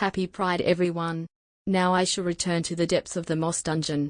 Happy Pride everyone. Now I shall return to the depths of the Moss Dungeon.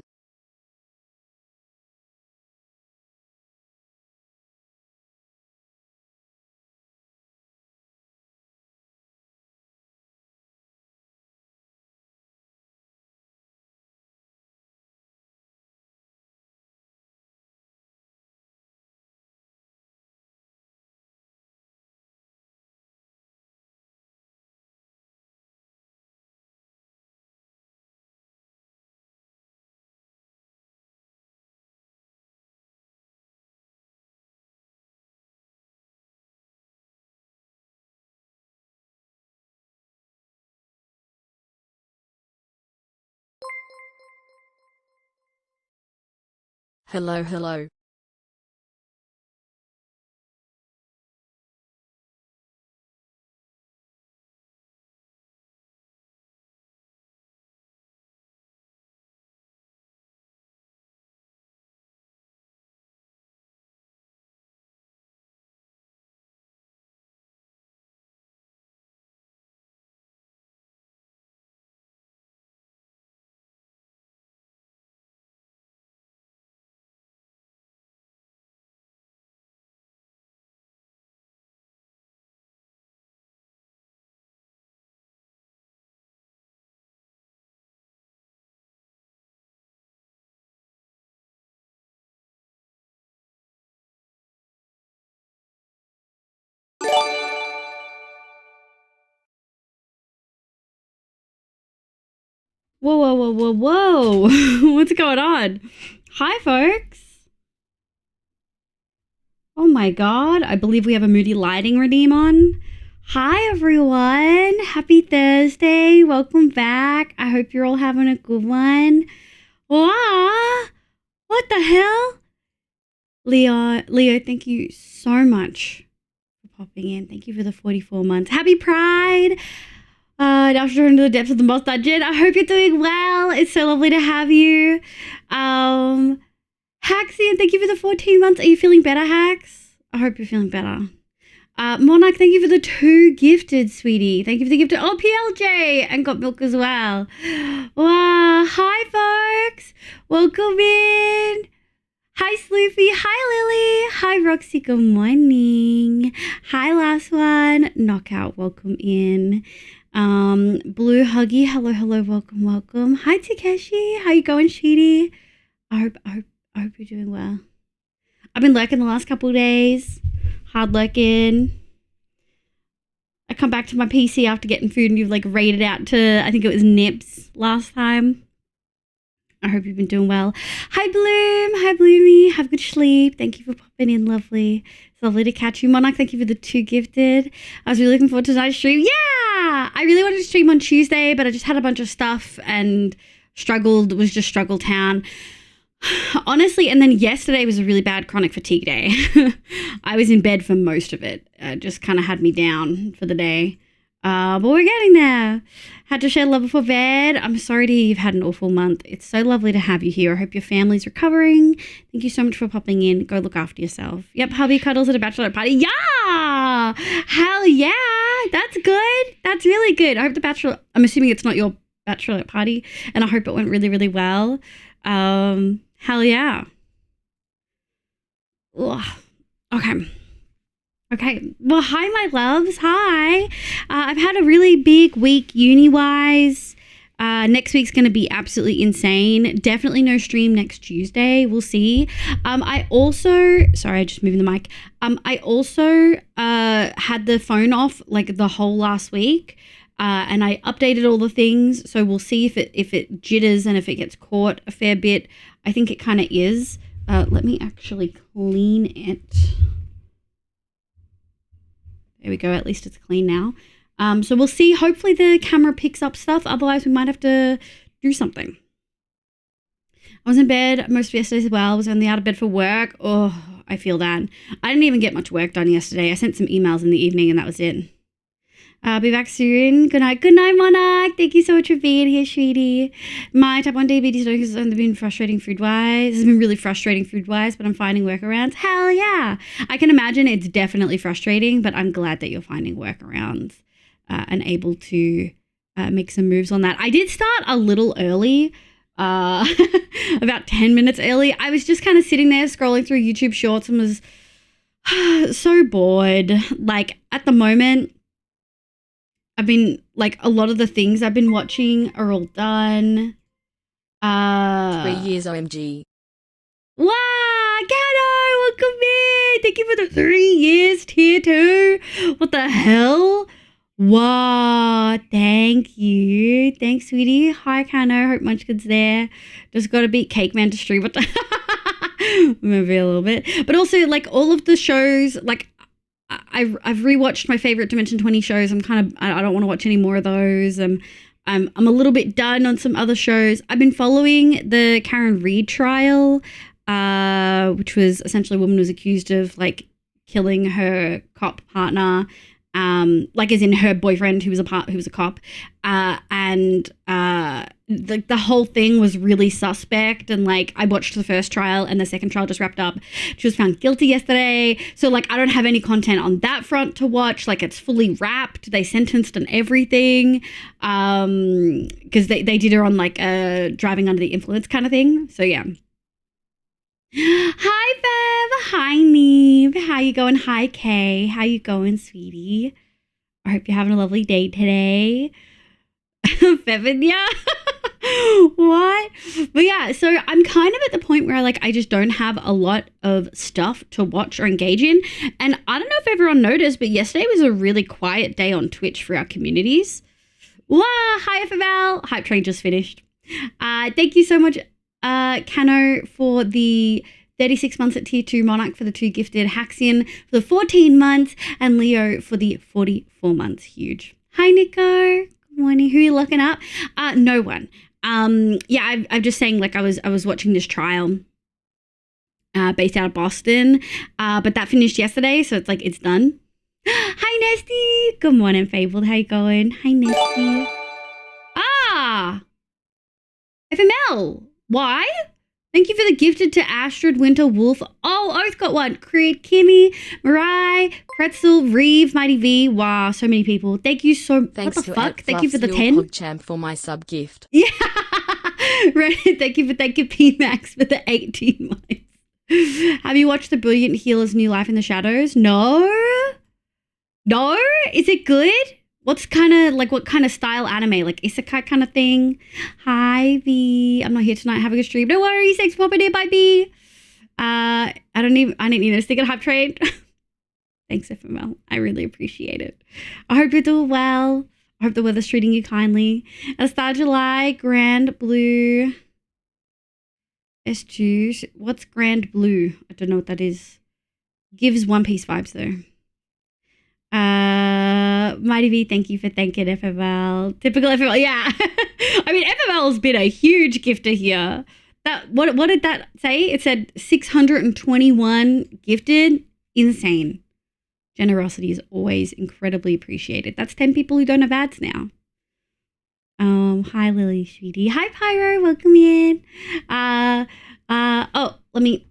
Hello, hello. Whoa, whoa, whoa, whoa, whoa. What's going on? Hi, folks. Oh my god, I believe we have a moody lighting redeem on. Hi, everyone. Happy Thursday. Welcome back. I hope you're all having a good one. Wow. What the hell? Leo, thank you so much for popping in. Thank you for the 44 months. Happy Pride. Now to return to the depths of the Moss Dungeon. I hope you're doing well. It's so lovely to have you. Haxian, thank you for the 14 months. Are you feeling better, Hax? I hope you're feeling better. Monarch, thank you for the 2 gifted, sweetie. Thank you for the gifted. Oh, PLJ! And got milk as well. Wow. Hi, folks. Welcome in. Hi, Sloopy. Hi, Lily. Hi, Roxy. Good morning. Hi, last one. Knockout. Welcome in. Blue Huggy. Hello. Welcome. Hi, Takeshi. How you going, sweetie? I hope you're doing well. I've been lurking the last couple of days. Hard lurking. I come back to my PC after getting food and you've like raided out to, I think it was Nips last time. I hope you've been doing well. Hi, Bloom. Hi, Bloomy. Have good sleep. Thank you for popping in, lovely. It's lovely to catch you. Monarch, thank you for the 2 gifted. I was really looking forward to tonight's stream. Yeah! I really wanted to stream on Tuesday, but I just had a bunch of stuff and was just struggle town. Honestly, and then yesterday was a really bad chronic fatigue day. I was in bed for most of it. It just kind of had me down for the day. But we're getting there. Had to share love before bed. I'm sorry to hear you've had an awful month. It's so lovely to have you here. I hope your family's recovering. Thank you so much for popping in. Go look after yourself. Yep, hubby cuddles at a bachelorette party. Yeah! Hell yeah! That's good. That's really good. I hope I'm assuming it's not your bachelorette party, and I hope it went really, really well. Hell yeah. Ugh. Okay. Well, hi, my loves. Hi. I've had a really big week uni-wise. Next week's going to be absolutely insane. Definitely no stream next Tuesday. We'll see. Sorry, I just moving the mic. I also had the phone off like the whole last week. And I updated all the things. So we'll see if it jitters and if it gets caught a fair bit. I think it kind of is. Let me actually clean it. There we go. At least it's clean now. So we'll see. Hopefully the camera picks up stuff. Otherwise, we might have to do something. I was in bed most of yesterday as well. I was only out of bed for work. Oh, I feel that. I didn't even get much work done yesterday. I sent some emails in the evening and that was it. I'll be back soon. Good night. Good night, Monarch. Thank you so much for being here, sweetie. My type 1 diabetes has only been frustrating food-wise. It's been really frustrating food-wise, but I'm finding workarounds. Hell yeah. I can imagine it's definitely frustrating, but I'm glad that you're finding workarounds and able to make some moves on that. I did start a little early, about 10 minutes early. I was just kind of sitting there scrolling through YouTube Shorts and was so bored. Like at the moment, I've been like a lot of the things I've been watching are all done. 3 years OMG. Wow, Gano, welcome in. Thank you for the 3 years tier 2. What the hell? Wow, thank you. Thanks, sweetie. Hi, Kano. Hope Munchkin's there. Just got to beat Cake Man to stream. What the maybe a little bit. But also, like, all of the shows, like, I've rewatched my favorite Dimension 20 shows. I don't want to watch any more of those. I'm a little bit done on some other shows. I've been following the Karen Reed trial, which was essentially a woman was accused of, like, killing her cop partner, like as in her boyfriend who was a cop, and the whole thing was really suspect. And like I watched the first trial and the second trial just wrapped up. She was found guilty yesterday, so like I don't have any content on that front to watch. Like it's fully wrapped. They sentenced and everything, because they did her on like a driving under the influence kind of thing. So yeah. Hi Bev, hi Neve, how you going? Hi Kay, how you going, sweetie? I hope you're having a lovely day today. Bevan, yeah. What? But yeah, so I'm kind of at the point where I just don't have a lot of stuff to watch or engage in. And I don't know if everyone noticed, but yesterday was a really quiet day on Twitch for our communities. Wow, hi FML. Hype Train just finished. Thank you so much, Cano, for the 36 months at tier 2, Monarch for the 2 gifted, Haxian for the 14 months, and Leo for the 44 months. Huge. Hi, Nico. Good morning. Who are you looking up? No one. Yeah, I'm just saying, like, I was watching this trial based out of Boston, but that finished yesterday, so it's like, it's done. Hi, Nesty. Good morning, Fabled. How you going? Hi, Nesty. FML. Why? Thank you for the gifted to Astrid, Winter, Wolf. Oh, Oath got one. Creed, Kimmy, Marai, Pretzel, Reeve, Mighty V. Wow, so many people. Thank you so much. What the fuck? Thank you for the 10. PogChamp for my sub gift. Yeah. Right. Thank you, PMax for the 18 months. Have you watched The Brilliant Healer's New Life in the Shadows? No? No? Is it good? What kind of style anime? Like isekai kind of thing? Hi, V. I'm not here tonight. Have a good stream. No worries. Thanks for popping in. Bye, B. I didn't even stick at Hype Train. Thanks, FML. I really appreciate it. I hope you're doing well. I hope the weather's treating you kindly. Star July, Grand Blue. S2. What's Grand Blue? I don't know what that is. Gives One Piece vibes, though. Mighty V, thank you for thanking FML. Typical FML, yeah. I mean, FML's been a huge gifter here. What did that say? It said 621 gifted. Insane. Generosity is always incredibly appreciated. That's 10 people who don't have ads now. Hi Lily, sweetie. Hi Pyro, welcome in. Oh, let me.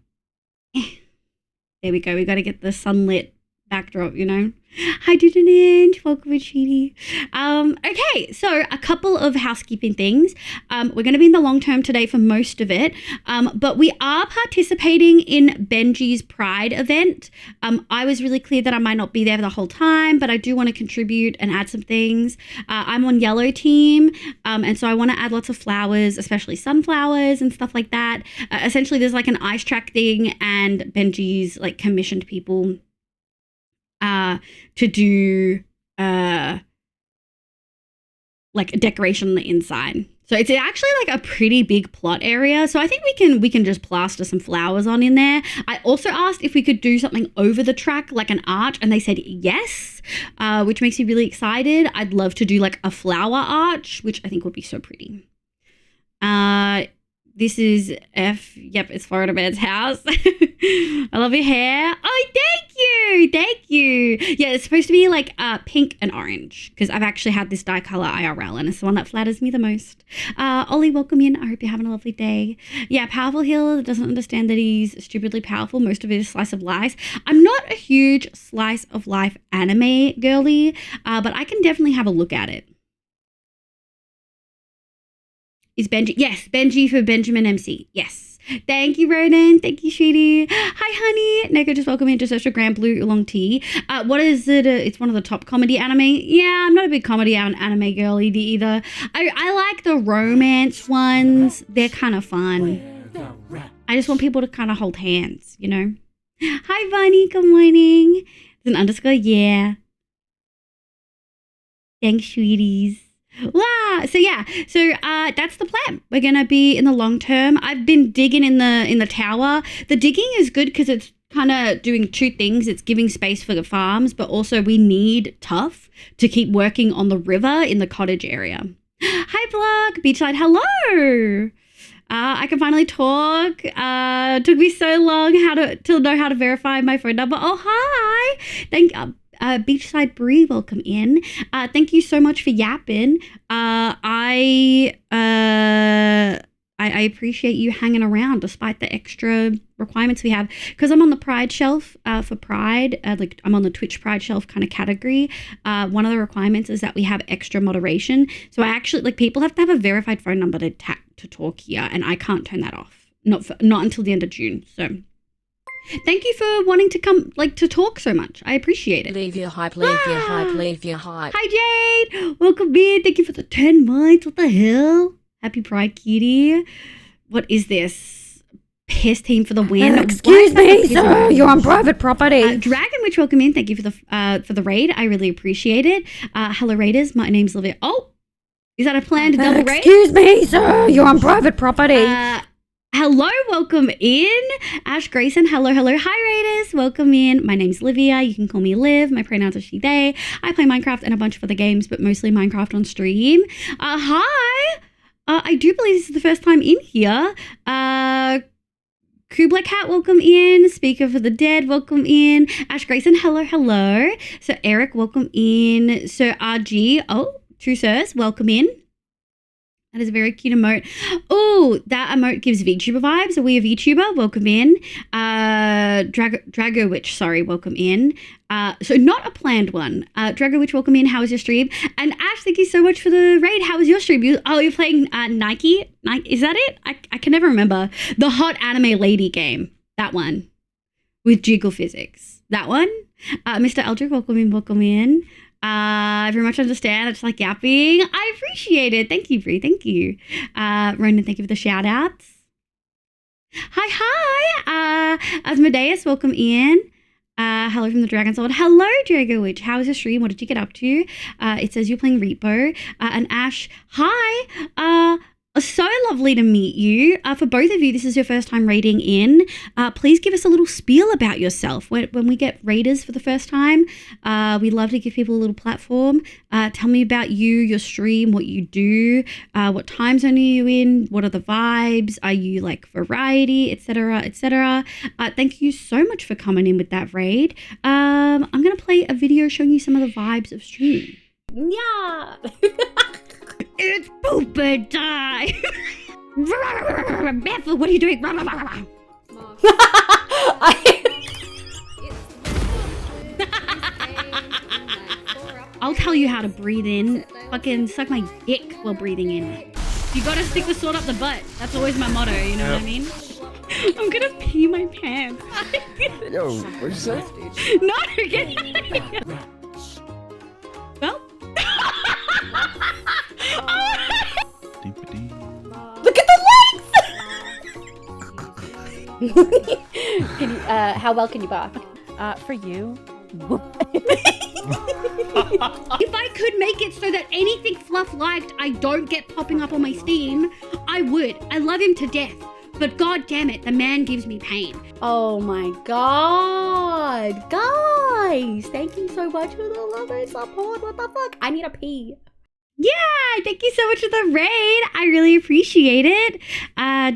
There we go. We got to get the sunlit backdrop, you know. Hi, Dudaninj. Welcome, Chidi. Okay, so a couple of housekeeping things. We're going to be in the long term today for most of it, but we are participating in Benji's Pride event. I was really clear that I might not be there the whole time, but I do want to contribute and add some things. I'm on yellow team, and so I want to add lots of flowers, especially sunflowers and stuff like that. Essentially, there's like an ice track thing, and Benji's like commissioned people to do like a decoration on the inside. So it's actually like a pretty big plot area. So I think we can just plaster some flowers on in there. I also asked if we could do something over the track, like an arch, and they said yes, which makes me really excited. I'd love to do like a flower arch, which I think would be so pretty. This is F. Yep, it's Florida Man's house. I love your hair. Oh, thank you. Thank you. Yeah, it's supposed to be like pink and orange because I've actually had this dye color IRL and it's the one that flatters me the most. Ollie, welcome in. I hope you're having a lovely day. Yeah, Powerful Healer doesn't understand that he's stupidly powerful. Most of it is slice of life. I'm not a huge slice of life anime girly, but I can definitely have a look at it. Is Benji? Yes, Benji for Benjamin MC. Yes. Thank you, Ronan. Thank you, sweetie. Hi, honey. Neko just welcome me into Social Grand Blue Oolong Tea. What is it? It's one of the top comedy anime. Yeah, I'm not a big comedy anime girl either. I like the romance ones. They're kind of fun. I just want people to kind of hold hands, you know? Hi, Bunny. Good morning. There's an underscore. Yeah. Thanks, sweeties. Wow. So that's the plan. We're gonna be in the long term. I've been digging in the tower. The digging is good because it's kind of doing two things. It's giving space for the farms, but also we need tough to keep working on the river in the cottage area. Hi, Blog. Beachside. Hello. I can finally talk. Took me so long to know how to verify my phone number. Oh, hi. Beachside Bree, welcome in. Thank you so much for yapping. I appreciate you hanging around despite the extra requirements we have. Because I'm on the Pride shelf for Pride, like I'm on the Twitch Pride shelf kind of category. One of the requirements is that we have extra moderation. So I actually, like, people have to have a verified phone number to talk here, and I can't turn that off. Not until the end of June. So thank you for wanting to come, like, to talk so much. I appreciate it. Leave your hype, leave your hype, leave your hype. Hi, Jade. Welcome in. Thank you for the 10 months. What the hell? Happy Pride, kitty. What is this? Piss team for the win. Excuse me, sir. You're on private property. Dragon Witch, welcome in. Thank you for the raid. I really appreciate it. Hello, Raiders. My name's Olivia. Oh, is that a planned double raid? Excuse me, sir. You're on private property. Hello, welcome in. Ash Grayson, hello. Hi, Raiders, welcome in. My name's Livia. You can call me Liv. My pronouns are she, they. I play Minecraft and a bunch of other games, but mostly Minecraft on stream. Hi. I do believe this is the first time in here. Kubla Cat, welcome in. Speaker for the Dead, welcome in. Ash Grayson, hello. So Eric, welcome in. Sir RG, two sirs, welcome in. That is a very cute emote. Oh, that emote gives VTuber vibes. Are we a VTuber? Welcome in. Drago Witch, sorry, welcome in. So not a planned one. Drago Witch, welcome in. How was your stream? And Ash, thank you so much for the raid. How was your stream? You're playing Nike? Is that it? I can never remember. The hot anime lady game. That one. With jiggle physics. That one. Mr. Eldrick, welcome in. I very much understand. I just like yapping. I appreciate it. Thank you, Brie. Thank you. Ronan, thank you for the shout outs. Hi. Asmodeus, welcome in. Hello from the Dragon Sword. Hello, Drago Witch. How was your stream? What did you get up to? It says you're playing Repo. And Ash, hi. So lovely to meet you. For both of you, this is your first time raiding in. Please give us a little spiel about yourself. When we get raiders for the first time, we love to give people a little platform. Tell me about you, your stream, what you do, what time zone are you in, what are the vibes, are you like variety, etc., etc. Thank you so much for coming in with that raid. I'm going to play a video showing you some of the vibes of stream. Yeah. It's pooper time! Barefoot, what are you doing? I'll tell you how to breathe in. Fucking suck my dick while breathing in. You gotta stick the sword up the butt. That's always my motto, you know what I mean? I'm gonna pee my pants. Yo, what'd you say? No, get out of here. Well. Look at the legs! Can you, how well can you bark? For you. If I could make it so that anything Fluff liked I don't get popping up on my Steam, I would. I love him to death. But god damn it, the man gives me pain. Oh my god. Guys, thank you so much for the love and support. What the fuck? I need a pee. Yeah, thank you so much for the raid. I really appreciate it.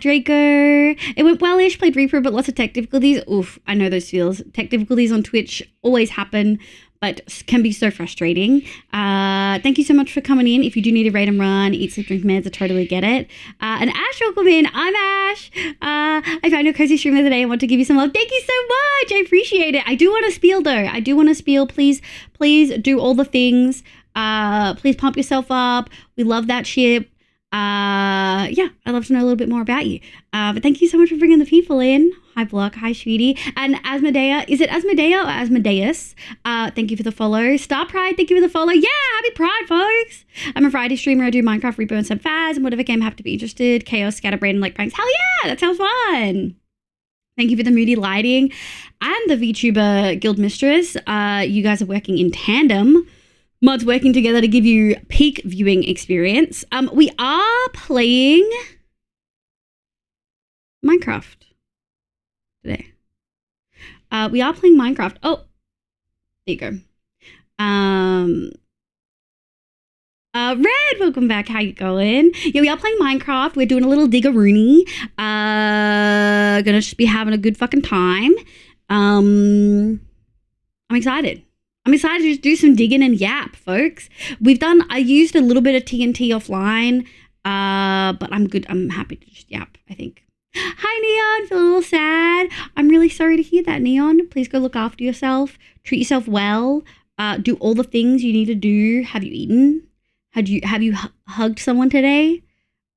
Draco, it went well-ish, played Reaper, but lots of tech difficulties. Oof, I know those feels. Tech difficulties on Twitch always happen, but can be so frustrating. Thank you so much for coming in. If you do need a raid and run, eat, sleep, drink meds, I totally get it. And Ash, welcome in. I'm Ash. I found your cozy stream the other day and want to give you some love. Thank you so much. I appreciate it. I do want to spiel though. I do want to spiel. Please do all the things. Please pump yourself up. We love that shit. Yeah, I'd love to know a little bit more about you. But thank you so much for bringing the people in. Hi, Block. Hi, Sweetie. And Asmodea. Is it Asmodea or Asmodeus? Thank you for the follow. Star Pride, thank you for the follow. Yeah, happy Pride, folks. I'm a Friday streamer. I do Minecraft, Reaper, and some Faz, and whatever game I have to be interested. Chaos, Scatterbrain, and like pranks. Hell yeah, that sounds fun. Thank you for the moody lighting and the VTuber Guild Mistress. You guys are working in tandem. Mods working together to give you peak viewing experience. We are playing Minecraft today. We are playing Minecraft. Oh, there you go. Red, welcome back. How you going? Yeah, we are playing Minecraft. We're doing a little diggeroony. Gonna just be having a good fucking time. I'm excited. I'm excited to just do some digging and yap, folks. I used a little bit of TNT offline, but I'm good. I'm happy to just yap, I think. Hi, Neon. Feel a little sad. I'm really sorry to hear that, Neon. Please go look after yourself. Treat yourself well. Do all the things you need to do. Have you eaten? Have you hugged someone today?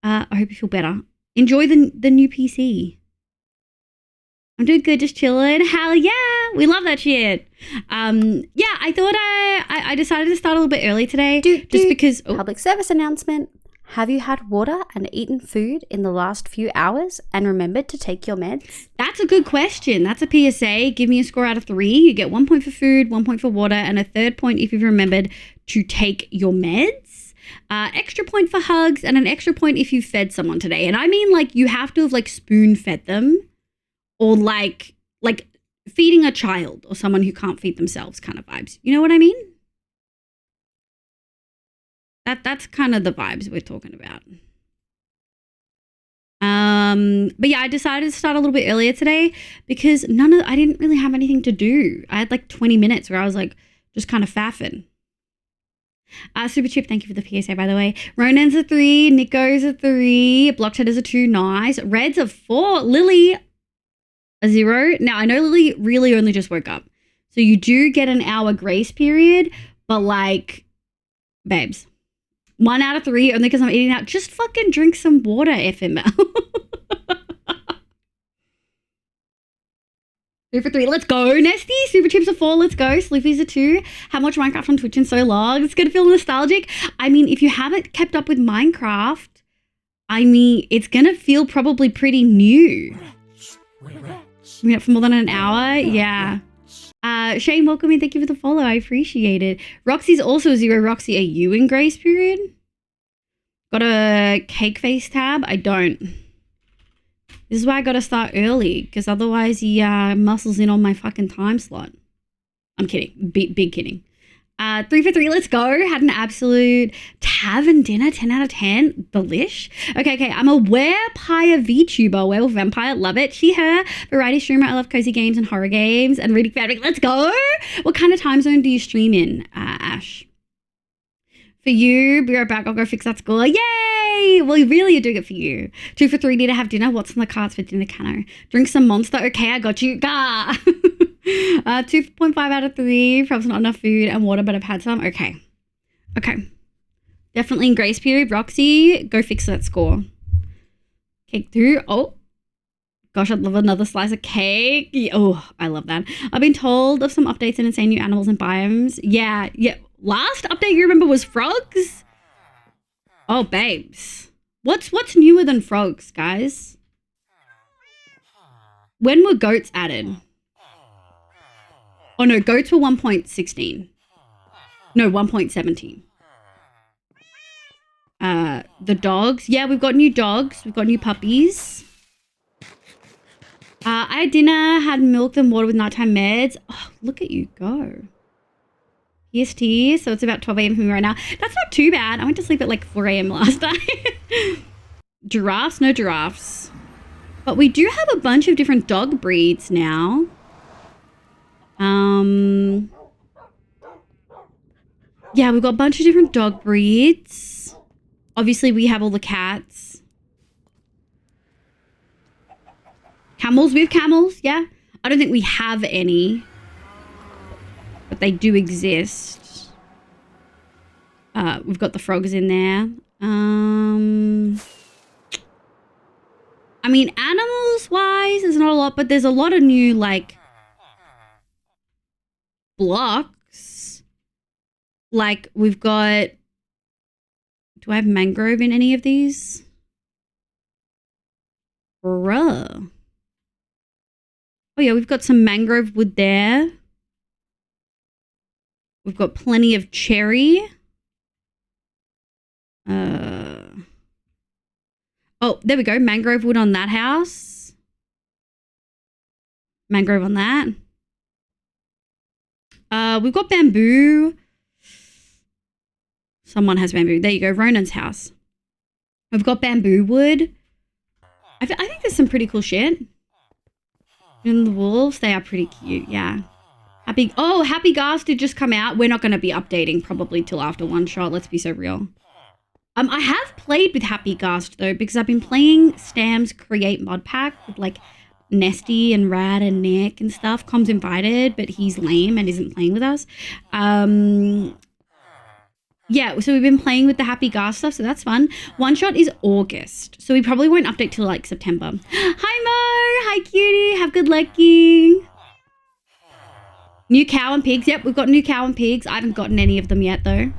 I hope you feel better. Enjoy the new PC. I'm doing good, just chilling. Hell yeah, we love that shit. Yeah, I thought I decided to start a little bit early today, because Public service announcement. Have you had water and eaten food in the last few hours and remembered to take your meds? That's a good question. That's a PSA. Give me a score out of 3. You get 1 point for food, 1 point for water, and a 3rd point if you've remembered to take your meds. Extra point for hugs and an extra point if you fed someone today. And I mean, like, you have to have like spoon fed them. Or like feeding a child or someone who can't feed themselves kind of vibes. You know what I mean? That's kind of the vibes we're talking about. But yeah, I decided to start a little bit earlier today because I didn't really have anything to do. I had like 20 minutes where I was like just kind of faffing. Super Chip, thank you for the PSA, by the way. Ronan's a 3, Nico's a 3, Blockhead is a 2, nice. Red's a 4, Lily a 0. Now, I know Lily really only just woke up. So you do get an hour grace period, but like, babes, 1 out of 3 only because I'm eating out. Just fucking drink some water, FML. 3 for 3. Let's go, Nesty. Super Chips a 4. Let's go. Sleepy's a 2. How much Minecraft on Twitch in so long? It's going to feel nostalgic. I mean, if you haven't kept up with Minecraft, I mean, it's going to feel probably pretty new. Been up for more than an hour? Yeah. Shane, welcome in. Thank you for the follow. I appreciate it. Roxy's also a 0. Roxy, are you in grace period? Got a cake face tab? I don't. This is why I gotta start early, because otherwise he muscles in on my fucking time slot. I'm kidding. Big kidding. 3 for 3, let's go. Had an absolute tavern dinner, 10 out of 10. Delish. Okay. I'm a werepire VTuber, werewolf vampire, love it. She, her, variety streamer. I love cozy games and horror games and reading fabric. Let's go. What kind of time zone do you stream in, Ash? For you, be right back. I'll go fix that score. Yay! Well, really, you're doing it for you. 2 for 3, need to have dinner. What's on the cards for dinner, Cano? Drink some Monster. Okay, I got you. Gah! 2.5 out of 3. Perhaps not enough food and water, but I've had some. Okay. Definitely in grace period. Roxy, go fix that score. Cake through. Oh. Gosh, I'd love another slice of cake. Oh, I love that. I've been told of some updates and insane new animals and biomes. Yeah. Last update you remember was frogs? Oh, babes. What's newer than frogs, guys? When were goats added? Oh no, goats were 1.16. No, 1.17. The dogs. Yeah, we've got new dogs. We've got new puppies. I had dinner, had milk and water with nighttime meds. Oh, look at you go. EST, so it's about 12 a.m. for me right now. That's not too bad. I went to sleep at like 4 a.m. last night. Giraffes? No giraffes. But we do have a bunch of different dog breeds now. Yeah, we've got a bunch of different dog breeds. Obviously, we have all the cats. Camels, we have camels, yeah. I don't think we have any, but they do exist. We've got the frogs in there. I mean, animals wise, there's not a lot, but there's a lot of new like blocks. Like we've got, do I have mangrove in any of these? Bruh. Oh yeah, we've got some mangrove wood there. We've got plenty of cherry. Oh, there we go. Mangrove wood on that house. Mangrove on that. We've got bamboo. Someone has bamboo. There you go. Ronan's house. We've got bamboo wood. I think there's some pretty cool shit. And the wolves, they are pretty cute. Yeah. Happy Gas did just come out. We're not going to be updating probably till after one shot. Let's be so real. I have played with Happy Ghast though, because I've been playing Stam's Create mod pack with like Nesty and Rad and Nick and stuff. Com's invited, but he's lame and isn't playing with us. Yeah, so we've been playing with the Happy Ghast stuff, so that's fun. One shot is August, so we probably won't update till like September. Hi Mo, hi cutie, have good lucky. New cow and pigs. Yep, we've got new cow and pigs. I haven't gotten any of them yet though.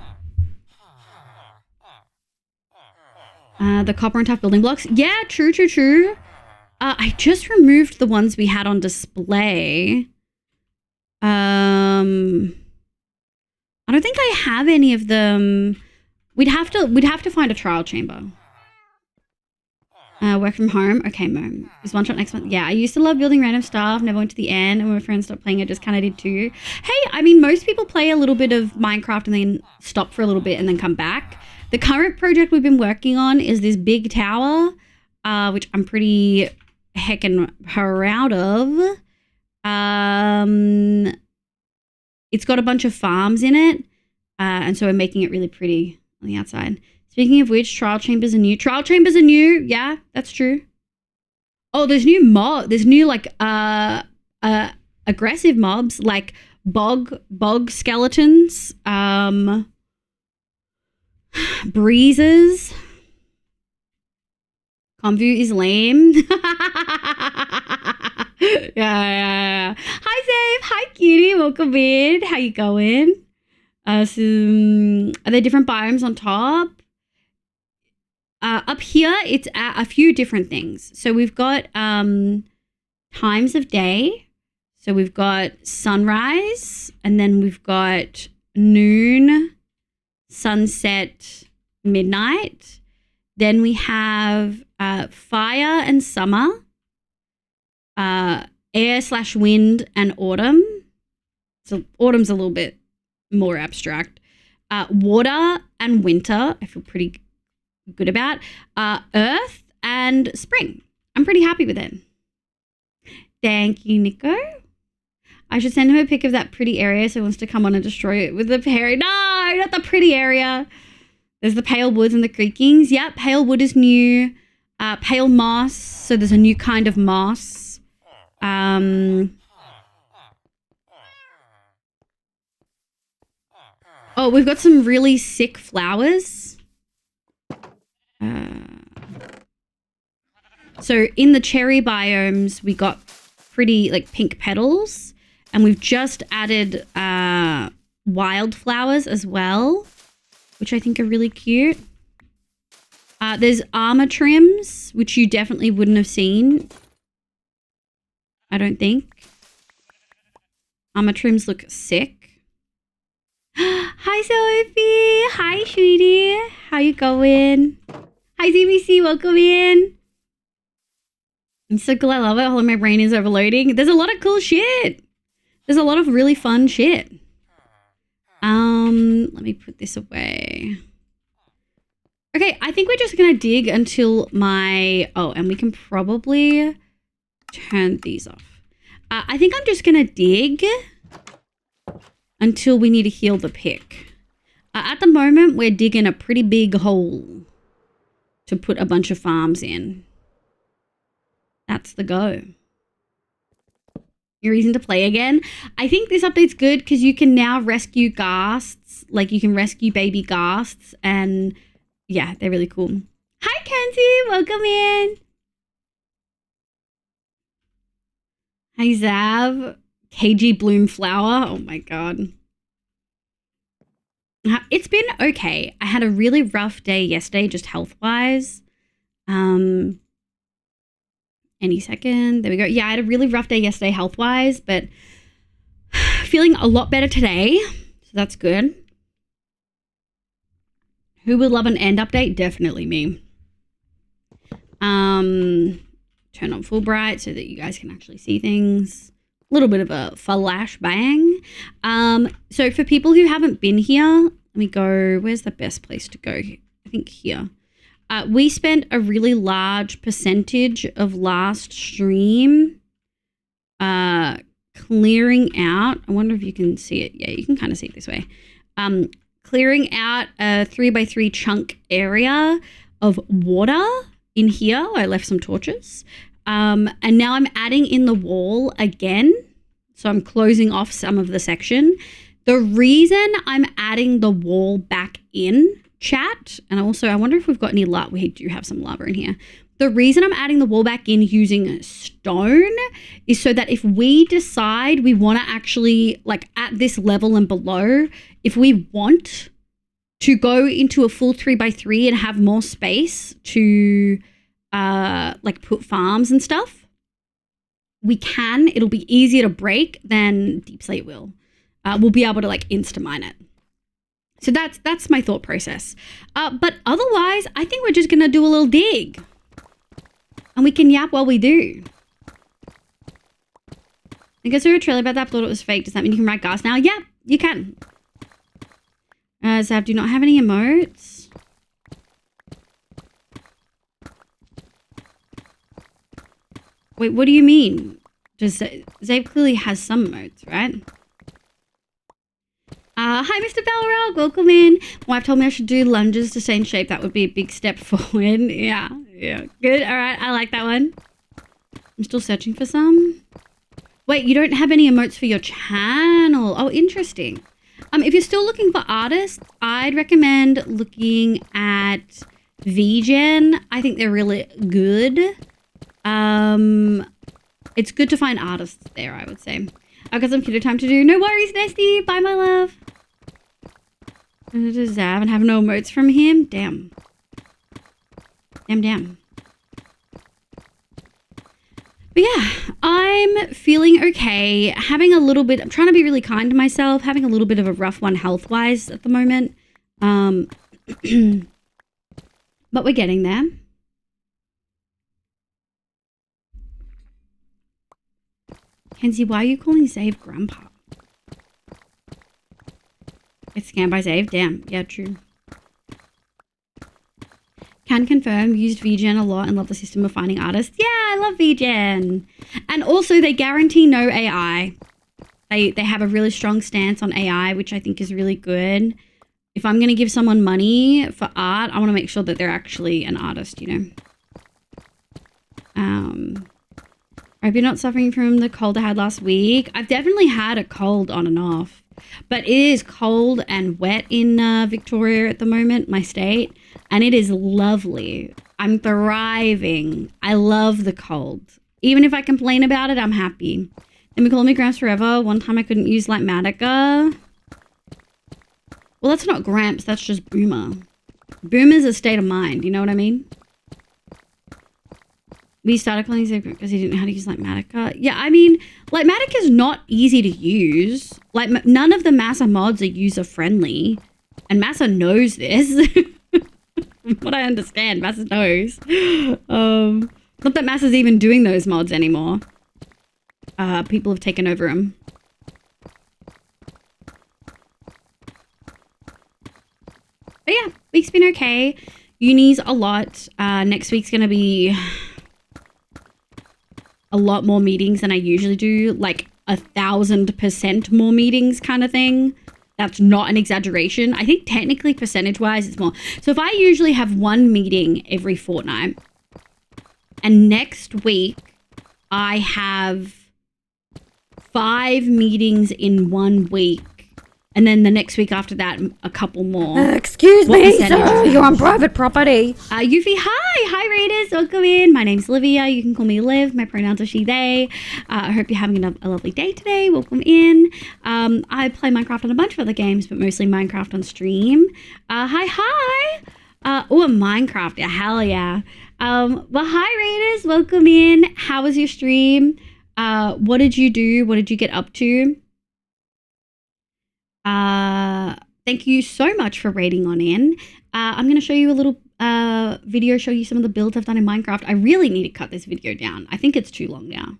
The copper and tough building blocks. Yeah, true. I just removed the ones we had on display. I don't think I have any of them. We'd have to find a trial chamber. Work from home. Okay, Mo. Is one shot next month? Yeah, I used to love building random stuff. Never went to the end. And when my friends stopped playing, I just kind of did too. Hey, I mean, most people play a little bit of Minecraft and then stop for a little bit and then come back. The current project we've been working on is this big tower, which I'm pretty heckin' proud of. It's got a bunch of farms in it, and so we're making it really pretty on the outside. Speaking of which, trial chambers are new. Trial chambers are new. Yeah, that's true. Oh, there's new like aggressive mobs like bog skeletons, breezes. Convu is lame. Yeah. Hi, Zave. Hi, cutie. Welcome in. How you going? Are there different biomes on top? Up here, it's a few different things. So we've got times of day. So we've got sunrise, and then we've got noon, sunset, midnight. Then we have fire and summer, air/wind and autumn. So autumn's a little bit more abstract. Water and winter, I feel pretty good about. Earth and spring. I'm pretty happy with it. Thank you, Nico. I should send him a pic of that pretty area so he wants to come on and destroy it with the hairy. No, not the pretty area. There's the pale woods and the creakings. Yep, pale wood is new. Pale moss. So there's a new kind of moss. Oh, we've got some really sick flowers. So in the cherry biomes, we got pretty like pink petals, and we've just added wildflowers as well, which I think are really cute. There's armor trims, which you definitely wouldn't have seen. I don't think. Armor trims look sick. Hi, Sophie. Hi, sweetie. How you going? Hi, ZBC. Welcome in. I'm so cool. I love it. All of my brain is overloading. There's a lot of cool shit. There's a lot of really fun shit. Let me put this away. Okay, I think we're just gonna dig until my... Oh, and we can probably turn these off. I think I'm just gonna dig until we need to heal the pick. At the moment, we're digging a pretty big hole to put a bunch of farms in. That's the go. Your reason to play again? I think this update's good because you can now rescue ghasts. Like, you can rescue baby ghasts and, Yeah, they're really cool. Hi, Kenzie. Welcome in. Hi, Zav. KG Bloom Flower. Oh, my God. It's been okay. I had a really rough day yesterday, just health-wise. Any second. There we go. Yeah, I had a really rough day yesterday health-wise, but feeling a lot better today. So that's good. Who would love an end update? Definitely me. Turn on full bright so that you guys can actually see things. A little bit of a flash bang. So for people who haven't been here, let me go. Where's the best place to go? I think here. We spent a really large percentage of last stream clearing out. I wonder if you can see it. Yeah, you can kind of see it this way. Clearing out a 3x3 chunk area of water in here. I left some torches. And now I'm adding in the wall again. So I'm closing off some of the section. The reason I'm adding the wall back in, chat, and also I wonder if we've got any lava. We do have some lava in here. The reason I'm adding the wall back in using stone is so that if we decide we want to actually, like at this level and below, if we want to go into a full 3x3 and have more space to like put farms and stuff, we can. It'll be easier to break than Deep Slate will. We'll be able to like insta-mine it. So that's my thought process. But otherwise, I think we're just going to do a little dig. And we can yap while we do. I guess we were a trailer about that, thought it was fake. Does that mean you can ride gas now? Yeah, you can. Zav, do not have any emotes. Wait, what do you mean? Zav clearly has some emotes, right? Hi, Mr. Balrog. Welcome in. My wife told me I should do lunges to stay in shape. That would be a big step forward. Yeah. Good. All right. I like that one. I'm still searching for some. Wait, you don't have any emotes for your channel. Oh, interesting. If you're still looking for artists, I'd recommend looking at VGen. I think they're really good. It's good to find artists there, I would say. I've got some kiddo time to do. No worries, Nesty. Bye, my love. Zav and have no emotes from him. Damn. Damn. But yeah, I'm feeling okay. Having a little bit, I'm trying to be really kind to myself. Having a little bit of a rough one health-wise at the moment. But we're getting there. Kenzie, why are you calling Zave Grandpa? It's scammed by Zave? Damn. Yeah, true. Can confirm, used VGen a lot and love the system of finding artists. Yeah, I love VGen. And also, they guarantee no AI. They have a really strong stance on AI, which I think is really good. If I'm going to give someone money for art, I want to make sure that they're actually an artist, you know. I hope you're not suffering from the cold I had last week. I've definitely had a cold on and off. But it is cold and wet in Victoria at the moment, my state. And it is lovely. I'm thriving. I love the cold. Even if I complain about it, I'm happy. Then we call me Gramps forever. One time I couldn't use Lightmatica. Well, that's not Gramps. That's just Boomer. Boomer's a state of mind. You know what I mean? We started calling Zave because he didn't know how to use Lightmatica. Yeah, I mean, Lightmatica is not easy to use. Like, none of the Massa mods are user-friendly. And Massa knows this. From what I understand, Massa knows. Not that Massa's even doing those mods anymore. People have taken over them. But yeah, week's been okay. Uni's a lot. Next week's going to be a lot more meetings than I usually do, like 1,000% more meetings kind of thing. That's not an exaggeration. I think technically percentage-wise it's more. So if I usually have one meeting every fortnight, and next week I have 5 meetings in 1 week, And then the next week after that, a couple more. Excuse What me, percentage? sir. You're on private property. Yuffie, hi Raiders, welcome in. My name's Livia. You can call me Liv. My pronouns are she, they. I hope you're having a lovely day today. Welcome in. I play Minecraft and a bunch of other games, but mostly Minecraft on stream. Hi. Minecraft. Yeah, hell yeah. Well, hi Raiders, welcome in. How was your stream? What did you do? What did you get up to? Thank you so much for raiding on in. I'm going to show you a little video, show you some of the builds I've done in Minecraft. I really need to cut this video down. I think it's too long now.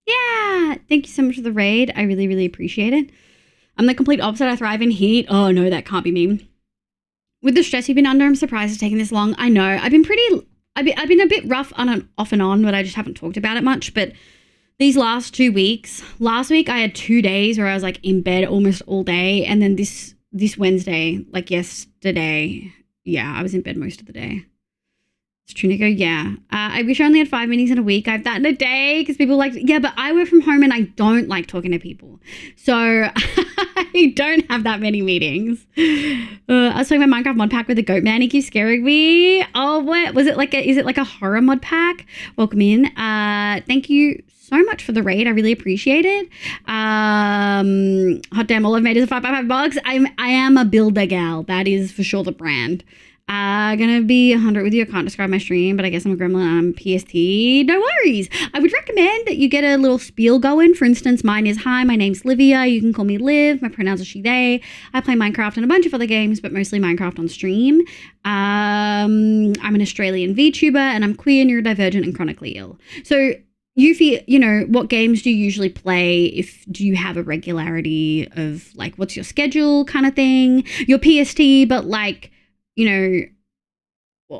Yeah, thank you so much for the raid. I really, really appreciate it. I'm the complete opposite. I thrive in heat. Oh no, that can't be me. With the stress you've been under, I'm surprised it's taken this long. I know. I've been a bit rough off and on, but I just haven't talked about it much. But these last 2 weeks, last week I had 2 days where I was like in bed almost all day, and then this Wednesday, like yesterday, yeah, I was in bed most of the day. It's Trinico, yeah. I wish I only had 5 meetings in a week. I have that in a day because people like, yeah, but I work from home and I don't like talking to people. So I don't have that many meetings. I was playing my Minecraft mod pack with a goat man. He keeps scaring me. Oh, what? Is it like a horror mod pack? Welcome in. Thank you so much for the raid. I really appreciate it. Hot damn, all I've made is a 5x5 box. I am a builder gal. That is for sure the brand. Gonna be 100 with you. I can't describe my stream, but I guess I'm a gremlin. I'm PST. No worries. I would recommend that you get a little spiel going. For instance, mine is, hi, my name's Livia. You can call me Liv. My pronouns are she, they. I play Minecraft and a bunch of other games, but mostly Minecraft on stream. I'm an Australian VTuber and I'm queer, neurodivergent and chronically ill. So Yuffie, you know, what games do you usually play? Do you have a regularity of like, what's your schedule kind of thing? Your PST, but like, you know,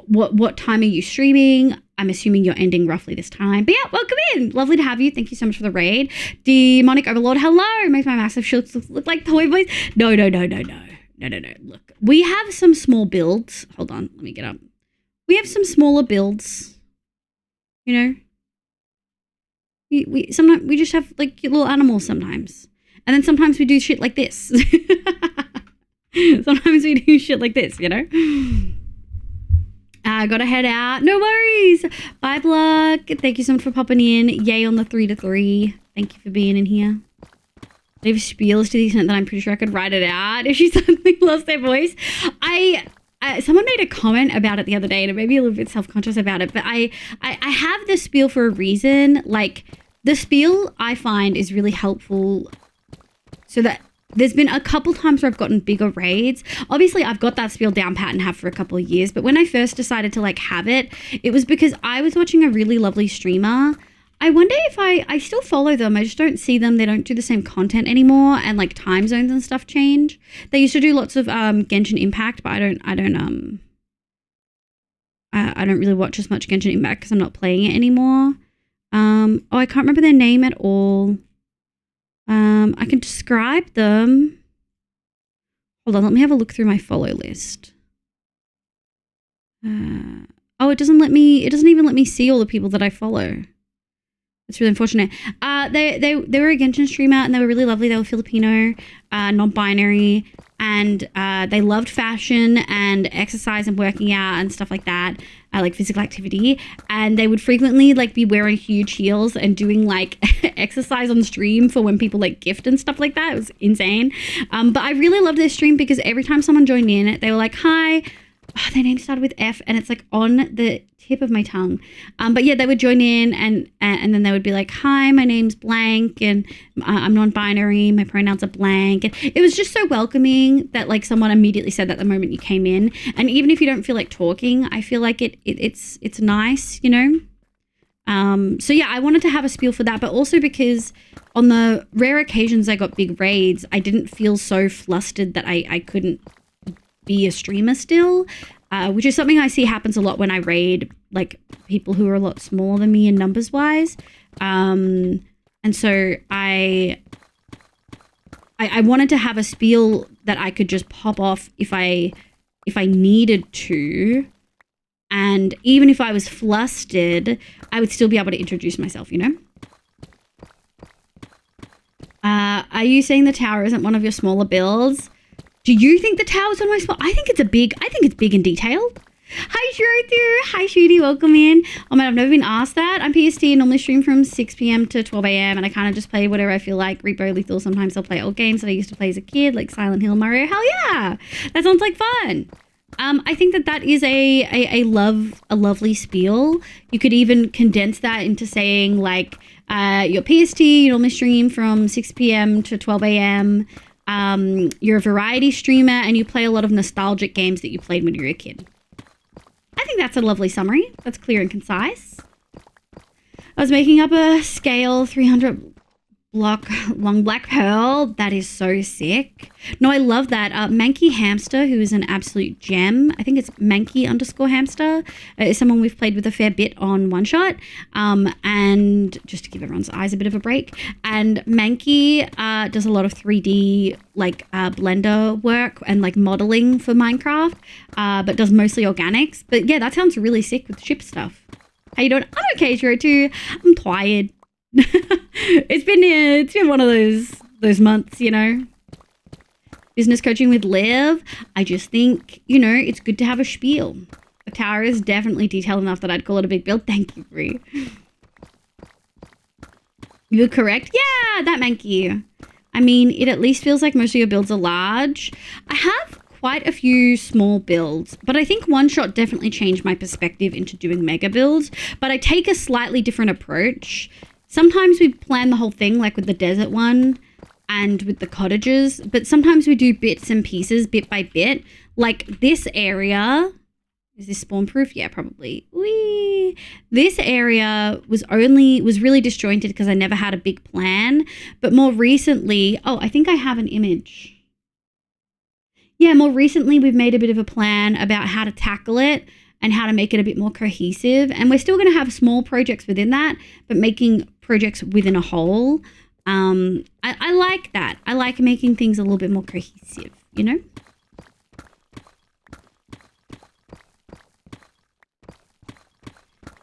what time are you streaming? I'm assuming you're ending roughly this time. But yeah, welcome in. Lovely to have you. Thank you so much for the raid. Demonic Overlord, hello. Makes my massive shields look like toy boys. No. Look, we have some small builds. Hold on, let me get up. We have some smaller builds. You know, we sometimes we just have like little animals sometimes, and then sometimes we do shit like this. Sometimes we do shit like this, you know? Gotta head out. No worries. Bye, Block. Thank you so much for popping in. Yay on the 3 to 3. Thank you for being in here. Leave spiels to the extent that I'm pretty sure I could write it out if she suddenly lost their voice. Someone made a comment about it the other day, and it made me a little bit self-conscious about it, but I have this spiel for a reason. Like, the spiel I find is really helpful so that there's been a couple times where I've gotten bigger raids. Obviously, I've got that spiel down pat and have for a couple of years. But when I first decided to like have it, it was because I was watching a really lovely streamer I wonder if I still follow them. I just don't see them. They don't do the same content anymore, and like time zones and stuff change. They used to do lots of Genshin Impact, but I don't really watch as much Genshin Impact because I'm not playing it anymore. Oh, I can't remember their name at all. I can describe them. Hold on, let me have a look through my follow list. Oh, it doesn't even let me see all the people that I follow. It's really unfortunate. They were a Genshin streamer and they were really lovely. They were Filipino, non-binary, and they loved fashion and exercise and working out and stuff like that, like physical activity. And they would frequently like be wearing huge heels and doing like exercise on stream for when people like gift and stuff like that. It was insane. But I really loved their stream because every time someone joined in, they were like, "Hi." Oh, their name started with F and it's like on the tip of my tongue. But yeah, they would join in and then they would be like, "Hi, my name's blank and I'm non-binary. My pronouns are blank." And it was just so welcoming that like someone immediately said that the moment you came in. And even if you don't feel like talking, I feel like it's nice, you know? So yeah, I wanted to have a spiel for that, but also because on the rare occasions I got big raids, I didn't feel so flustered that I couldn't be a streamer still, which is something I see happens a lot when I raid like people who are a lot smaller than me in numbers wise. And so I wanted to have a spiel that I could just pop off if I needed to, and even if I was flustered, I would still be able to introduce myself, you know? Are you saying the tower isn't one of your smaller builds? Do you think the tower's one of my small? I think it's big and detailed. Hi, Shrutu. Hi, Shruti. Welcome in. Oh man, I've never been asked that. I'm PST and normally stream from 6 p.m. to 12 a.m. and I kind of just play whatever I feel like. Repo, Lethal. Sometimes I'll play old games that I used to play as a kid, like Silent Hill, Mario. Hell yeah. That sounds like fun. I think that is a lovely spiel. You could even condense that into saying like, you're PST, you normally stream from 6 p.m. to 12 a.m. You're a variety streamer and you play a lot of nostalgic games that you played when you were a kid. I think that's a lovely summary. That's clear and concise. I was making up a scale 300 block long black pearl. That is so sick. No, I love that. Mankey Hamster, who is an absolute gem. I think it's Mankey_hamster, is someone we've played with a fair bit on One Shot. And just to give everyone's eyes a bit of a break. And Mankey does a lot of 3D like Blender work and like modeling for Minecraft, but does mostly organics. But yeah, that sounds really sick with ship stuff. How you doing? I'm okay, Shiro too. I'm tired. It's been one of those months, you know. Business coaching with Liv. I just think, you know, it's good to have a spiel. The tower is definitely detailed enough that I'd call it a big build. Thank you, Bree. You're correct. Yeah, that Mankey. I mean, it at least feels like most of your builds are large. I have quite a few small builds, but I think One Shot definitely changed my perspective into doing mega builds, but I take a slightly different approach. Sometimes we plan the whole thing, like with the desert one and with the cottages, but sometimes we do bits and pieces, bit by bit. Like this area, is this spawn proof? Yeah, probably. Whee! This area was really disjointed because I never had a big plan, but more recently, oh, I think I have an image. Yeah, more recently we've made a bit of a plan about how to tackle it and how to make it a bit more cohesive. And we're still going to have small projects within that, but making projects within a whole. I like that. I like making things a little bit more cohesive, you know?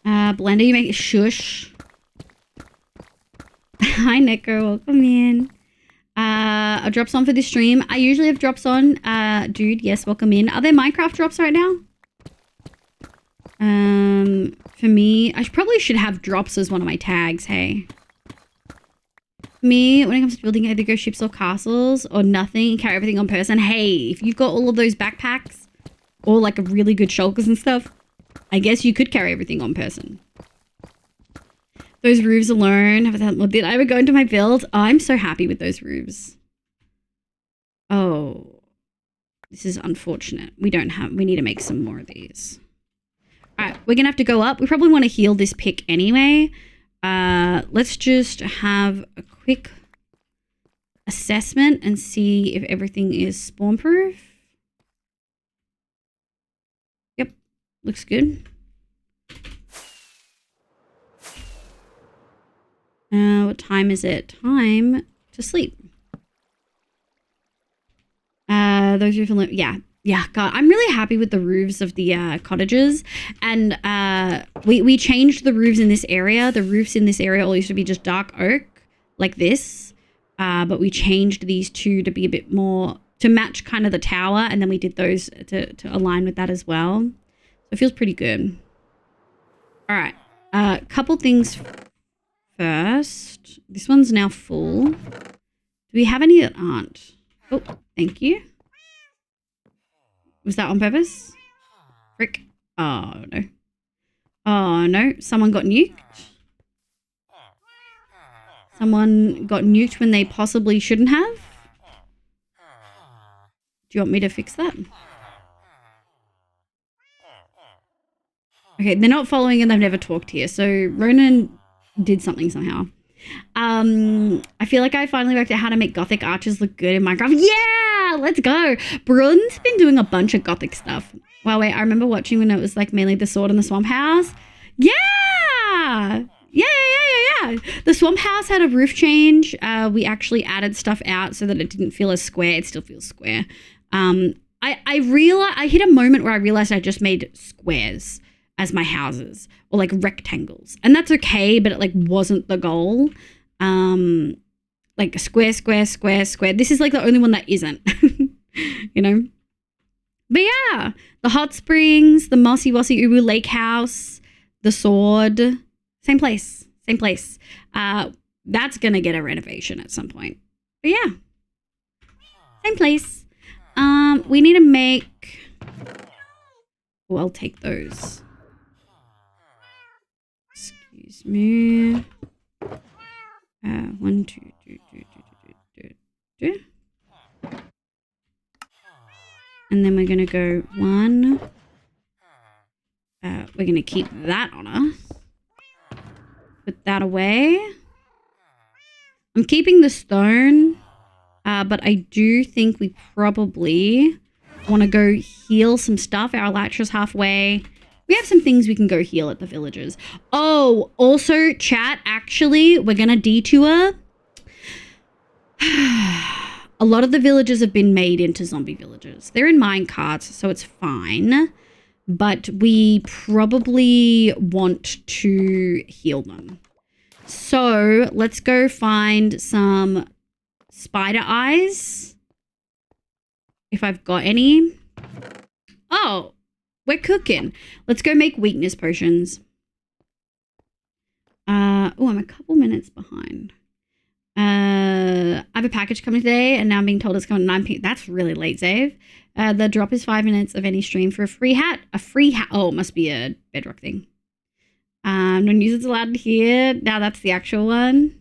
Blender, you make it shush. Hi, Neko. Welcome in. A drops on for this stream. I usually have drops on. Dude, yes, welcome in. Are there Minecraft drops right now? For me, I probably should have drops as one of my tags, hey. For me, when it comes to building, either go ships or castles or nothing and carry everything on person. Hey, if you've got all of those backpacks or like a really good shulkers and stuff, I guess you could carry everything on person. Those roofs alone, did I ever go into my build? Oh, I'm so happy with those roofs. Oh, this is unfortunate. We need to make some more of these. All right, we're going to have to go up. We probably want to heal this pick anyway. let's just have a quick assessment and see if everything is spawn proof. Yep, looks good. What time is it? Time to sleep. Those are feeling, yeah, God, I'm really happy with the roofs of the cottages, and we changed the roofs in this area. The roofs in this area all used to be just dark oak like this, but we changed these two to be a bit more to match kind of the tower, and then we did those to align with that as well. So it feels pretty good. All right, couple things first. This one's now full. Do we have any that aren't? Oh, thank you. Was that on purpose? Frick. Oh, no. Oh, no. Someone got nuked. Someone got nuked when they possibly shouldn't have. Do you want me to fix that? Okay, they're not following and they've never talked here. So Ronan did something somehow. I feel like I finally worked out how to make gothic arches look good in Minecraft. Yeah, let's go. Brun's been doing a bunch of gothic stuff. Wow, wait, I remember watching when it was like mainly the sword and the swamp house. Yeah. The swamp house had a roof change. We actually added stuff out so that it didn't feel as square. It still feels square. I hit a moment where I realized I just made squares as my houses, or like rectangles, and that's okay, but it like wasn't the goal. Like square. This is like the only one that isn't, you know. But yeah, the hot springs, the mossy wossy ubu lake house, the sword, same place. That's gonna get a renovation at some point. But yeah, same place. We need to make. Oh, I'll take those. Excuse me. 1, 2, 2. And then we're gonna go 1. We're gonna keep that on us. Put that away. I'm keeping the stone, but I do think we probably want to go heal some stuff. Our elytra's halfway. We have some things we can go heal at the villages. Oh, also, chat, actually, we're going to detour. A lot of the villages have been made into zombie villages. They're in mine carts, so it's fine. But we probably want to heal them. So let's go find some spider eyes. If I've got any. Oh, we're cooking. Let's go make weakness potions. Oh, I'm a couple minutes behind. I have a package coming today, and now I'm being told it's coming at 9 p.m. That's really late, Zave. The drop is 5 minutes of any stream for a free hat. A free hat. Oh, it must be a bedrock thing. No news is allowed here. Now that's the actual one.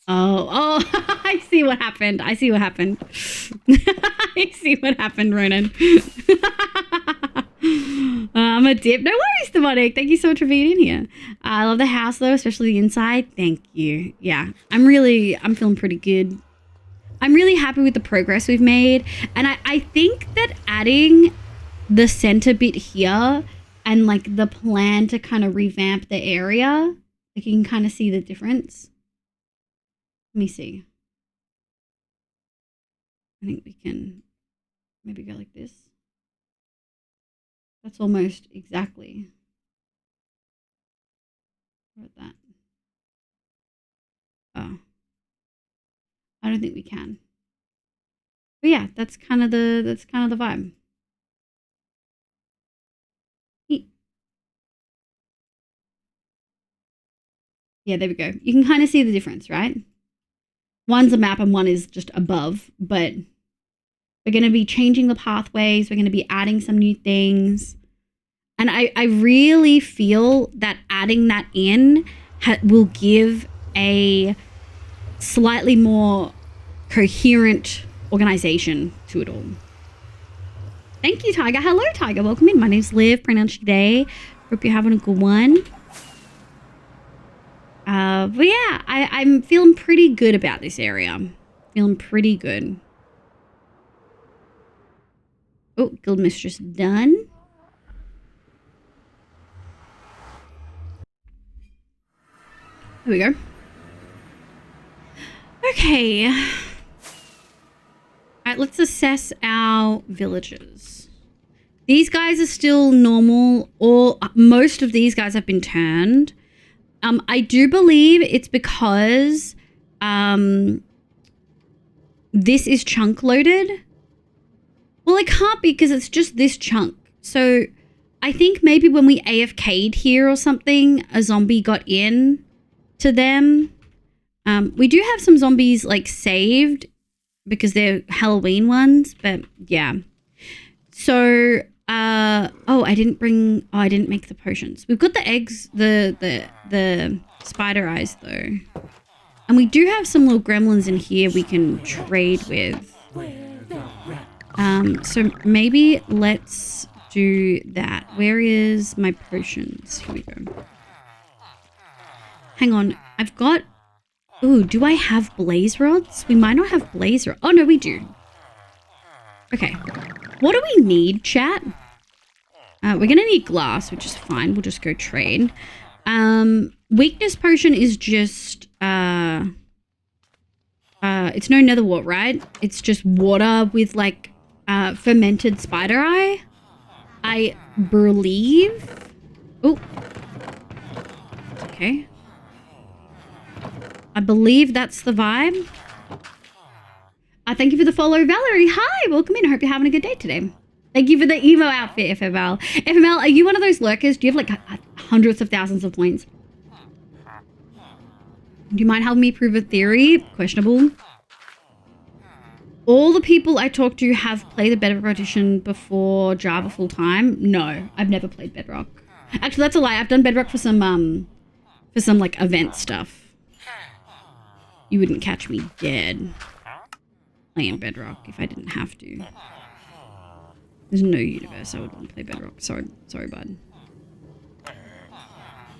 Oh, I see what happened. I see what happened, Ronan. I'm a dip. No worries, Demonic. Thank you so much for being in here. I love the house, though, especially the inside. Thank you. Yeah, I'm feeling pretty good. I'm really happy with the progress we've made. And I think that adding the center bit here and, like, the plan to kind of revamp the area, like, you can kind of see the difference. Let me see. I think we can maybe go like this. That's almost exactly. What about that? Oh. I don't think we can. But yeah, that's kind of the vibe. Yeah, there we go. You can kind of see the difference, right? One's a map and one is just above, but we're going to be changing the pathways. We're going to be adding some new things. And I really feel that adding that in will give a slightly more coherent organization to it all. Thank you, Tiger. Hello, Tiger. Welcome in. My name's Liv, pronounced today. Hope you're having a good one. But yeah, I'm feeling pretty good about this area. Feeling pretty good. Oh, guild mistress done. There we go. Okay. All right, let's assess our villages. These guys are still normal. Most of these guys have been turned. I do believe it's because this is chunk loaded. Well, it can't be because it's just this chunk. So I think maybe when we AFK'd here or something, a zombie got in to them. We do have some zombies like saved because they're Halloween ones, but yeah. So, I didn't make the potions. We've got the eggs, the spider eyes though. And we do have some little gremlins in here we can trade with. So maybe let's do that. Where is my potions? Here we go. Hang on. I've got... Ooh, do I have blaze rods? We might not have blaze rods. Oh, no, we do. Okay. What do we need, chat? We're going to need glass, which is fine. We'll just go trade. Weakness potion is just... it's no nether wart, right? It's just water with, like, fermented spider eye. I believe... Oh. Okay. I believe that's the vibe. Thank you for the follow, Valerie. Hi, welcome in. I hope you're having a good day today. Thank you for the emo outfit, FML. FML, are you one of those lurkers? Do you have like hundreds of thousands of points? Do you mind helping me prove a theory? Questionable. All the people I talk to have played the Bedrock Edition before Java full time. No, I've never played Bedrock. Actually, that's a lie. I've done Bedrock for some like event stuff. You wouldn't catch me dead playing Bedrock if I didn't have to. There's no universe I would want to play Bedrock. Sorry, bud.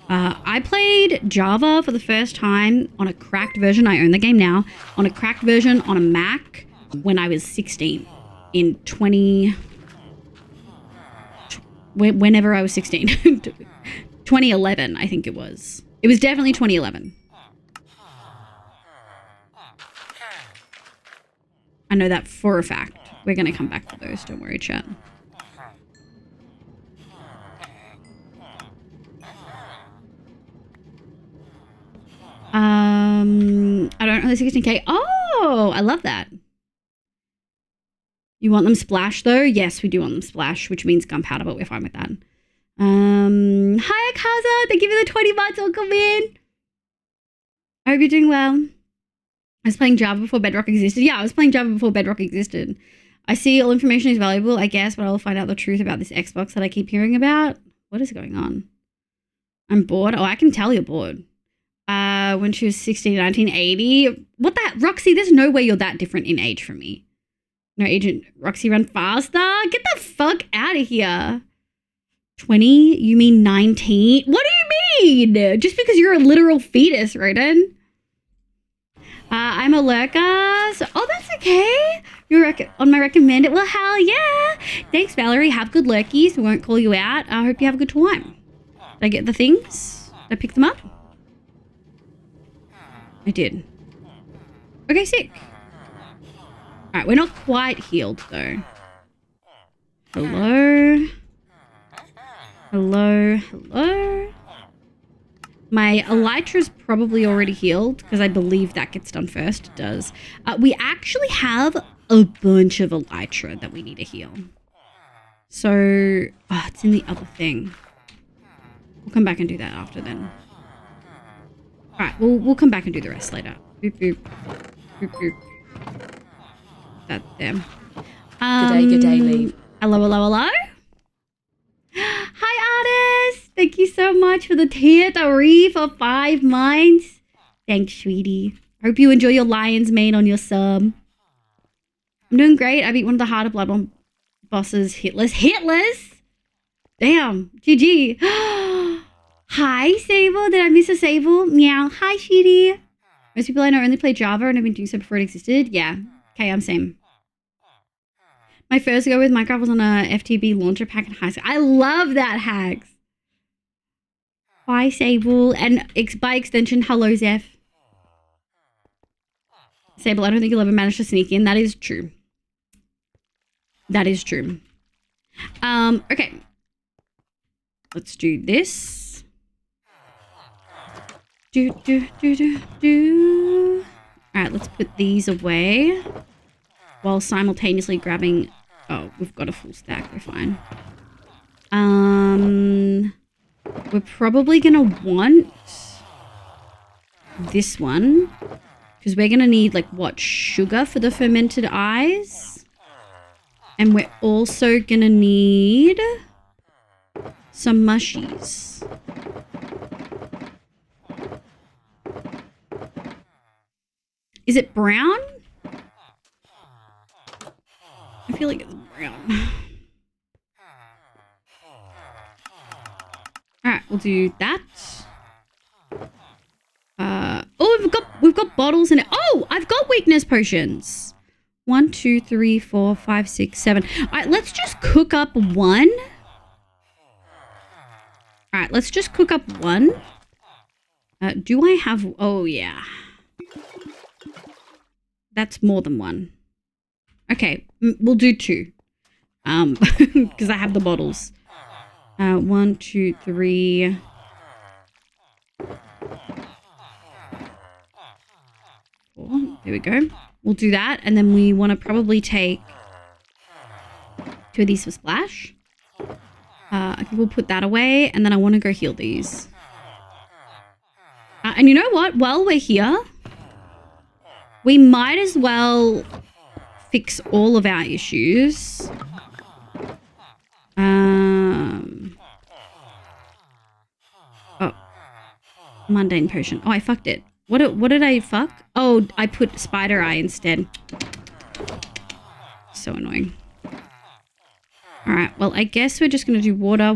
I played Java for the first time on a cracked version. I own the game now. On a cracked version on a Mac when I was 16 in whenever I was 16. 2011, I think it was. It was definitely 2011. I know that for a fact. We're going to come back to those. Don't worry, chat. I don't know the 16k. Oh, I love that. You want them splash though? Yes, we do want them splash, which means gunpowder, but we're fine with that. Hi, Akaza. Thank you for the 20 months. Welcome in. I hope you're doing well. I was playing Java before Bedrock existed. Yeah, I was playing Java before Bedrock existed. I see all information is valuable, I guess, but I'll find out the truth about this Xbox that I keep hearing about. What is going on? I'm bored. Oh, I can tell you're bored. When she was 16, 1980. What the? Roxy, there's no way you're that different in age from me. No, Agent Roxy, run faster. Get the fuck out of here. 20? You mean 19? What do you mean? Just because you're a literal fetus, Roden. I'm a lurker. So, oh, that's okay. You're on my recommended. Well, hell yeah. Thanks, Valerie. Have good lurkies. We won't call you out. I hope you have a good time. Did I get the things? Did I pick them up? I did. Okay, sick. Alright, we're not quite healed, though. Hello? Hello? Hello? My elytra's probably already healed, because I believe that gets done first. It does. We actually have a bunch of elytra that we need to heal. So, it's in the other thing. We'll come back and do that after then. Alright, we'll come back and do the rest later. Boop, boop. Boop, boop. That there. Good day, Lee. Hello, hello, hello. Hi, artist. Thank you so much for the tier 3 for 5 months. Thanks, sweetie. Hope you enjoy your lion's mane on your sub. I'm doing great. I beat one of the harder Bloodborne bosses, Hitless. Hitless? Damn. GG. Hi, Hi, Sable. Did I miss a Sable? Meow. Hi, Sheedy. Most people I know only play Java and have been doing so before it existed. Yeah. Okay, I'm same. My first go with Minecraft was on a FTB launcher pack in high school. I love that, Hags. Bye, Sable. And by extension, hello, Zeph. Sable, I don't think you'll ever manage to sneak in. That is true. That is true. Okay. Let's do this. Alright, let's put these away. While simultaneously grabbing... Oh, we've got a full stack. We're fine. We're probably going to want this one. Because we're going to need, like, what? Sugar for the fermented eyes. And we're also going to need some mushies. Is it brown? I feel like it's brown. Alright, we'll do that. Oh, we've got bottles in it. Oh, I've got weakness potions. 1, 2, 3, 4, 5, 6, 7. Alright, let's just cook up one. Alright, let's just cook up one. Do I have... Oh, yeah. That's more than one. Okay, we'll do 2. Because I have the bottles. 1, 2, 3... Oh, there we go. We'll do that, and then we want to probably take 2 of these for splash. I think we'll put that away, and then I want to go heal these. And you know what? While we're here, we might as well fix all of our issues. Oh, mundane potion. Oh, I fucked it. What did I fuck? Oh, I put spider eye instead. So annoying. Alright, well, I guess we're just going to do water.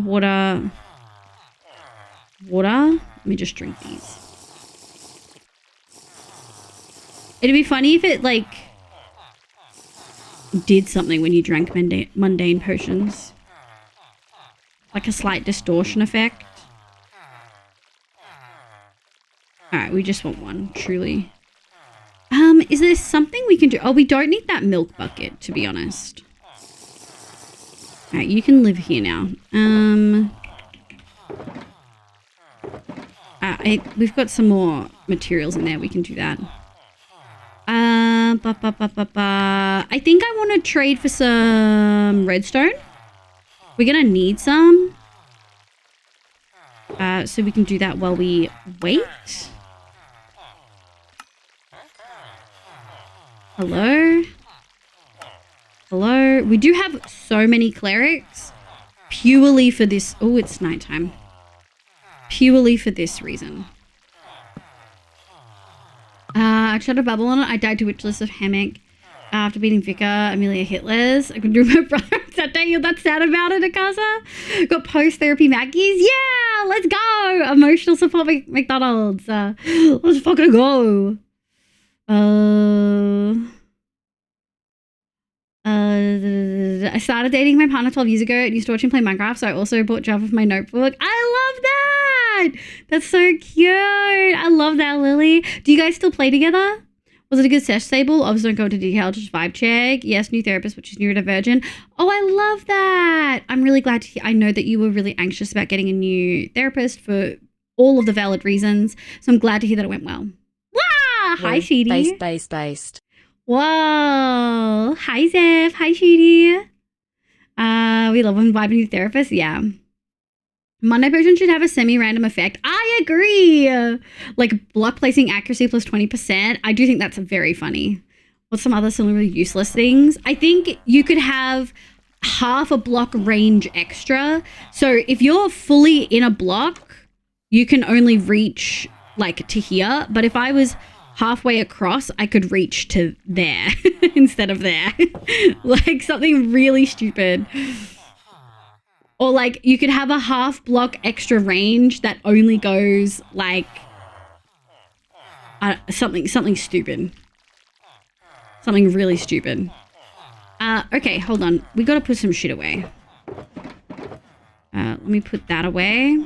Let me just drink these. It'd be funny if it, like, did something when you drank mundane potions. Like a slight distortion effect. Alright, we just want one, truly. Is there something we can do? Oh, we don't need that milk bucket, to be honest. Alright, you can live here now. We've got some more materials in there. We can do that. I think I want to trade for some redstone. We're going to need some. So we can do that while we wait. Hello? Hello? We do have so many clerics purely for this. Oh, it's nighttime. Purely for this reason. I tried to bubble on it. I died to Witchless of Hammock after beating Vicar, Amelia Hitlers. I couldn't do my brother that day. You're that sad about it, Akasa? Got post-therapy Mackies? Yeah, let's go! Emotional support McDonald's. Let's fucking go. I started dating my partner 12 years ago and used to watch him play Minecraft, so I also bought Java for my notebook. I love that! That's so cute. I love that, Lily. Do you guys still play together? Was it a good sesh, Sable? Obviously, don't go into detail, just vibe check. Yes, new therapist, but she's neurodivergent. Oh, I love that. I'm really glad to hear. I know that you were really anxious about getting a new therapist for all of the valid reasons, so I'm glad to hear that it went well. Wah! Hi, Sheedy. Based. Whoa. Hi, Zeph. Hi, Sheedy. We love when vibing with therapists. Yeah. Monday potion should have a semi-random effect. I agree. Like block placing accuracy plus 20%. I do think that's very funny. What's some other similarly useless things? I think you could have half a block range extra. So if you're fully in a block, you can only reach like to here. But if I was halfway across, I could reach to there instead of there. Like something really stupid. Or like you could have a half block extra range that only goes like something stupid. Something really stupid. Okay, hold on. We got to put some shit away. Let me put that away.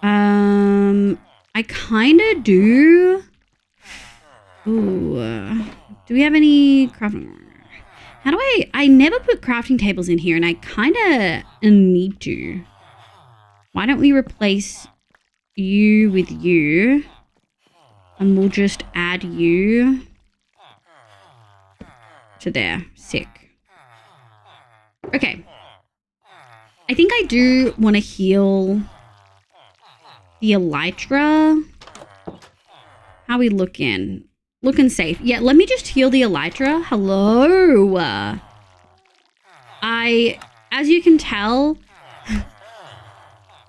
I kind of do. Ooh. Do we have any crafting? How do I never put crafting tables in here and I kind of need to. Why don't we replace you with you? And we'll just add you to there. Sick. Okay. I think I do want to heal the elytra. How we looking? Looking safe. Yeah, let me just heal the elytra. Hello. As you can tell,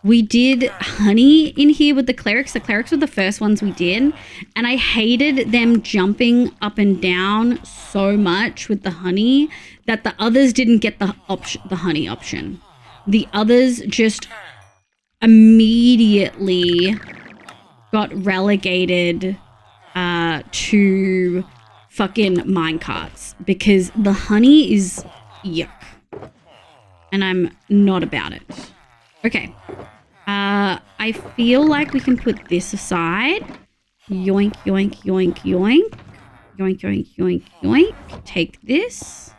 we did honey in here with the clerics. The clerics were the first ones we did. And I hated them jumping up and down so much with the honey that the others didn't get the honey option. The others just immediately got relegated to fucking minecarts because the honey is yuck. And I'm not about it. Okay. I feel like we can put this aside. Yoink, yoink, yoink, yoink. Yoink, yoink, yoink, yoink. Take this.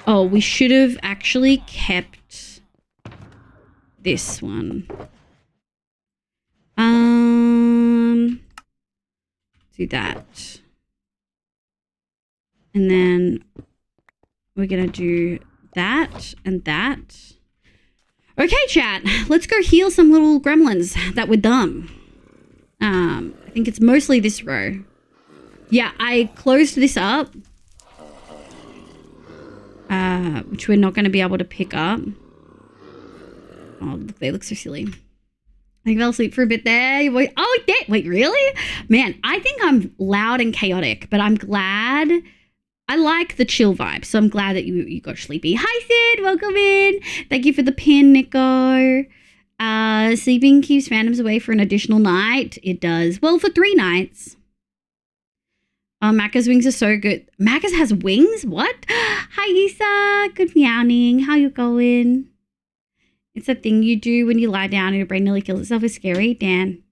Oh, we should have actually kept this one. Do that. And then we're going to do that and that. Okay, chat. Let's go heal some little gremlins that were dumb. I think it's mostly this row. Yeah, I closed this up. Which we're not going to be able to pick up. Oh, look, they look so silly. I fell asleep for a bit there. Oh, wait, really? Man, I think I'm loud and chaotic, but I'm glad. I like the chill vibe, so I'm glad that you got sleepy. Hi, Sid. Welcome in. Thank you for the pin, Nico. Sleeping keeps randoms away for an additional night. It does. Well, for 3 nights. Macca's wings are so good. Macca's has wings? What? Hi, Issa. Good meowing. How you going? It's a thing you do when you lie down and your brain nearly kills itself. It's scary. Dan.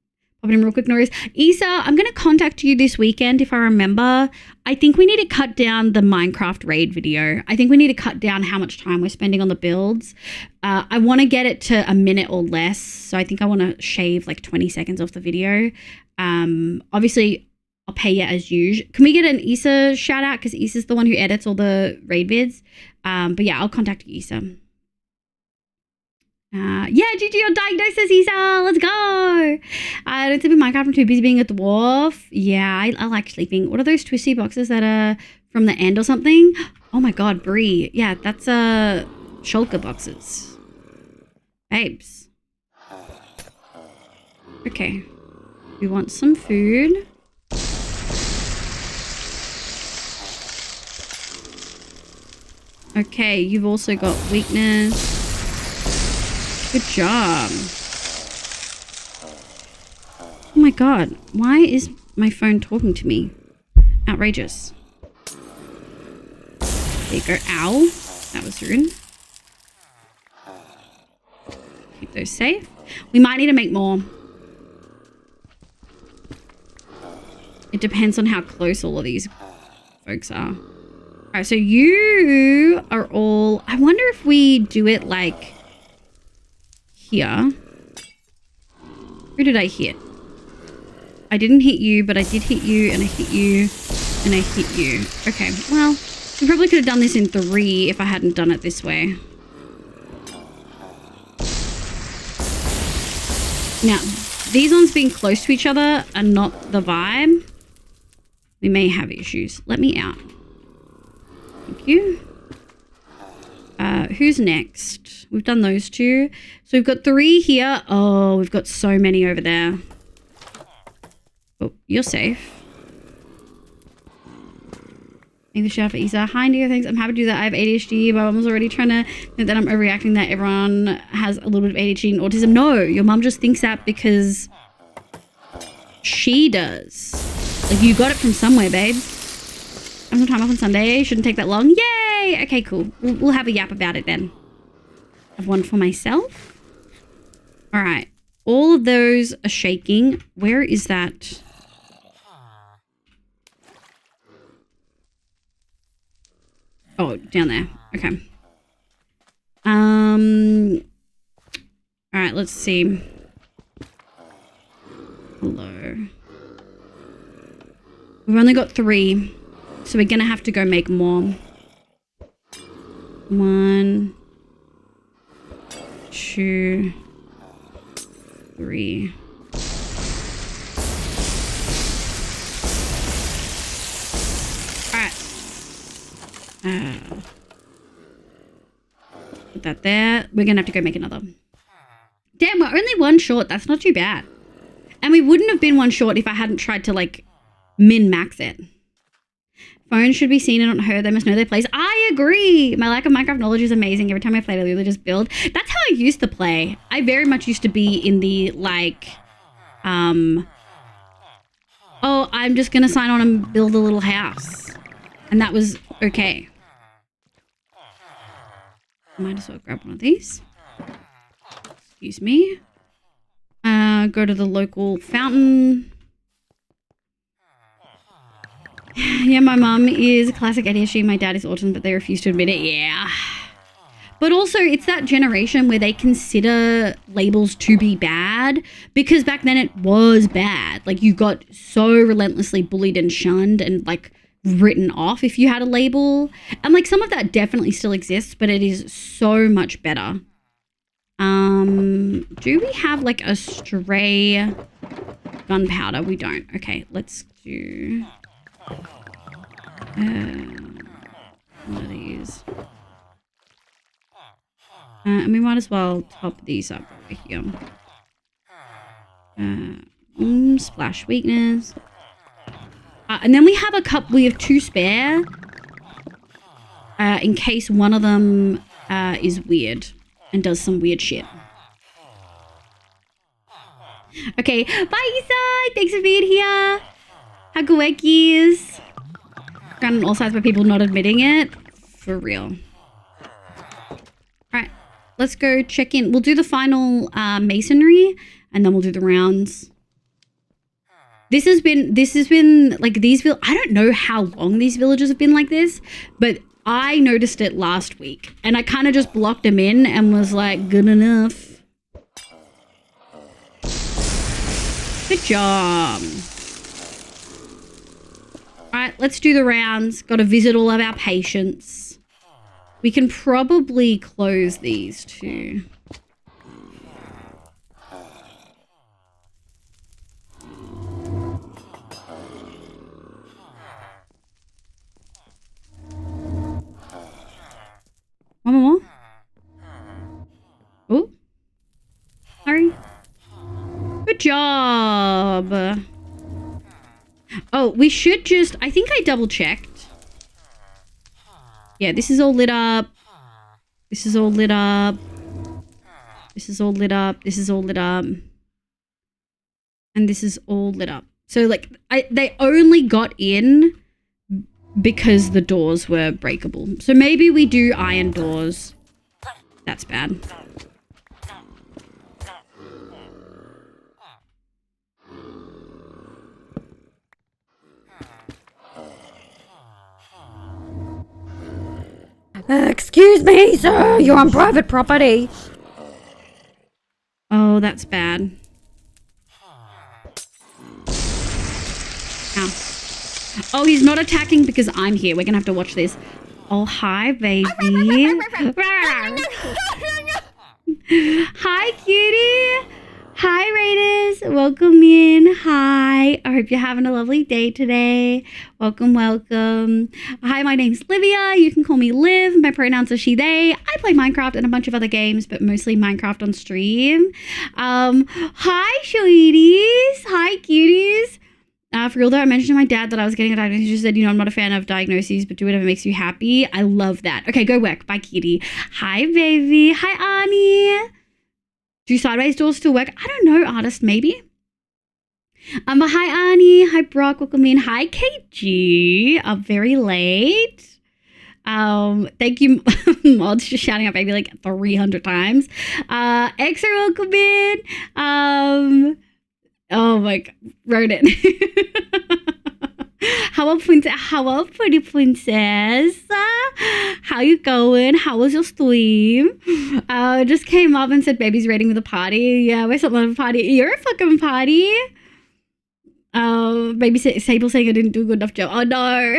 Pop it in real quick, Norris. Issa, I'm going to contact you this weekend if I remember. I think we need to cut down the Minecraft raid video. I think we need to cut down how much time we're spending on the builds. I want to get it to a minute or less. So I think I want to shave like 20 seconds off the video. Obviously, I'll pay you as usual. Can we get an Issa shout out? Because Issa's the one who edits all the raid vids. But yeah, I'll contact you, Issa. Yeah, GG your diagnosis, Isa. Let's go. I don't sleep in Minecraft. I'm too busy being a dwarf. Yeah, I like sleeping. What are those twisty boxes that are from the end or something? Oh my god, Brie. Yeah, that's shulker boxes. Babes. Okay. We want some food. Okay, you've also got weakness. Good job. Oh my god, why is my phone talking to me? Outrageous. There you go. Ow. That was rude. Keep those safe. We might need to make more. It depends on how close all of these folks are. Alright, so you are all... I wonder if we do it like... here. Who did I hit? I didn't hit you, but I did hit you, and I hit you, and I hit you. Okay, well, we probably could have done this in 3 if I hadn't done it this way. Now, these ones being close to each other are not the vibe. We may have issues. Let me out. Thank you. Who's next? We've done those 2. So we've got 3 here. Oh, we've got so many over there. Oh, you're safe. Make the shout out for Isa. Hi, Indigo. Thanks. I'm happy to do that. I have ADHD. My mum was already trying to think that I'm overreacting, that everyone has a little bit of ADHD and autism. No, your mum just thinks that because she does. Like, you got it from somewhere, babe. I'm some time off on Sunday. Shouldn't take that long. Yay! Okay, cool. We'll have a yap about it then. I have one for myself. All right. All of those are shaking. Where is that? Oh, down there. Okay. All right, let's see. Hello. We've only got 3, so we're gonna have to go make more. 1, 2, 3. Put that there. We're gonna have to go make another. Damn, we're only 1 short. That's not too bad. And we wouldn't have been 1 short if I hadn't tried to, like, min-max it. Phones should be seen and not heard. They must know their place. I agree. My lack of Minecraft knowledge is amazing. Every time I play, I literally just build. That's how I used to play. I very much used to be in the, like, oh, I'm just gonna sign on and build a little house. And that was okay. Might as well grab one of these. Excuse me. Go to the local fountain. Yeah, my mum is classic ADHD. My dad is autism, but they refuse to admit it. Yeah. But also, it's that generation where they consider labels to be bad because back then it was bad. Like, you got so relentlessly bullied and shunned and, like, written off if you had a label. And, like, some of that definitely still exists, but it is so much better. Do we have, like, a stray gunpowder? We don't. Okay, let's do... one of these. And we might as well top these up over here. Splash weakness. And then we have a cup. We have 2 spare. In case one of them is weird and does some weird shit. Okay, bye Isa! Thanks for being here. Hakuekis. Ground on all sides by people not admitting it. For real. Alright, let's go check in. We'll do the final masonry and then we'll do the rounds. This has been like these I don't know how long these villages have been like this, but I noticed it last week and I kind of just blocked them in and was like, good enough. Good job. Alright, let's do the rounds. Got to visit all of our patients. We can probably close these too. One more. Oh. Sorry. Good job. Oh, we should just... I think I double checked. Yeah, this is all lit up. This is all lit up. This is all lit up. This is all lit up. And this is all lit up. So, like, they only got in because the doors were breakable. So maybe we do iron doors. That's bad. Excuse me, sir. You're on private property. Oh, that's bad. Ow. Oh, he's not attacking because I'm here. We're gonna have to watch this. Oh, hi, baby. Hi, cutie. Hi, Raiders. Welcome in. Hi. I hope you're having a lovely day today. Welcome, welcome. Hi, my name's Livia. You can call me Liv. My pronouns are she, they. I play Minecraft and a bunch of other games, but mostly Minecraft on stream. Hi, sweeties. Hi, cuties. For real though, I mentioned to my dad that I was getting a diagnosis. He just said, I'm not a fan of diagnoses, but do whatever makes you happy. I love that. Okay, go work. Bye, kitty. Hi, baby. Hi, Ani. Do sideways doors still work? I don't know, artist, maybe. But hi, Ani. Hi, Brock. Welcome in. Hi, KG. Up very late. Thank you, mods, just shouting out baby like 300 times. Exo, welcome in. Oh my god, wrote it. How up, pretty princess? How you going? How was your stream? Just came up and said baby's ready with a party. Yeah, we're something of a party. You're a fucking party. Baby Sable saying I didn't do a good enough job. Oh no.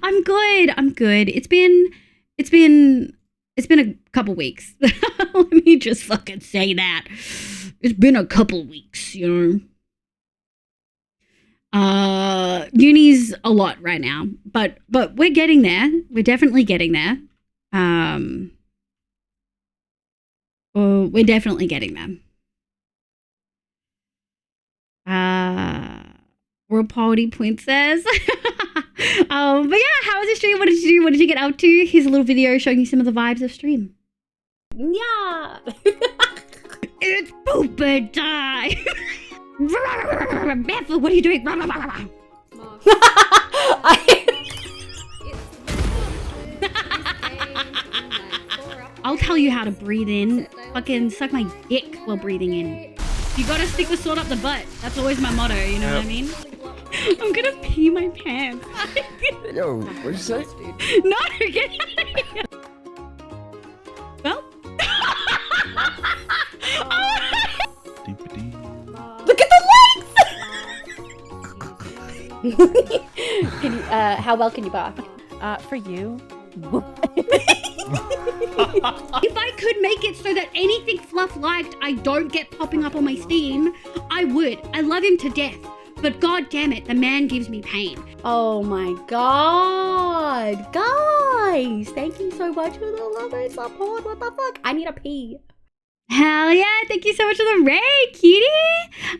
I'm good. It's been a couple weeks. Let me just fucking say that. It's been a couple weeks, Uni's a lot right now, but we're getting there. We're definitely getting there. We're definitely getting there. World Party Princess. But yeah, how was the stream? What did you do? What did you get up to? Here's a little video showing you some of the vibes of stream. Yeah. It's pooper time. Barefoot, what are you doing? I'll tell you how to breathe in. Fucking suck my dick while breathing in. You gotta stick the sword up the butt. That's always my motto, you know what I mean? I'm gonna pee my pants. Yo, what'd you say? No, get out of here. Well. Look at the legs! Can you, how well can you bark? For you. If I could make it so that anything Fluff liked I don't get popping up on my Steam, I would. I love him to death. But god damn it, the man gives me pain. Oh my god. Guys, thank you so much for the love and support. What the fuck? I need a pee. Hell yeah, thank you so much for the raid, cutie.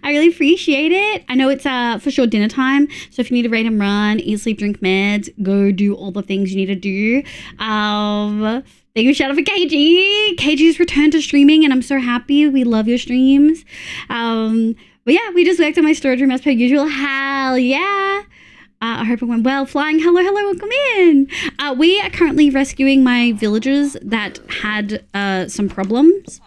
I really appreciate it. I know it's for sure dinner time, so if you need to raid and run, eat, sleep, drink meds, go do all the things you need to do. Thank you, shout out for KG. KG's returned to streaming and I'm so happy. We love your streams. But yeah, we just worked on my storage room as per usual. Hell yeah. I hope it went well. Flying, hello, welcome in. We are currently rescuing my villagers that had some problems.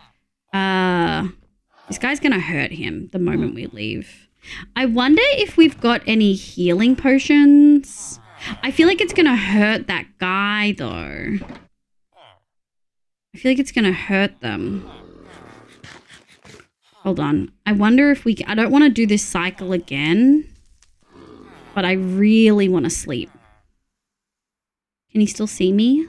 This guy's gonna hurt him the moment we leave. I wonder if we've got any healing potions. I feel like it's gonna hurt that guy though. I feel like it's gonna hurt them. Hold on. I wonder if I don't want to do this cycle again, but I really want to sleep. Can he still see me?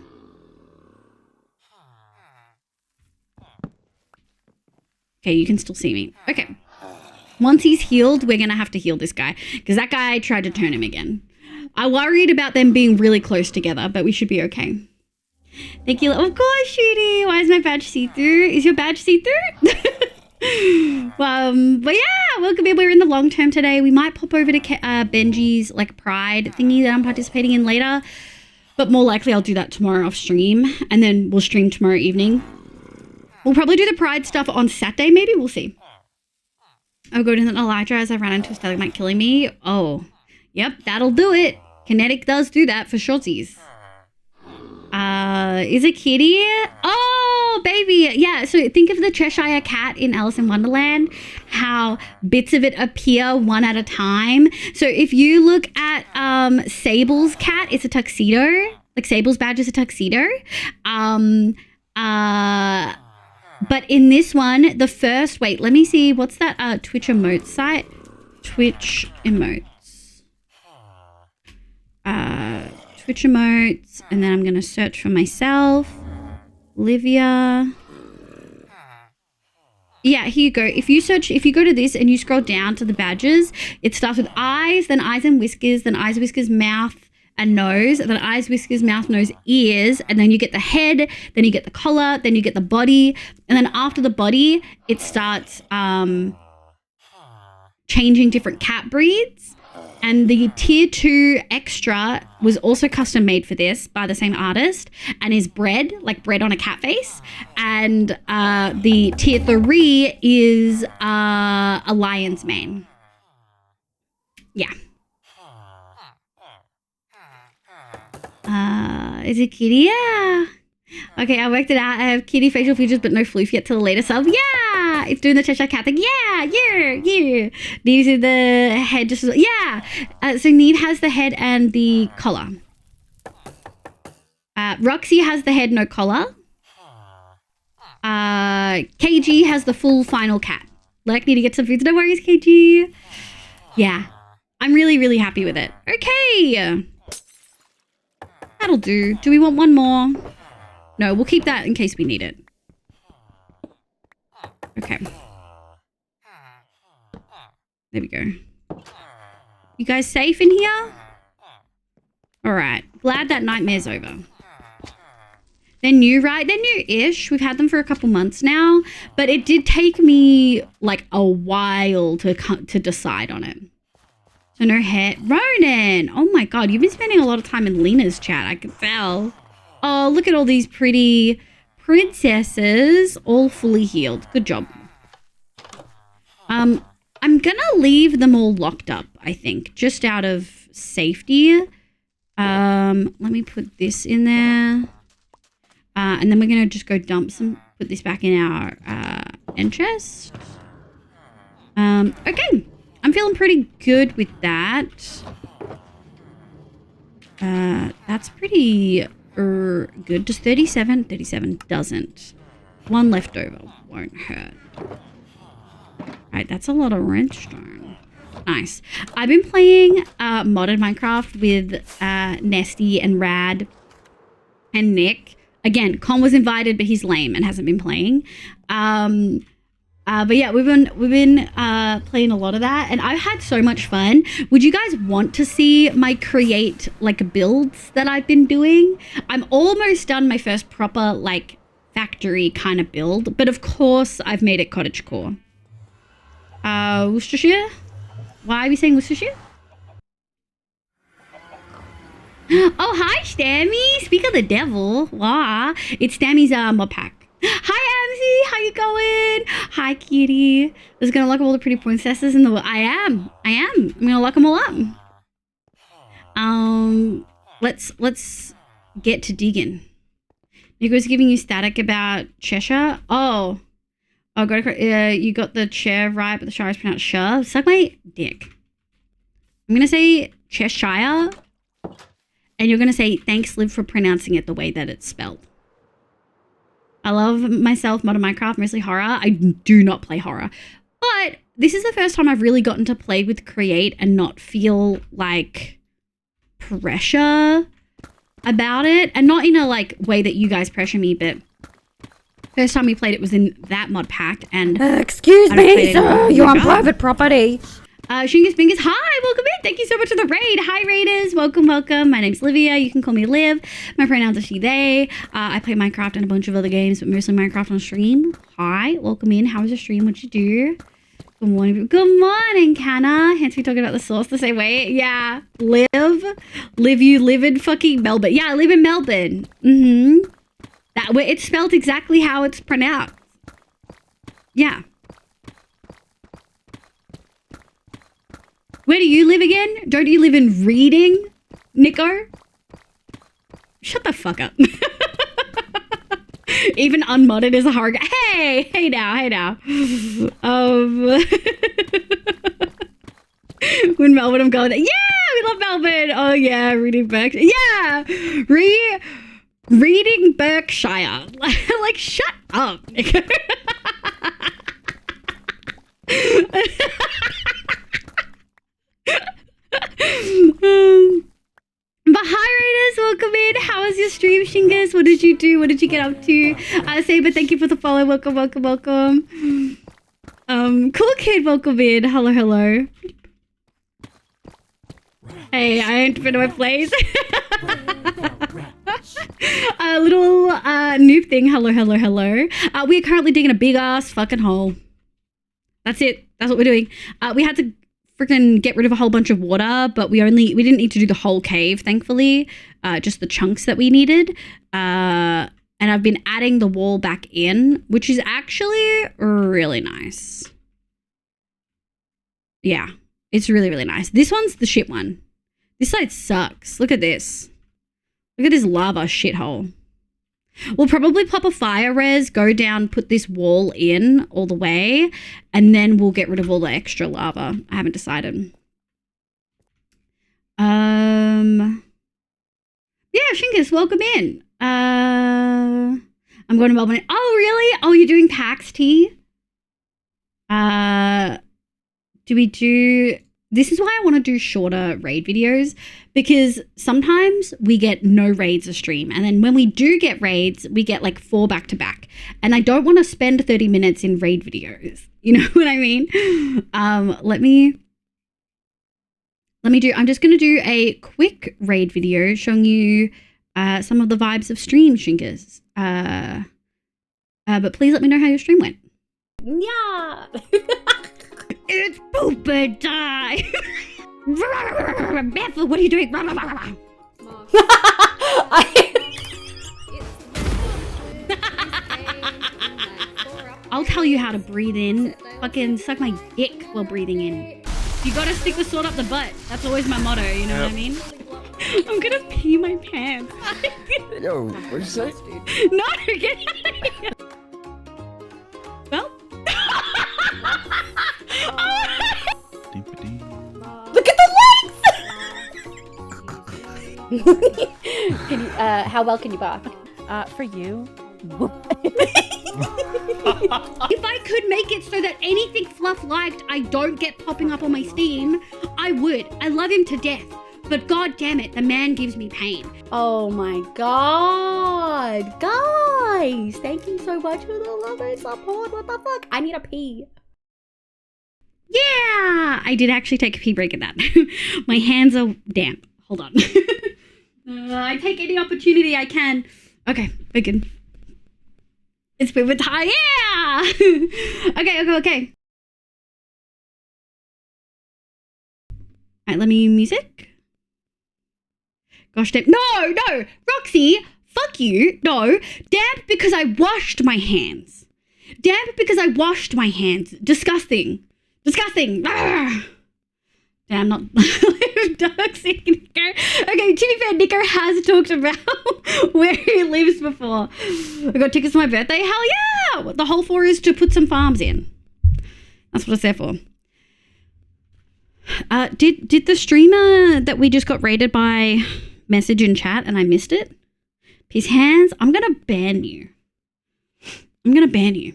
Okay, you can still see me. Okay. Once he's healed, we're going to have to heal this guy because that guy tried to turn him again. I worried about them being really close together, but we should be okay. Thank you. Of course, Shooty. Why is my badge see-through? Is your badge see-through? But yeah, welcome in. We're in the long term today. We might pop over to Benji's like pride thingy that I'm participating in later, but more likely I'll do that tomorrow off stream, and then we'll stream tomorrow evening. We'll probably do the pride stuff on Saturday, maybe. We'll see. I'll go to an Elytra as I ran into a stalagmite killing me. Oh, yep, that'll do it. Kinetic does do that for shorties. Is it kitty? Oh, baby. Yeah, so think of the Cheshire cat in Alice in Wonderland, how bits of it appear one at a time. So if you look at Sable's cat, it's a tuxedo. Like Sable's badge is a tuxedo. But in this one, the first, wait, let me see. What's that Twitch emote site? Twitch emotes. Twitch emotes, and then I'm going to search for myself. Olivia. Yeah, here you go. If you go to this and you scroll down to the badges, it starts with eyes, then eyes and whiskers, then eyes, whiskers, mouth, and nose, then eyes, whiskers, mouth, nose, ears, and then you get the head, then you get the collar, then you get the body, and then after the body, it starts changing different cat breeds. And the tier 2 extra was also custom made for this by the same artist and is bread, like bread on a cat face. And the tier 3 is a lion's mane. Yeah. Is it kitty? Yeah. Okay, I worked it out. I have kitty facial features, but no floof yet till the later sub. Yeah, it's doing the Cheshire Cat thing. Yeah. These are the head. Just yeah. So Need has the head and the collar. Roxy has the head, no collar. KG has the full final cat. Like, need to get some food. No worries, KG. Yeah, I'm really, really happy with it. Okay. That'll do. Do we want one more? No, we'll keep that in case we need it. Okay. There we go. You guys safe in here? All right. Glad that nightmare's over. They're new, right? They're new-ish. We've had them for a couple months now, but it did take me like a while to decide on it. So no hair. Ronan! Oh my god, you've been spending a lot of time in Lena's chat, I can tell. Oh, look at all these pretty princesses, all fully healed. Good job. I'm gonna leave them all locked up, I think, just out of safety. Let me put this in there. And then we're gonna just go dump some, put this back in our end chest. Okay. I'm feeling pretty good with that. That's pretty good. Does 37? 37 doesn't. One left over. Won't hurt. Alright, that's a lot of redstone. Nice. I've been playing modded Minecraft with Nesty and Rad and Nick. Again, Con was invited, but he's lame and hasn't been playing. But yeah, we've been playing a lot of that, and I've had so much fun. Would you guys want to see my create like builds that I've been doing? I'm almost done my first proper like factory kind of build, but of course I've made it cottagecore. Worcestershire? Why are we saying Worcestershire? Oh, hi, Stammy. Speak of the devil. Wow. It's Stammy's mod pack. Hi, Amzy. How you going? Hi, kitty. Is gonna lock up all the pretty princesses in the world. I am. I'm gonna lock them all up. Let's get to digging. Nico's giving you static about Cheshire. Oh, you got the chair right, but the Shire is pronounced Shire. Suck my dick. I'm gonna say Cheshire. And you're going to say, thanks, Liv, for pronouncing it the way that it's spelled. I love myself, modern Minecraft, mostly horror. I do not play horror. But this is the first time I've really gotten to play with Create and not feel like pressure about it. And not in a like way that you guys pressure me, but first time we played it was in that mod pack. And excuse me, sir, you're on private property. Shingus Bingus, hi, welcome in. Thank you so much for the raid. Hi, raiders. Welcome. My name's Livia. You can call me Liv. My pronouns are she, they. I play Minecraft and a bunch of other games, but mostly Minecraft on stream. Hi, welcome in. How was your stream? What'd you do? Good morning. Good morning, Canna. Hence we talking about the sauce the same way. Yeah. Liv, you live in fucking Melbourne. Yeah, I live in Melbourne. That way it's spelled exactly how it's pronounced. Yeah. Where do you live again? Don't you live in Reading, Nico? Shut the fuck up. Even unmodded is a horror game. Hey now. When Melbourne, I'm going, yeah, we love Melbourne. Oh yeah, reading Berkshire. Yeah, reading Berkshire. Like, shut up, Nico. But hi, raiders, welcome in. How was your stream, Shingus? What did you do? What did you get up to? Saber, thank you for the follow. Welcome. Cool kid, welcome in. Hello. Hey, I ain't been to my place. A little noob thing. Hello. We are currently digging a big ass fucking hole. That's it. That's what we're doing. We had to freaking get rid of a whole bunch of water, but we didn't need to do the whole cave, thankfully, just the chunks that we needed. And I've been adding the wall back in, which is actually really nice. Yeah, it's really, really nice. This one's the shit one. This side sucks. Look at this. Look at this lava shithole. We'll probably pop a fire res, go down, put this wall in all the way, and then we'll get rid of all the extra lava. I haven't decided. Yeah, Shinkus, welcome in. I'm going to Melbourne. Oh, really? Oh, you're doing PAX T? Do we do... This is why I want to do shorter raid videos, because sometimes we get no raids a stream. And then when we do get raids, we get like 4 back to back. And I don't want to spend 30 minutes in raid videos. You know what I mean? Let me do, I'm just going to do a quick raid video showing you some of the vibes of stream, Shinkas. But please let me know how your stream went. Yeah. It's pooper time! Beth, what are you doing? I'll tell you how to breathe in. Fucking suck my dick while breathing in. You gotta stick the sword up the butt. That's always my motto, you know what I mean? I'm gonna pee my pants. Yo, what'd you say? No, get out of here! Well? Look at the legs! Can you, how well can you bark? For you. If I could make it so that anything Fluff liked I don't get popping up on my Steam, I would. I love him to death. But god damn it, the man gives me pain. Oh my god. Guys, thank you so much for the love and support. What the fuck? I need a pee. Yeah! I did actually take a pee break at that. My hands are damp. Hold on. I take any opportunity I can. Okay, we're good. It's been with time. Yeah! Okay. Alright, let me music. Gosh damn. No! Roxy! Fuck you! No! Damp because I washed my hands. Disgusting. Arrgh. Damn, not toxic, Nico. Okay, to be fair, Nico has talked about where he lives before. I got tickets for my birthday. Hell yeah! What the whole for is to put some farms in. That's what it's there for. Did the streamer that we just got raided by message in chat and I missed it? His hands. I'm gonna ban you. I'm gonna ban you.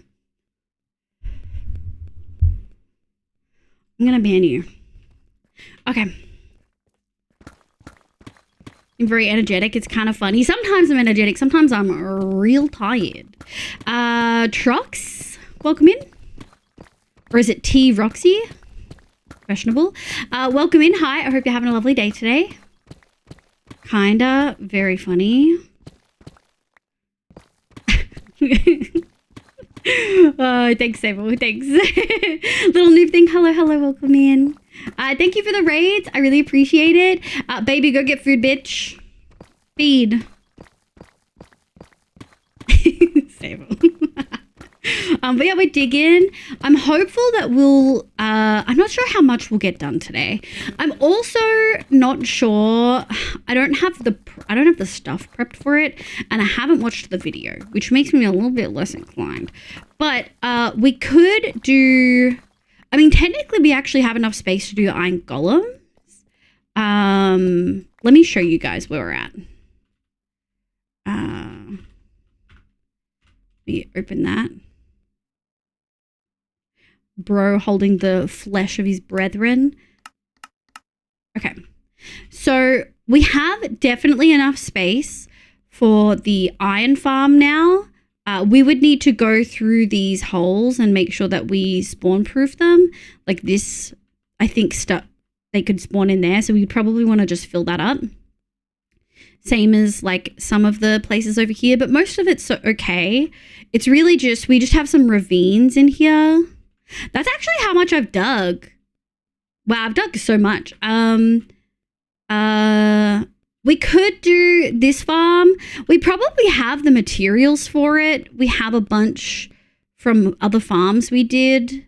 Okay. I'm very energetic. It's kind of funny. Sometimes I'm energetic. Sometimes I'm real tired. Trox, welcome in. Or is it T Roxy? Questionable. Welcome in. Hi. I hope you're having a lovely day today. Kinda. Very funny. Thanks, Sable. Thanks. Little noob thing. Hello, welcome in. Thank you for the raids. I really appreciate it. Baby, go get food, bitch. Feed. Sable. But yeah, we're digging. I'm hopeful that we'll, I'm not sure how much we'll get done today. I'm also not sure. I don't have the stuff prepped for it, and I haven't watched the video, which makes me a little bit less inclined. But we could do, I mean, technically we actually have enough space to do iron golems. Let me show you guys where we're at. Let me open that. Bro holding the flesh of his brethren. Okay. So we have definitely enough space for the iron farm now. We would need to go through these holes and make sure that we spawn proof them. Like this, I think they could spawn in there. So we probably want to just fill that up. Same as like some of the places over here, but most of it's okay. It's really just, we just have some ravines in here. That's actually how much I've dug. Wow, I've dug so much. We could do this farm. We probably have the materials for it. We have a bunch from other farms we did.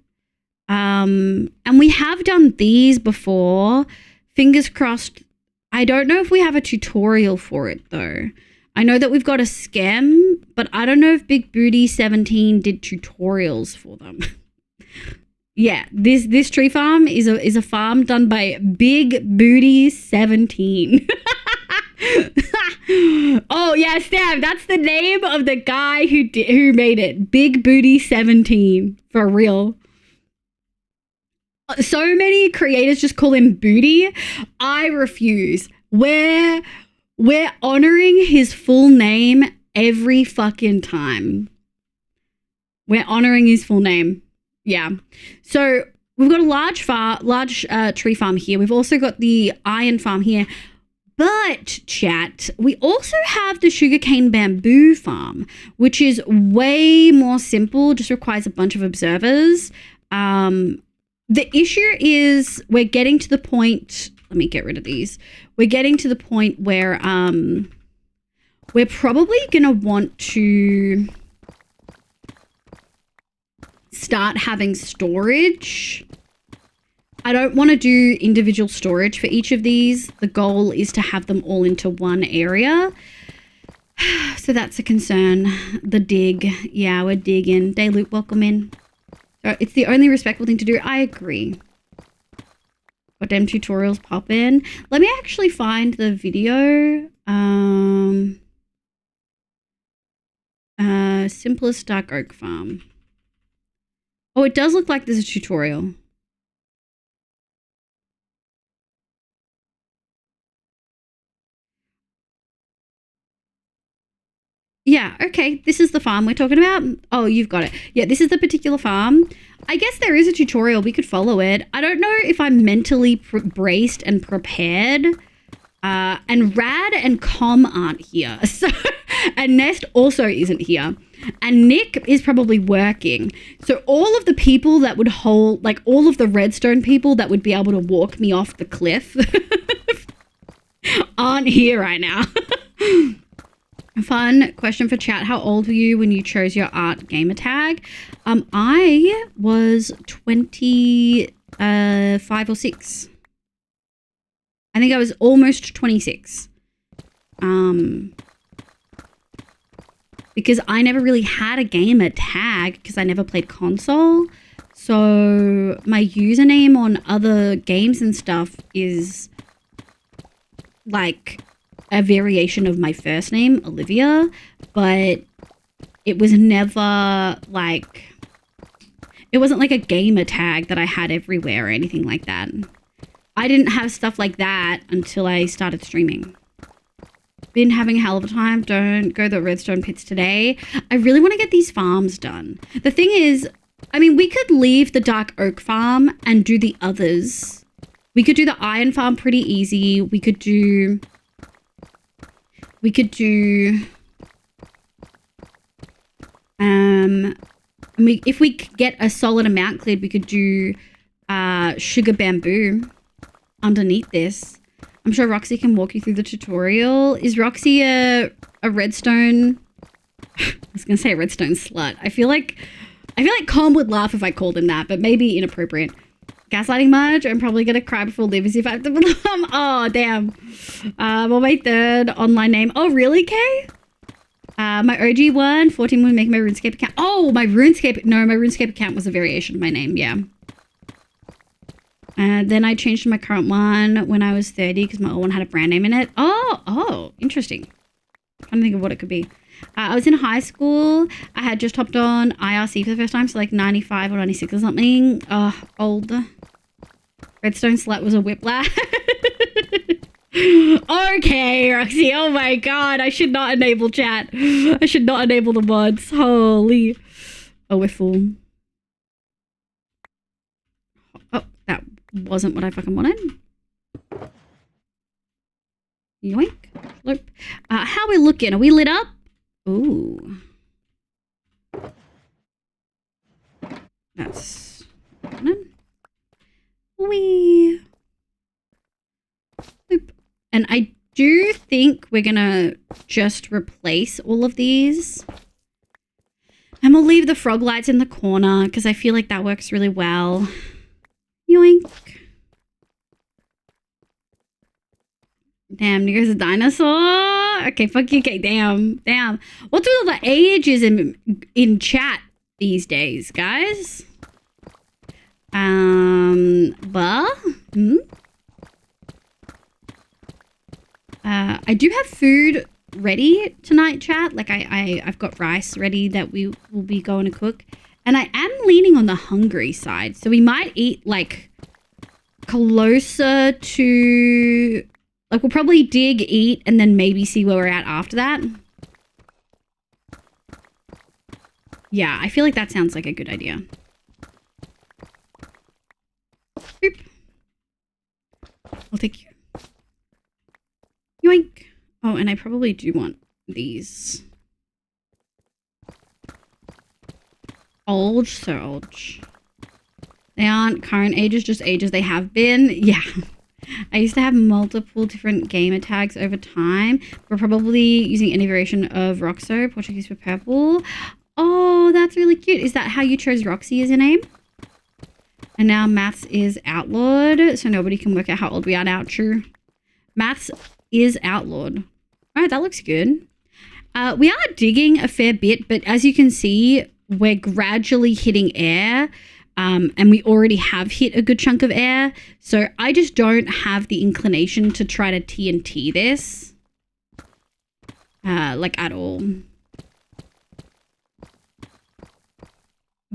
And we have done these before. Fingers crossed. I don't know if we have a tutorial for it though. I know that we've got a scam, but I don't know if Big Booty 17 did tutorials for them. Yeah, this tree farm is a farm done by Big Booty 17. Oh yeah, Stab, that's the name of the guy who made it. Big Booty 17, for real. So many creators just call him Booty. I refuse. We're honoring his full name every fucking time. We're honoring his full name. Yeah. So we've got a large tree farm here. We've also got the iron farm here. But, chat, we also have the sugarcane bamboo farm, which is way more simple, just requires a bunch of observers. The issue is we're getting to the point, let me get rid of these. We're getting to the point where we're probably going to want to start having storage. I don't want to do individual storage for each of these. The goal is to have them all into one area. So that's a concern. The dig. Yeah, we're digging. Dayloop, welcome in. So it's the only respectful thing to do. I agree. Goddamn tutorials pop in. Let me actually find the video. Simplest dark oak farm. Oh, it does look like there's a tutorial. Yeah, okay, this is the farm we're talking about. Oh, you've got it. Yeah, this is the particular farm. I guess there is a tutorial. We could follow it. I don't know if I'm mentally braced and prepared. And Rad and Com aren't here. So, and Nest also isn't here. And Nick is probably working. So all of the people that would hold, like all of the redstone people that would be able to walk me off the cliff aren't here right now. Fun question for chat. How old were you when you chose your art gamer tag? I was 25 or 6. I think I was almost 26. Because I never really had a gamer tag because I never played console. So my username on other games and stuff is like a variation of my first name, Olivia, but it was never like, it wasn't like a gamer tag that I had everywhere or anything like that. I didn't have stuff like that until I started streaming. Been having a hell of a time. Don't go the redstone pits today. I really want to get these farms done. The thing is, I mean, we could leave the dark oak farm and do the others. We could do the iron farm pretty easy. We could do if we get a solid amount cleared, we could do sugar bamboo underneath this. I'm sure Roxy can walk you through the tutorial. Is Roxy a redstone? I was gonna say a redstone slut. I feel like Com would laugh if I called him that, but maybe inappropriate. Gaslighting much? I'm probably gonna cry before Livers if I have to put them. Oh damn. Well, my third online name. Oh really, Kay? My OG one, 14 would make my RuneScape account. Oh, my RuneScape account was a variation of my name, yeah. Then I changed to my current one when I was 30 because my old one had a brand name in it. Oh, interesting. I'm trying to think of what it could be. I was in high school. I had just hopped on IRC for the first time, so like 95 or 96 or something. Old. Redstone Slut was a whiplash. Okay, Roxy. Oh my god. I should not enable chat. I should not enable the mods. Holy. Oh, we're full. Oh, that wasn't what I fucking wanted. Yoink. Loop. How are we looking? Are we lit up? Ooh. That's... Wee. And I do think we're going to just replace all of these. And we'll leave the frog lights in the corner because I feel like that works really well. Yoink. Damn, there's a dinosaur. Okay, fuck you. Okay, damn. What's with all the ages in chat these days, guys? I do have food ready tonight, chat. Like I've got rice ready that we will be going to cook. And I am leaning on the hungry side. So we might eat like closer to, like we'll probably dig, eat, and then maybe see where we're at after that. Yeah, I feel like that sounds like a good idea. Boop. I'll take you. Yoink. Oh, and I probably do want these. Old, so old. They aren't current ages, just ages they have been. Yeah. I used to have multiple different gamer tags over time. We're probably using any variation of Roxo, Portuguese for purple. Oh, that's really cute. Is that how you chose Roxy as your name? And now Maths is outlawed, so nobody can work out how old we are now. True. Maths is outlawed. All right, that looks good. We are digging a fair bit, but as you can see, we're gradually hitting air, and we already have hit a good chunk of air. So I just don't have the inclination to try to TNT this, like at all.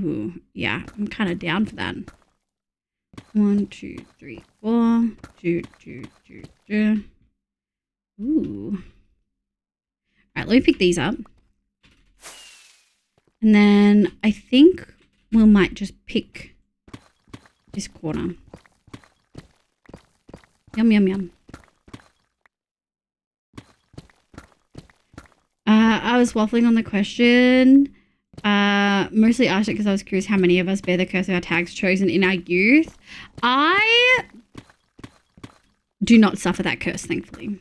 Ooh, yeah, I'm kind of down for that. 1, 2, 3, 4. Ooh. All right, let me pick these up. And then I think we might just pick this corner. Yum, yum, yum. I was waffling on the question. Mostly asked it because I was curious how many of us bear the curse of our tags chosen in our youth. I do not suffer that curse, thankfully.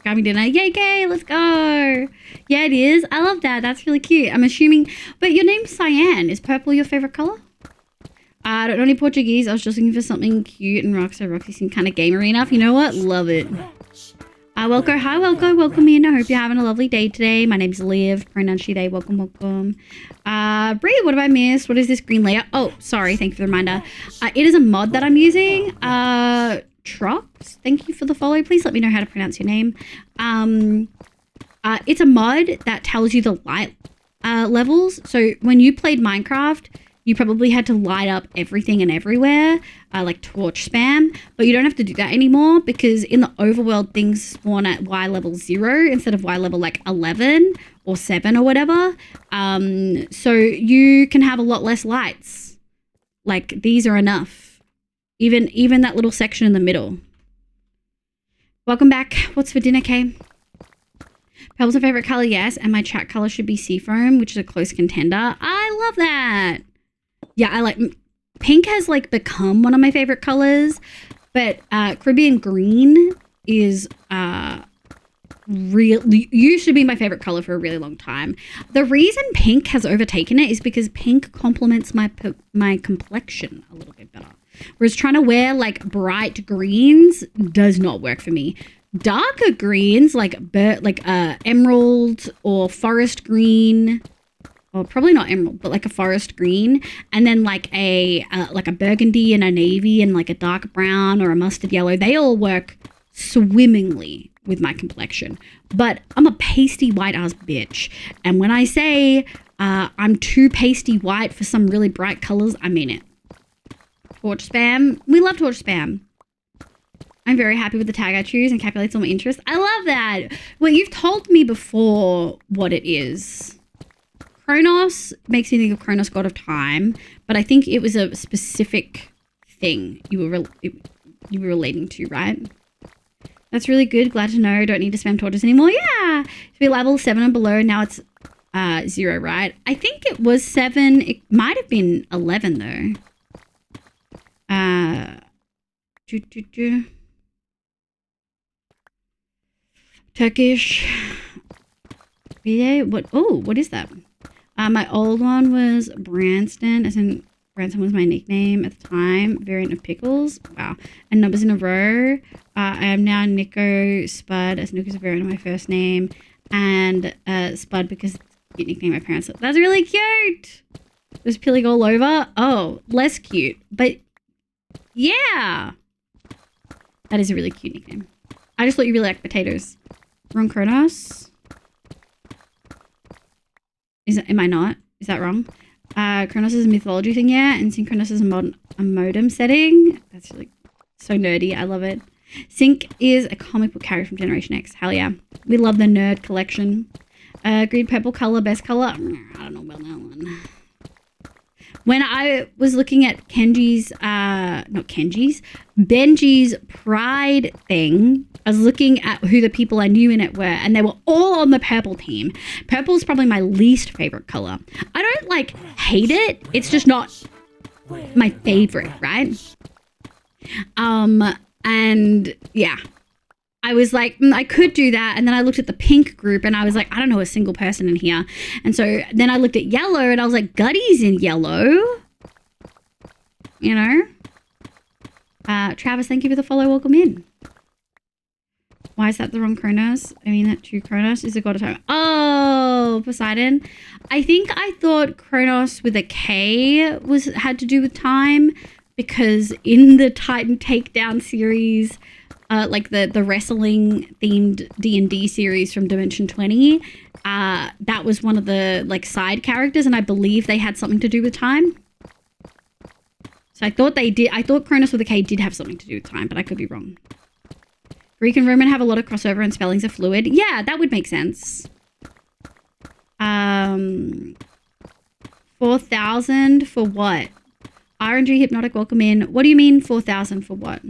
Grabbing dinner. Yay, gay, let's go. Yeah, it is. I love that. That's really cute. I'm assuming, but your name's Cyan. Is purple your favorite color? I don't know any Portuguese. I was just looking for something cute and Roxy seemed kind of gamery enough. You know what? Love it. Welcome. Hi, welcome. Welcome in. I hope you're having a lovely day today. My name's Liv. Pronoun she, they. Welcome, welcome. Brie, what have I missed? What is this green layer? Oh, sorry. Thank you for the reminder. It is a mod that I'm using. Trox, thank you for the follow. Please let me know how to pronounce your name. It's a mod that tells you the light levels. So when you played Minecraft, you probably had to light up everything and everywhere, like torch spam, but you don't have to do that anymore because in the overworld things spawn at Y level 0 instead of Y level like 11 or 7 or whatever. So you can have a lot less lights. Like these are enough. Even that little section in the middle. Welcome back. What's for dinner, Kay? Purple's my favorite color, yes, and my chat color should be seafoam, which is a close contender. I love that. Yeah, I like pink has like become one of my favorite colors, but Caribbean green is used to be my favorite color for a really long time. The reason pink has overtaken it is because pink complements my complexion a little bit better. Whereas trying to wear like bright greens does not work for me. Darker greens like emerald or forest green, or probably not emerald, but like a forest green, and then like a burgundy and a navy and like a dark brown or a mustard yellow, they all work swimmingly with my complexion. But I'm a pasty white ass bitch, and when I say I'm too pasty white for some really bright colors, I mean it. Torch spam. We love torch spam. I'm very happy with the tag I choose and calculates all my interests. I love that. Well, you've told me before what it is. Kronos makes me think of Kronos, god of time, but I think it was a specific thing you were relating to, right? That's really good. Glad to know. Don't need to spam torches anymore. Yeah. To be level 7 and below. Now it's 0, right? I think it was 7. It might have been 11 though. Turkish. Yeah, what is that? My old one was Branston, as in Branston was my nickname at the time. Variant of Pickles. Wow. And numbers in a row. I am now Nico Spud, as Nico's a variant of my first name. And Spud because it's a cute nickname my parents. That's really cute. Was peeling all over. Oh, less cute. But yeah. That is a really cute nickname. I just thought you really liked potatoes. Wrong Kronos. Am I not? Is that wrong? Kronos is a mythology thing, yeah, and Synchronos is a modem setting. That's like so nerdy. I love it. Sync is a comic book character from Generation X. Hell yeah. We love the nerd collection. Green, purple color, best color. I don't know about that one. When I was looking at Benji's Pride thing, I was looking at who the people I knew in it were, and they were all on the purple team. Purple's probably my least favorite color. I don't like hate it. It's just not my favorite, right? And yeah, I was like, I could do that. And then I looked at the pink group and I was like, I don't know a single person in here. And so then I looked at yellow and I was like, Gutty's in yellow. You know? Travis, thank you for the follow. Welcome in. Why is that the wrong Kronos? I mean, that 2 Kronos is a god of time. Oh, Poseidon. I think I thought Kronos with a K had to do with time, because in the Titan Takedown series, like the wrestling themed D&D series from Dimension 20, that was one of the like side characters, and I believe they had something to do with time. So I thought they did. I thought Kronos with a K did have something to do with time, but I could be wrong. Greek and Roman have a lot of crossover and spellings are fluid. Yeah, that would make sense. 4,000 for what? RNG Hypnotic, welcome in. What do you mean 4,000 for what?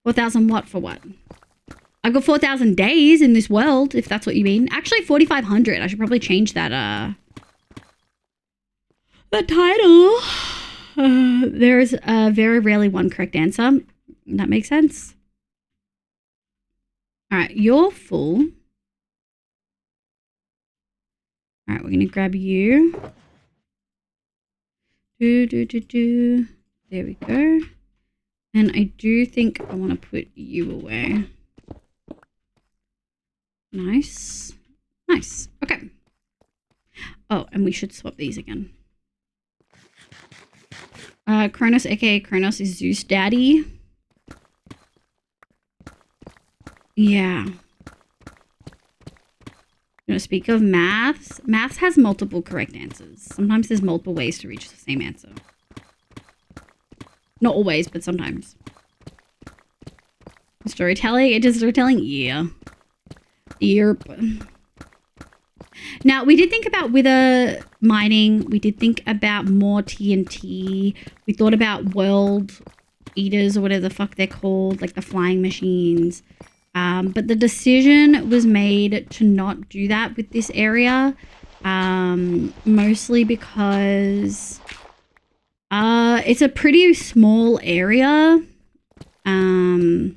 4,000 what for what? I've got 4,000 days in this world, if that's what you mean. Actually, 4,500. I should probably change that, the title. There is very rarely one correct answer. That makes sense. All right, you're full. All right, we're going to grab you. There we go. And I do think I want to put you away. Nice. Nice. Okay. Oh, and we should swap these again. Kronos, aka Kronos, is Zeus' daddy. Yeah. You know, speak of maths. Maths has multiple correct answers. Sometimes there's multiple ways to reach the same answer. Not always, but sometimes. Storytelling? It is storytelling? Yeah. Yep. Now, we did think about wither mining. We did think about more TNT. We thought about world eaters or whatever the fuck they're called, like the flying machines. But the decision was made to not do that with this area. Mostly because it's a pretty small area. And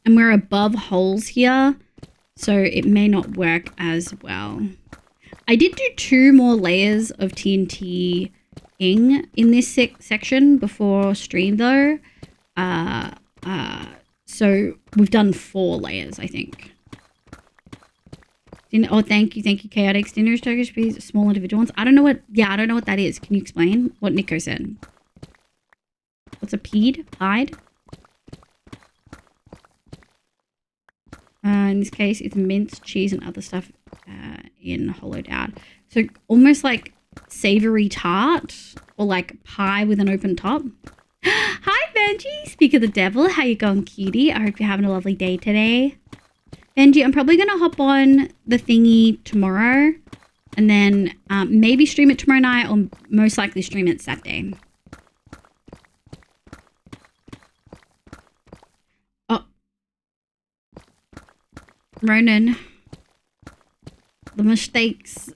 we're above holes here. So it may not work as well. I did do 2 more layers of TNT in this section before stream though. So we've done 4 layers, I think. Oh, thank you, Chaotic. Dinner's Turkish bees, small individual ones. I don't know what that is. Can you explain what Nico said? What's a peed? Pied? In this case, it's minced cheese and other stuff in hollowed out. So almost like savory tart or like pie with an open top. Hi, Benji. Speak of the devil. How you going, cutie? I hope you're having a lovely day today. Benji, I'm probably going to hop on the thingy tomorrow and then maybe stream it tomorrow night or most likely stream it Saturday. Ronan, the mistakes.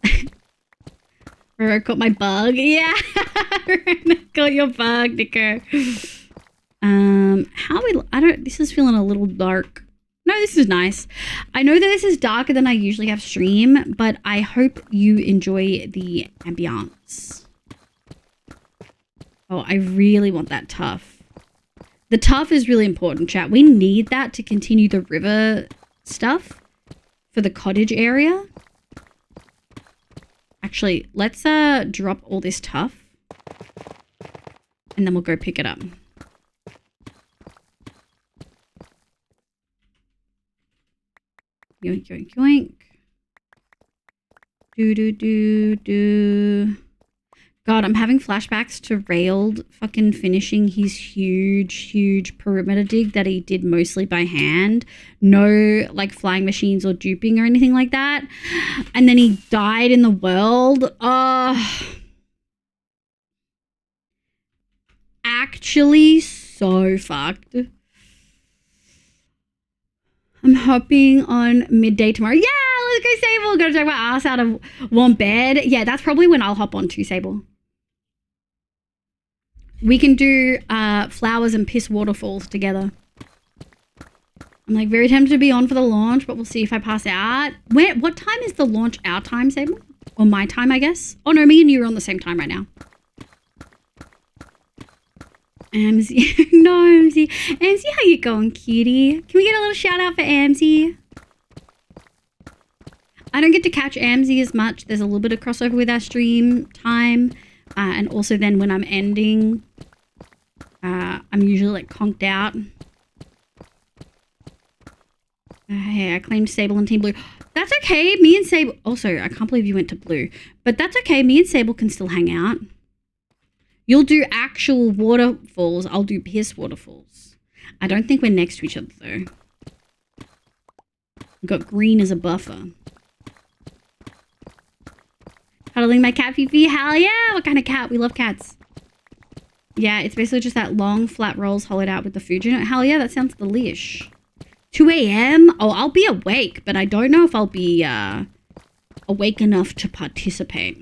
I got my bug. Yeah, Ronan got your bug, Nico. This is feeling a little dark. No, this is nice. I know that this is darker than I usually have stream, but I hope you enjoy the ambiance. Oh, I really want that tuff. The tuff is really important, chat. We need that to continue the river stuff for the cottage area. Actually, let's drop all this tuff and then we'll go pick it up. Yoink, yoink, yoink. Do. God, I'm having flashbacks to Railed fucking finishing his huge perimeter dig that he did mostly by hand. No, like, flying machines or duping or anything like that. And then he died in the world. Actually, so fucked. I'm hopping on midday tomorrow. Yeah, let's go, Sable. Gotta take my ass out of warm bed. Yeah, that's probably when I'll hop on too, Sable. We can do flowers and piss waterfalls together. I'm like very tempted to be on for the launch, but we'll see if I pass out. What time is the launch our time, Sable? Or my time, I guess? Oh no, me and you are on the same time right now. Amzy. No, Amzy. Amzy, how you going, cutie? Can we get a little shout out for Amzy? I don't get to catch Amzy as much. There's a little bit of crossover with our stream time. And also then when I'm ending, I'm usually like conked out. Hey, I claimed Sable and Team Blue. That's okay. Me and Sable... Also, I can't believe you went to Blue. But that's okay. Me and Sable can still hang out. You'll do actual waterfalls. I'll do piss waterfalls. I don't think we're next to each other, though. We've got green as a buffer. Cuddling my cat, Fifi. Hell yeah! What kind of cat? We love cats. Yeah, it's basically just that long, flat rolls hollowed out with the food unit. Hell yeah, that sounds delish. 2 a.m.? Oh, I'll be awake, but I don't know if I'll be awake enough to participate.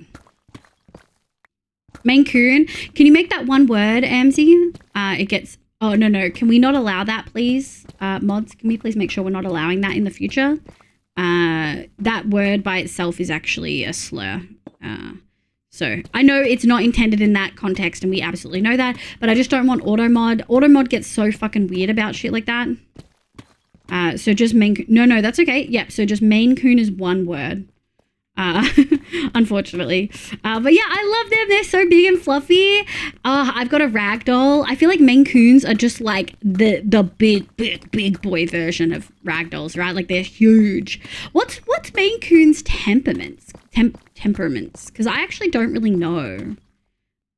Maine Coon, can you make that one word, Amzy? It gets... Oh, no. Can we not allow that, please? Mods, can we please make sure we're not allowing that in the future? That word by itself is actually a slur. So I know it's not intended in that context and we absolutely know that, but I just don't want automod. Automod gets so fucking weird about shit like that. So just Maine... No, that's okay. Yep, so just Maine Coon is one word. Unfortunately. But yeah, I love them. They're so big and fluffy. I've got a ragdoll. I feel like Maine Coons are just like the big boy version of ragdolls, right? Like they're huge. What's Maine Coons' temperaments? Temperaments? Because I actually don't really know.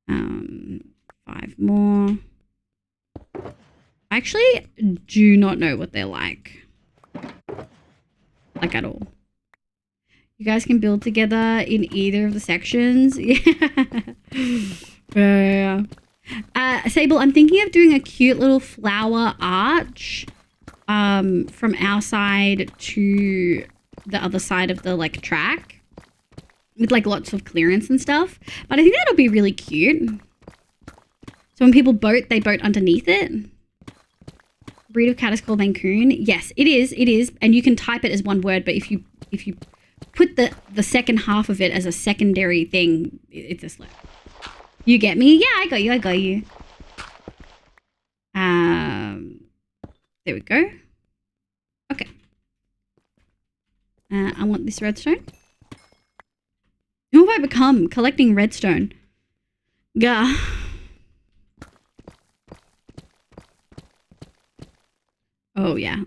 5 more. I actually do not know what they're like. Like at all. You guys can build together in either of the sections. Yeah. Sable, I'm thinking of doing a cute little flower arch from our side to the other side of the like track with like lots of clearance and stuff. But I think that'll be really cute. So when people boat, they boat underneath it. Breed of cat is called Maine Coon. Yes, it is. And you can type it as one word, but if you put the second half of it as a secondary thing, it's a slur. You get me? Yeah, I got you. There we go. Okay. I want this redstone. Who have I become? Collecting redstone. Gah. Oh, yeah.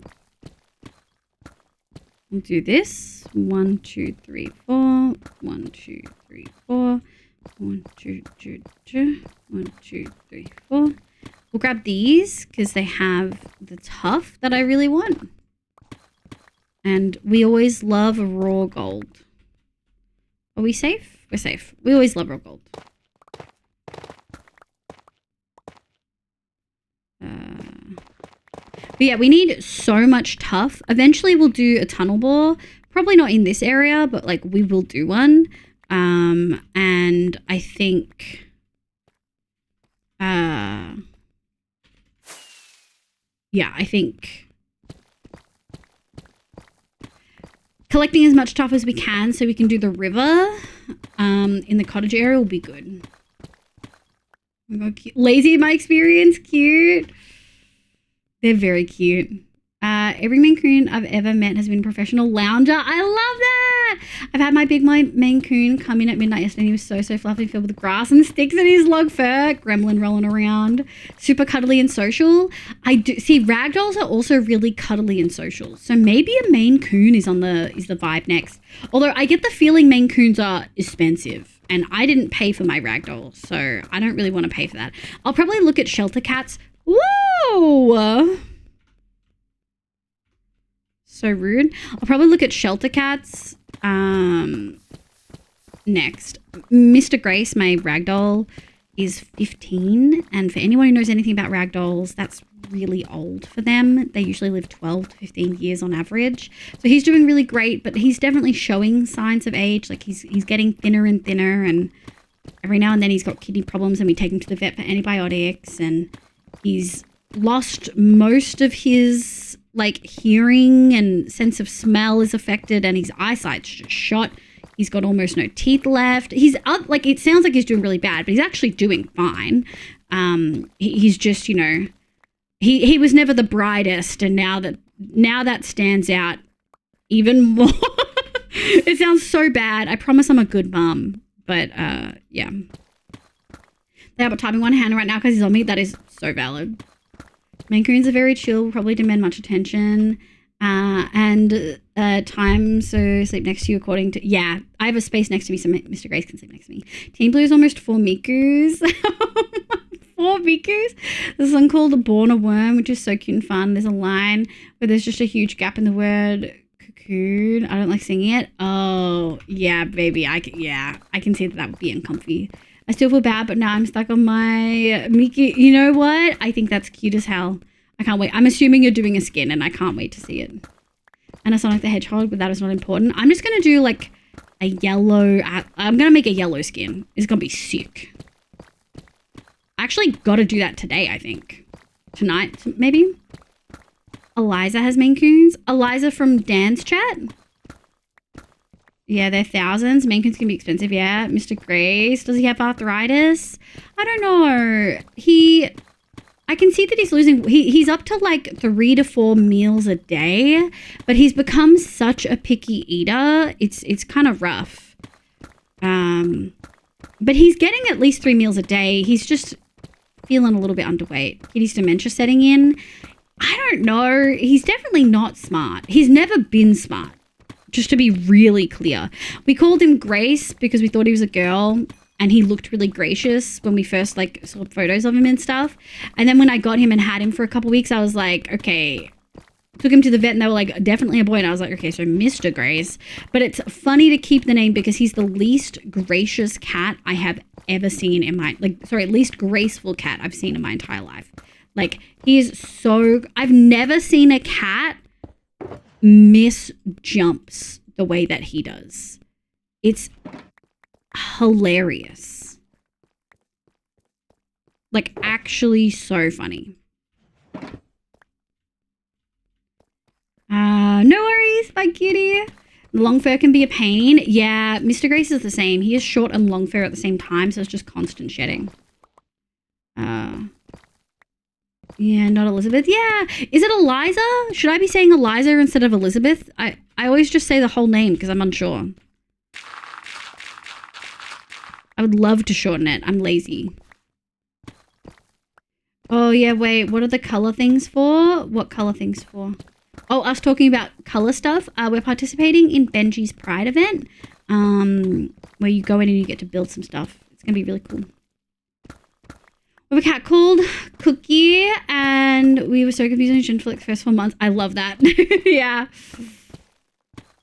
We'll do this. 1, 2, 3, 4. 1, 2, 3, 4. 1, 2, 2, 2. 1, 2, 3, 4. We'll grab these because they have the tuff that I really want. And we always love raw gold. Are we safe? We're safe. We always love raw gold. But yeah, we need so much tuff. Eventually we'll do a tunnel bore. Probably not in this area, but like we will do one. And I think... yeah, I think collecting as much stuff as we can so we can do the river in the cottage area will be good. Oh my God, cute. Lazy in my experience, cute. They're very cute. Every Maine Coon I've ever met has been a professional lounger. I love that. I've had my big Maine Coon come in at midnight yesterday. He was so fluffy, filled with grass and sticks in his log fur, gremlin rolling around, super cuddly and social. I do see ragdolls are also really cuddly and social. So maybe a Maine Coon is the vibe next. Although I get the feeling Maine Coons are expensive, and I didn't pay for my ragdoll, so I don't really want to pay for that. I'll probably look at shelter cats. Whoa! So rude. I'll probably look at shelter cats next. Mr. Grace, my ragdoll, is 15. And for anyone who knows anything about ragdolls, that's really old for them. They usually live 12 to 15 years on average. So he's doing really great, but he's definitely showing signs of age. Like he's getting thinner and thinner, and every now and then he's got kidney problems, and we take him to the vet for antibiotics, and he's lost most of his like hearing and sense of smell is affected, and his eyesight's just shot. He's got almost no teeth left. He's up, like, it sounds like he's doing really bad, but he's actually doing fine. He's just, you know, he was never the brightest, and now that stands out even more. It sounds so bad. I promise I'm a good mom, but yeah. They have a typing one hand right now because he's on me. That is so valid. Maine Coons are very chill, probably demand much attention, and time, so sleep next to you according to, yeah, I have a space next to me so Mr. Grace can sleep next to me. Team Blue is almost 4 Mikus. 4 Mikus? There's one called Born a Worm, which is so cute and fun. There's a line where there's just a huge gap in the word cocoon. I don't like singing it. Oh, yeah, baby, I can see that would be uncomfy. I still feel bad, but now I'm stuck on my Mickey. You know what? I think that's cute as hell. I can't wait. I'm assuming you're doing a skin, and I can't wait to see it. And a Sonic the Hedgehog, but that is not important. I'm just going to do, like, a yellow... I'm going to make a yellow skin. It's going to be sick. I actually got to do that today, I think. Tonight, maybe? Eliza has Maine Coons. Eliza from Dan's chat. Yeah, they're thousands. Maine Coons can be expensive, yeah. Mr. Grace, does he have arthritis? I don't know. I can see that he's losing... He's up to like 3 to 4 meals a day, but he's become such a picky eater. It's kind of rough. But he's getting at least 3 meals a day. He's just feeling a little bit underweight. Kitty's dementia setting in. I don't know. He's definitely not smart. He's never been smart. Just to be really clear. We called him Grace because we thought he was a girl, and he looked really gracious when we first like saw photos of him and stuff. And then when I got him and had him for a couple weeks, I was like, okay. Took him to the vet and they were like, definitely a boy. And I was like, okay, so Mr. Grace. But it's funny to keep the name because he's the least gracious cat I have ever seen in my, least graceful cat I've seen in my entire life. Like, he is so, I've never seen a cat miss jumps the way that he does. It's hilarious. Like, actually so funny. No worries, bye kitty. Long fur can be a pain. Yeah, Mr. Grace is the same. He is short and long fur at the same time, so it's just constant shedding. Yeah, not Elizabeth. Yeah, is it Eliza? Should I be saying Eliza instead of Elizabeth? I always just say the whole name because I'm unsure. I would love to shorten it. I'm lazy. Oh, yeah, wait. What are the color things for? What color things for? Oh, us talking about color stuff. We're participating in Benji's Pride event, where you go in and you get to build some stuff. It's going to be really cool. We have a cat called Cookie, and we were so confused on Shin for like the first 4 months. I love that. Yeah.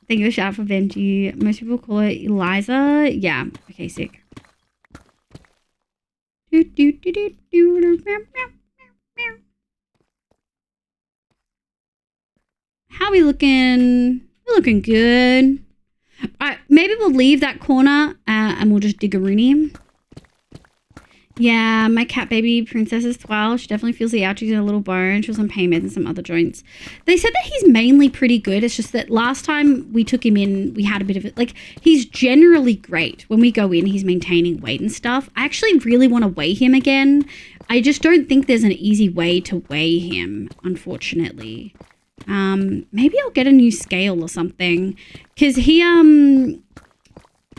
Thank you for shout out for Benji. Most people call it Eliza. Yeah. Okay, sick. How we looking? We're looking good. All right, maybe we'll leave that corner and we'll just dig a Rooney. Yeah, my cat baby Princess is 12. She definitely feels the ouchies in a little bone. She was on pain meds and some other joints. They said that he's mainly pretty good. It's just that last time we took him in, we had a bit of it. Like, he's generally great. When we go in, he's maintaining weight and stuff. I actually really want to weigh him again. I just don't think there's an easy way to weigh him, unfortunately. Maybe I'll get a new scale or something. Because he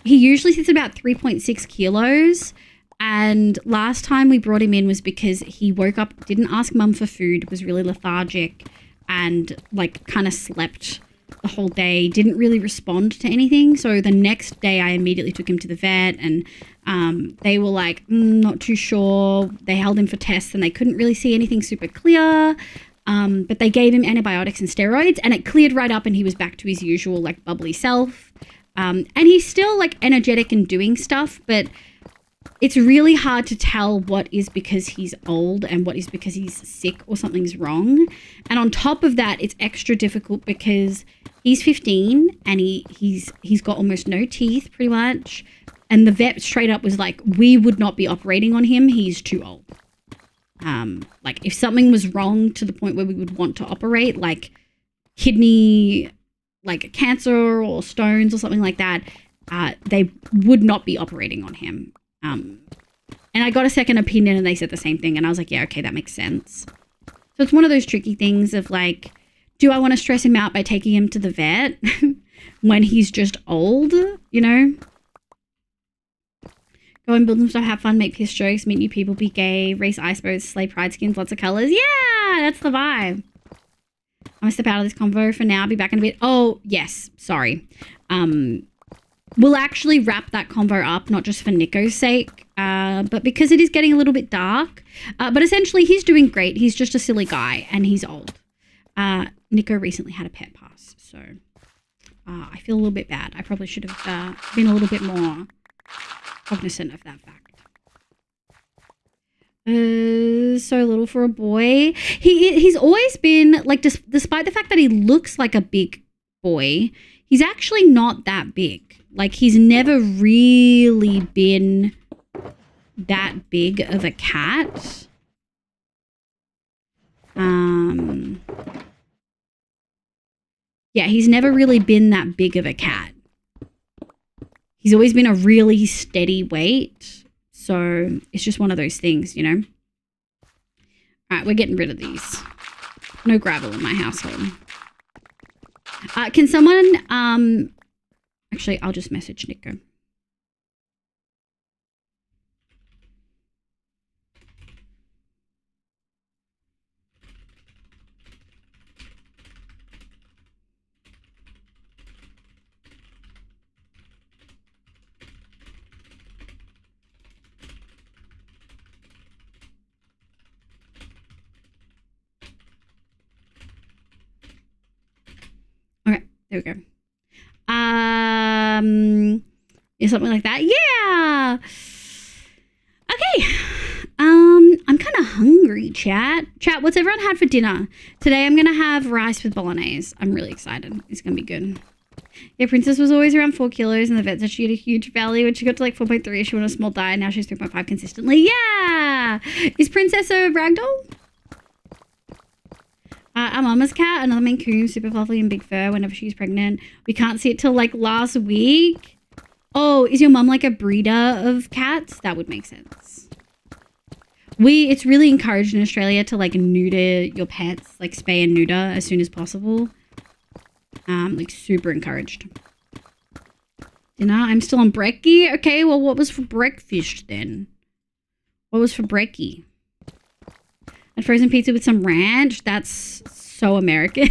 usually sits about 3.6 kilos. And last time we brought him in was because he woke up, didn't ask mum for food, was really lethargic and like kind of slept the whole day, didn't really respond to anything. So the next day I immediately took him to the vet and they were like, not too sure. They held him for tests and they couldn't really see anything super clear. But they gave him antibiotics and steroids and it cleared right up and he was back to his usual like bubbly self. And he's still like energetic and doing stuff, but it's really hard to tell what is because he's old and what is because he's sick or something's wrong. And on top of that, it's extra difficult because he's 15 and he's got almost no teeth pretty much. And the vet straight up was like, we would not be operating on him. He's too old. Like if something was wrong to the point where we would want to operate, like kidney, like cancer or stones or something like that, they would not be operating on him. And I got a second opinion and they said the same thing. And I was like, yeah, okay, that makes sense. So it's one of those tricky things of like, do I want to stress him out by taking him to the vet when he's just old, you know? Go and build some stuff, have fun, make piss jokes, meet new people, be gay, race ice boats, slay pride skins, lots of colors. Yeah, that's the vibe. I'm gonna step out of this convo for now, be back in a bit. Oh, yes, sorry. We'll actually wrap that convo up, not just for Nico's sake, but because it is getting a little bit dark. But essentially, he's doing great. He's just a silly guy, and he's old. Nico recently had a pet pass, so I feel a little bit bad. I probably should have been a little bit more cognizant of that fact. So little for a boy. He's always been, like, despite the fact that he looks like a big boy, he's actually not that big. Like, he's never really been that big of a cat. Yeah, he's never really been that big of a cat. He's always been a really steady weight. So it's just one of those things, you know? All right, we're getting rid of these. No gravel in my household. Can someone... Actually, I'll just message Nico. Okay, there we go. Yeah, something like that. Yeah. Okay. I'm kind of hungry, chat. Chat, what's everyone had for dinner? Today I'm going to have rice with bolognese. I'm really excited. It's going to be good. Yeah, Princess was always around 4 kilos and the vet said she had a huge belly. When she got to like 4.3, she went on a small diet. Now she's 3.5 consistently. Yeah. Is Princess a ragdoll? Our mama's cat, another Maine Coon, super fluffy and big fur whenever she's pregnant. We can't see it till like last week. Oh, is your mum like a breeder of cats? That would make sense. It's really encouraged in Australia to like neuter your pets, like spay and neuter as soon as possible. Like super encouraged. Dinner, I'm still on brekkie. Okay, well, what was for breakfast then? What was for brekkie? And frozen pizza with some ranch. That's so American.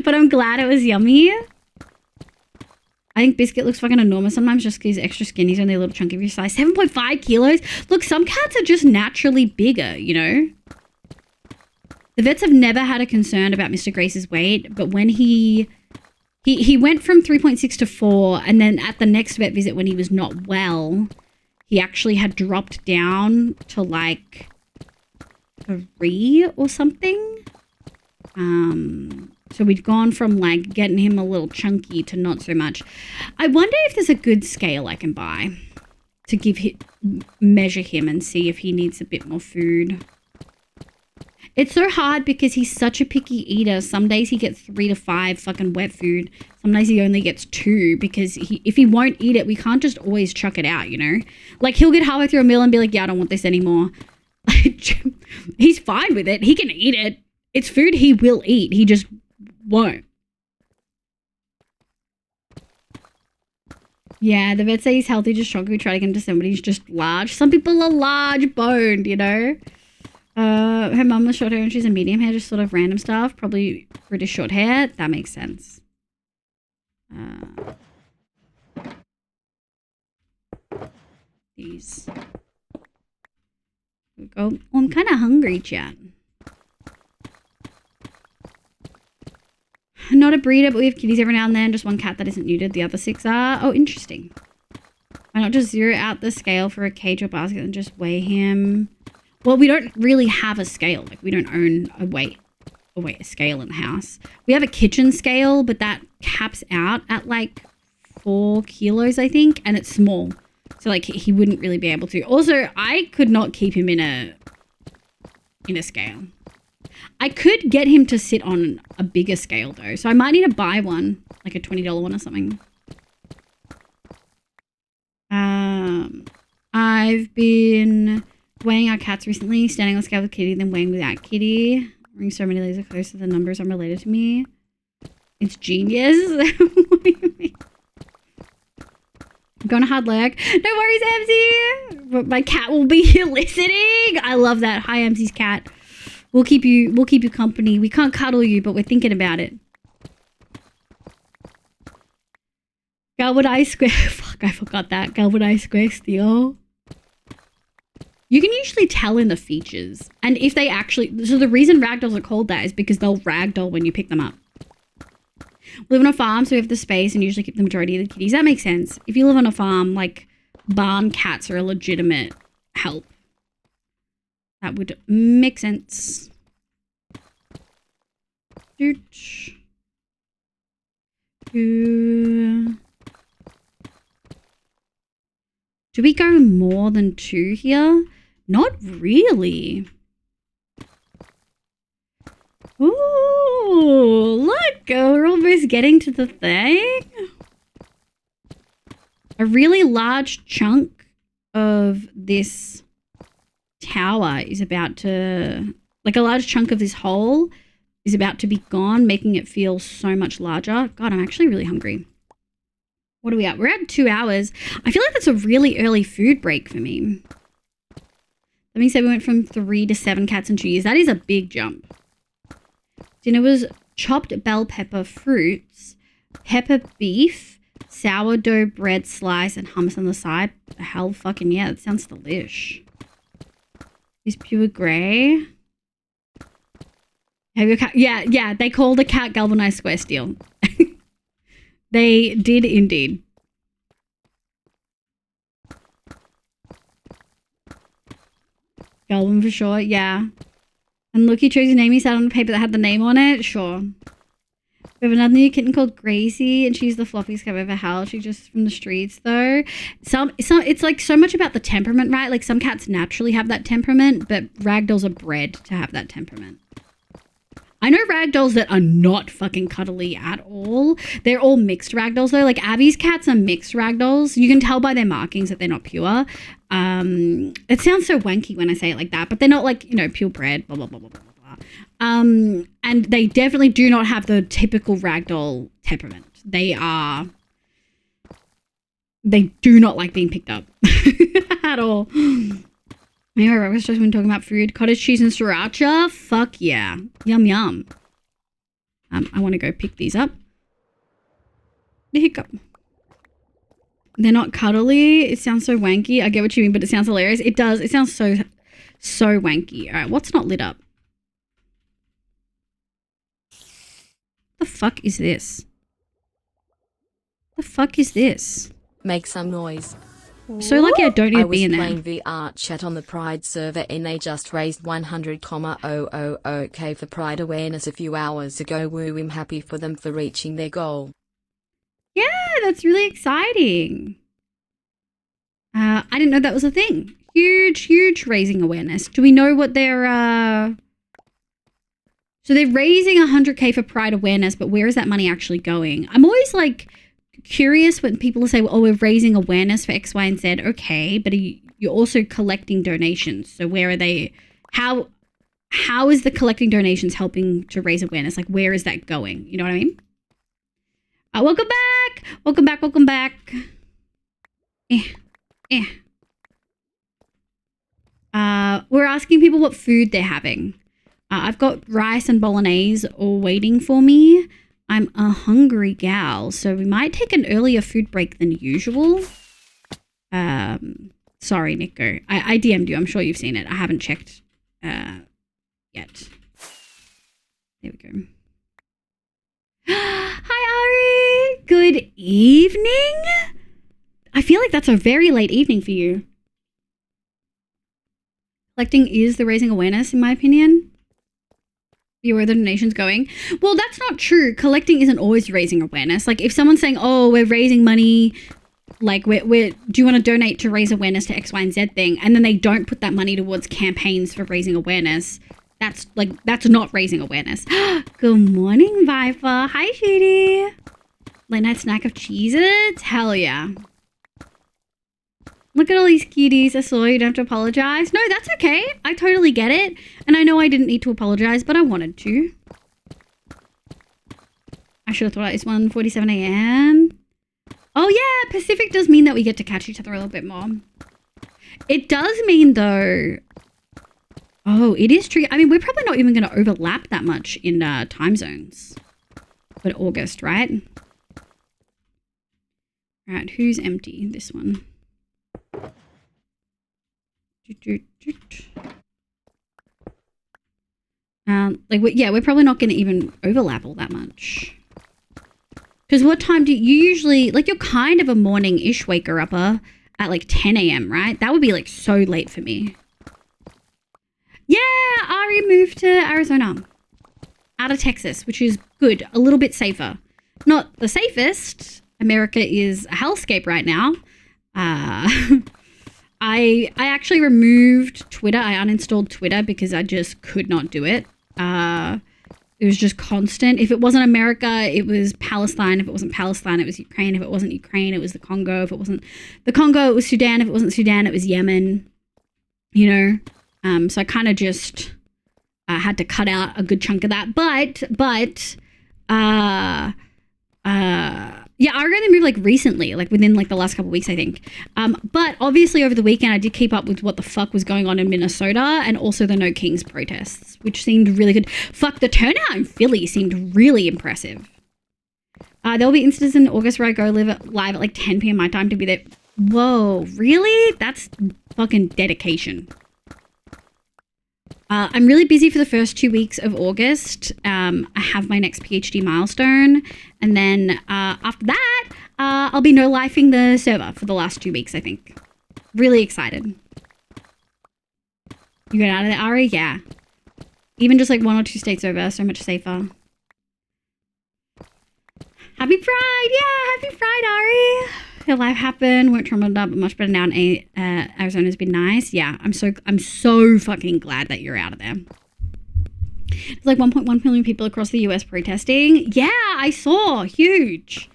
But I'm glad it was yummy. I think Biscuit looks fucking enormous sometimes just because he's extra skinny. He's only a little chunky of your size. 7.5 kilos? Look, some cats are just naturally bigger, you know? The vets have never had a concern about Mr. Grace's weight, but when he went from 3.6 to 4, and then at the next vet visit when he was not well, he actually had dropped down to like 3 or something. So we'd gone from like getting him a little chunky to not so much. I wonder if there's a good scale I can buy. measure him and see if he needs a bit more food. It's so hard because he's such a picky eater. Some days he gets 3 to 5 fucking wet food. Some days he only gets 2 because if he won't eat it, we can't just always chuck it out, you know? Like, he'll get halfway through a meal and be like, yeah, I don't want this anymore. He's fine with it. He can eat it. It's food he will eat. He just won't. Yeah, the vet say he's healthy, just shocked. We try to get him to somebody who's just large. Some people are large boned, you know? Her mum was short hair and she's a medium hair, just sort of random stuff. Probably British short hair. That makes sense. These. Here we go. Oh, I'm kind of hungry, chat. Not a breeder, but we have kitties every now and then. Just one cat that isn't neutered. The other 6 are. Oh, interesting. Why not just zero out the scale for a cage or basket and just weigh him? Well, we don't really have a scale. Like, we don't own a scale in the house. We have a kitchen scale, but that caps out at like 4 kilos, I think, and it's small. So like he wouldn't really be able to. Also, I could not keep him in a scale. I could get him to sit on a bigger scale though. So I might need to buy one, like a $20 one or something. I've been weighing our cats recently, standing on scale with Kitty, then weighing without Kitty. Wearing so many layers of close to the numbers unrelated to me. It's genius. What do you mean? I'm going to hard leg. No worries, Emzy. But my cat will be here listening. I love that. Hi, Emzy's cat. We'll keep you company. We can't cuddle you, but we're thinking about it. Galvanized square. Fuck, I forgot that. Galvanized square steel. You can usually tell in the features. And if they actually... So the reason ragdolls are called that is because they'll ragdoll when you pick them up. We live on a farm, so we have the space and usually keep the majority of the kitties. That makes sense. If you live on a farm, like, barn cats are a legitimate help. That would make sense. Dooch. Do we go more than 2 here? Not really. Ooh, look, we're almost getting to the thing. A really large chunk of this tower is about to, like a large chunk of this hole is about to be gone, making it feel so much larger. God, I'm actually really hungry. What are we at? We're at 2 hours. I feel like that's a really early food break for me. Let me say we went from 3 to 7 cats in 2 years. That is a big jump. Dinner was chopped bell pepper fruits, pepper beef, sourdough bread slice, and hummus on the side. Hell fucking yeah, that sounds delish. Is pure grey. Have your cat? Yeah, they called the cat galvanized square steel. They did indeed. Galvin for sure, yeah. And look, he chose his name. He sat on a paper that had the name on it. Sure. We have another new kitten called Gracie, and she's the floppiest cat I've ever held. She's just from the streets, though. It's like so much about the temperament, right? Like some cats naturally have that temperament, but ragdolls are bred to have that temperament. I know ragdolls that are not fucking cuddly at all. They're all mixed ragdolls, though. Like Abby's cats are mixed ragdolls. You can tell by their markings that they're not pure. It sounds so wanky when I say it like that, but they're not like, you know, purebred, blah, blah, blah, blah, blah, blah. And they definitely do not have the typical ragdoll temperament. They do not like being picked up at all. Anyway, I was just been talking about food. Cottage cheese and sriracha? Fuck yeah. Yum, yum. I want to go pick these up. The hiccup. They're not cuddly. It sounds so wanky. I get what you mean, but it sounds hilarious. It does. It sounds so wanky. All right, what's not lit up? The fuck is this? The fuck is this? Make some noise. So lucky I don't need to be in there. I was playing VR chat on the Pride server and they just raised 100,000k for Pride awareness a few hours ago. Woo, I'm happy for them for reaching their goal. Yeah, that's really exciting. I didn't know that was a thing. Huge raising awareness. Do we know what they're So they're raising 100K for Pride awareness, but where is that money actually going? I'm always like curious when people say, oh, we're raising awareness for X, Y, and Z. Okay, but you're also collecting donations. So where are they? How is the collecting donations helping to raise awareness? Like, where is that going? You know what I mean? Welcome back. Welcome back. We're asking people what food they're having. I've got rice and bolognese all waiting for me. I'm a hungry gal, so we might take an earlier food break than usual. Sorry, Nico. I DM'd you. I'm sure you've seen it. I haven't checked yet. There we go. Hi, Ari. Good evening. I feel like that's a very late evening for you. Collecting is the raising awareness, in my opinion. Where are the donations going? Well, that's not true. Collecting isn't always raising awareness. Like if someone's saying, oh, we're raising money, like do you want to donate to raise awareness to X, Y, and Z thing? And then they don't put that money towards campaigns for raising awareness. That's not raising awareness. Good morning, Viper. Hi, Shady. Late night snack of Cheez-Its? Hell yeah. Look at all these cuties. I saw you don't have to apologize. No, that's okay. I totally get it. And I know I didn't need to apologize, but I wanted to. I should have thought it's 1:47 a.m. Oh yeah, Pacific does mean that we get to catch each other a little bit more. It does mean though. Oh, it is true. I mean, we're probably not even going to overlap that much in time zones. But August, right? All right, who's empty? This one. We're probably not going to even overlap all that much. Because what time do you usually, like, you're kind of a morning-ish waker-upper at like 10 a.m., right? That would be like so late for me. Yeah, Ari moved to Arizona. Out of Texas, which is good. A little bit safer. Not the safest. America is a hellscape right now. I actually removed Twitter. I uninstalled Twitter because I just could not do it. It was just constant. If it wasn't America, it was Palestine. If it wasn't Palestine, it was Ukraine. If it wasn't Ukraine, it was the Congo. If it wasn't the Congo, it was Sudan. If it wasn't Sudan, it was Yemen. You know? So I kind of just had to cut out a good chunk of that. Yeah, I really moved like recently, like within like the last couple of weeks, I think. But obviously over the weekend, I did keep up with what the fuck was going on in Minnesota and also the No Kings protests, which seemed really good. Fuck, the turnout in Philly seemed really impressive. There'll be instances in August where I go live live at like 10 p.m. my time to be there. Whoa, really? That's fucking dedication. I'm really busy for the first 2 weeks of August. I have my next PhD milestone. And then after that, I'll be no-lifing the server for the last 2 weeks, I think. Really excited. You get out of there, Ari? Yeah. Even just like 1 or 2 states over, so much safer. Happy Pride! Yeah, happy Pride, Ari! Your life happened, weren't traumatized up, but much better now. And Arizona's been nice. Yeah, I'm so fucking glad that you're out of there. There's like 1.1 million people across the US protesting. Yeah, I saw. Huge.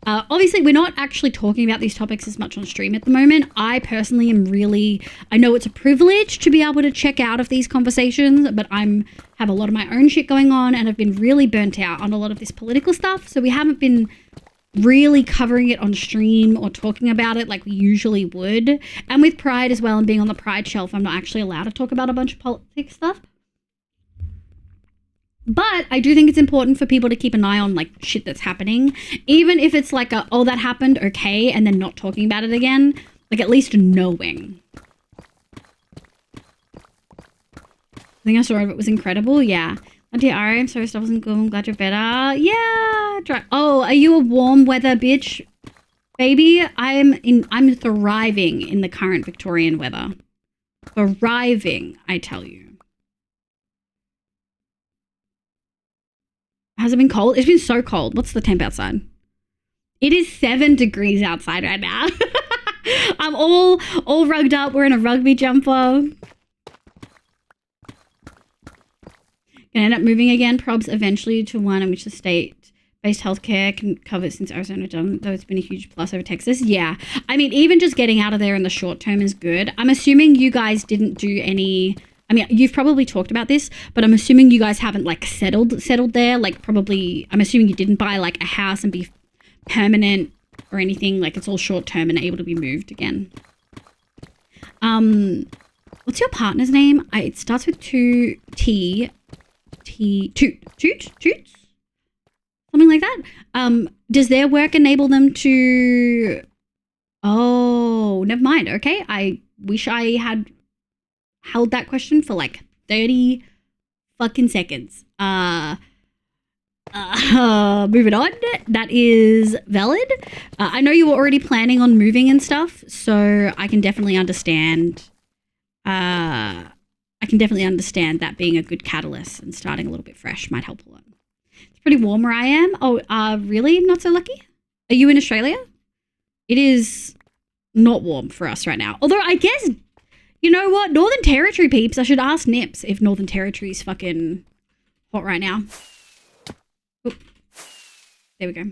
Obviously, we're not actually talking about these topics as much on stream at the moment. I personally am really, I know it's a privilege to be able to check out of these conversations, but have a lot of my own shit going on and I've been really burnt out on a lot of this political stuff. So we haven't been really covering it on stream or talking about it like we usually would. And with Pride as well and being on the Pride shelf, I'm not actually allowed to talk about a bunch of politics stuff. But I do think it's important for people to keep an eye on like shit that's happening. Even if it's like oh, that happened, okay, and then not talking about it again. Like at least knowing. I think I saw it was incredible, yeah. Oh dear, Ari, I'm sorry stuff wasn't good. I'm glad you're better. Yeah. Oh, are you a warm weather bitch, baby? I'm thriving in the current Victorian weather. Thriving, I tell you. Has it been cold? It's been so cold. What's the temp outside? It is 7 degrees outside right now. I'm all rugged up. We're in a rugby jumper. Gonna end up moving again, probs eventually to one in which the state-based healthcare can cover it since Arizona done, though it's been a huge plus over Texas. Yeah. I mean, even just getting out of there in the short term is good. I'm assuming you guys didn't do any... I mean, you've probably talked about this, but I'm assuming you guys haven't, like, settled there. Like, probably... I'm assuming you didn't buy, like, a house and be permanent or anything. Like, it's all short term and able to be moved again. What's your partner's name? It starts with 2T... Toots? Something like that. Does their work enable them to... Oh, never mind. Okay. I wish I had held that question for like 30 fucking seconds. Moving on. That is valid. I know you were already planning on moving and stuff, so I can definitely understand... I can definitely understand that being a good catalyst and starting a little bit fresh might help a lot. It's pretty warm where I am. Oh, really? Not so lucky? Are you in Australia? It is not warm for us right now. Although I guess, you know what? Northern Territory peeps, I should ask Nips if Northern Territory is fucking hot right now. Oop. There we go.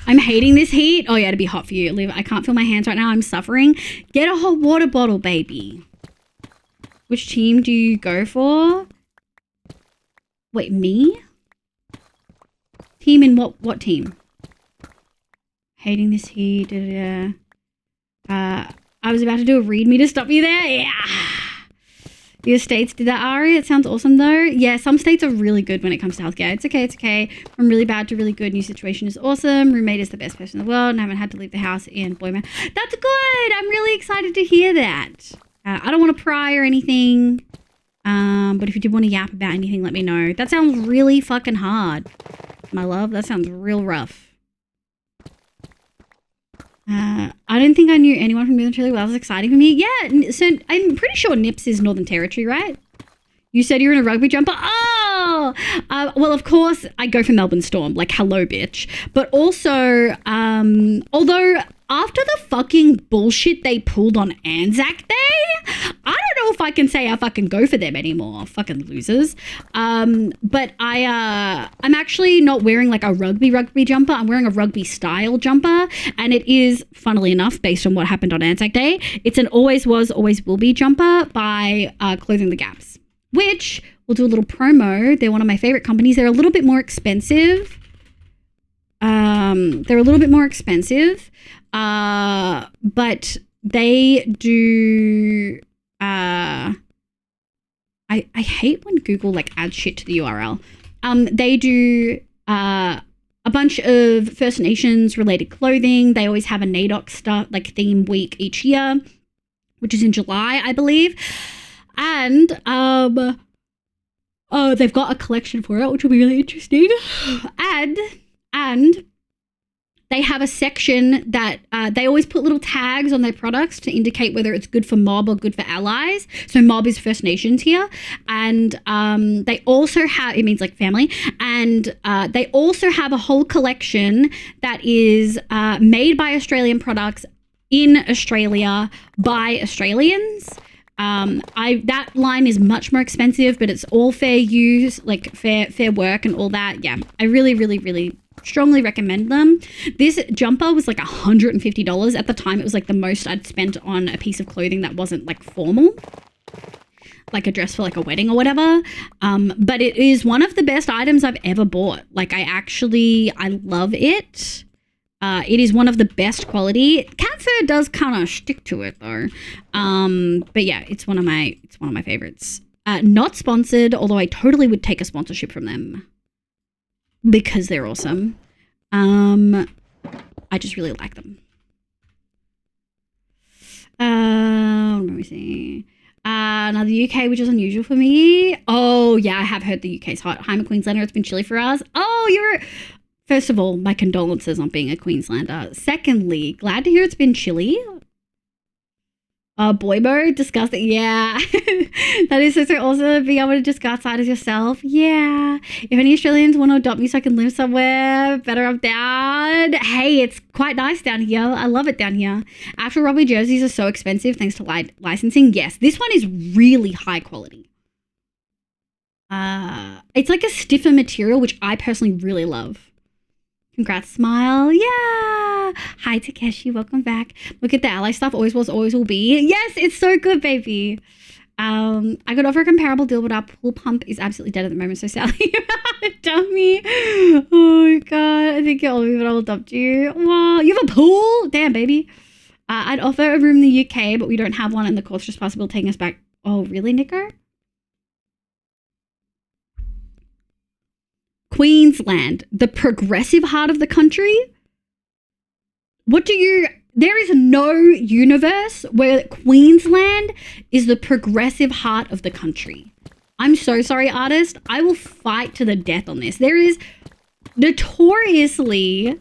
I'm hating this heat. Oh yeah, it'd be hot for you. I can't feel my hands right now. I'm suffering. Get a hot water bottle, baby. Which team do you go for? Wait, me? Team in what team? Hating this heat. I was about to do a read me to stop you there. Yeah. Your states did that, Ari. It sounds awesome though. Yeah, some states are really good when it comes to healthcare. It's okay, it's okay. From really bad to really good. New situation is awesome. Roommate is the best person in the world and haven't had to leave the house in boy man. That's good. I'm really excited to hear that. I don't want to pry or anything, but if you did want to yap about anything, let me know. That sounds really fucking hard, my love. That sounds real rough. I didn't think I knew anyone from Northern Territory. Well, that was exciting for me. Yeah, so I'm pretty sure Nips is Northern Territory, right? You said you're in a rugby jumper? Oh! Well, of course, I go for Melbourne Storm. Like, hello, bitch. But also, although after the fucking bullshit they pulled on Anzac Day, I don't know if I can say I fucking go for them anymore. Fucking losers. But I'm actually not wearing like a rugby jumper. I'm wearing a rugby style jumper. And it is, funnily enough, based on what happened on Anzac Day, it's an always was, always will be jumper by Clothing the Gaps. Which, we'll do a little promo. They're one of my favorite companies. They're a little bit more expensive. But they do... I hate when Google like adds shit to the URL. They do a bunch of First Nations related clothing. They always have a NAIDOC stuff, like theme week each year, which is in July, I believe. And they've got a collection for it, which will be really interesting. And they have a section that they always put little tags on their products to indicate whether it's good for mob or good for allies. So mob is First Nations here. And they also have, it means like family. And they also have a whole collection that is made by Australian products in Australia by Australians. That line is much more expensive, but it's all fair use, like fair work and all that. Yeah, I really, really, really strongly recommend them. This jumper was like $150. At the time, it was like the most I'd spent on a piece of clothing that wasn't like formal, like a dress for like a wedding or whatever. But it is one of the best items I've ever bought. Like I love it. It is one of the best quality. Cat fur does kind of stick to it though. But yeah, it's one of my favorites. Not sponsored, although I totally would take a sponsorship from them because they're awesome. I just really like them. Let me see. Now the UK, which is unusual for me. Oh yeah, I have heard the UK's hot. I'm a Queenslander. It's been chilly for us. Oh, first of all, my condolences on being a Queenslander. Secondly, glad to hear it's been chilly. Boy mode, disgusting. Yeah. That is so awesome. Being able to just go outside as yourself. Yeah. If any Australians want to adopt me so I can live somewhere better, I'm down. Hey, it's quite nice down here. I love it down here. Actual rugby jerseys are so expensive thanks to licensing. Yes, this one is really high quality. It's like a stiffer material, which I personally really love. Congrats, Smile. Yeah. Hi, Takeshi. Welcome back. Look at the ally stuff. Always was, always will be. Yes, it's so good, baby. I could offer a comparable deal, but our pool pump is absolutely dead at the moment. So Sally, dummy. Oh my god. I think you're all of me, but I'll adopt you. Wow. You have a pool? Damn, baby. I'd offer a room in the UK, but we don't have one, and the court's just possible taking us back. Oh, really, Nico? Queensland, the progressive heart of the country. There is no universe where Queensland is the progressive heart of the country. I'm so sorry, artist. I will fight to the death on this. There is notoriously,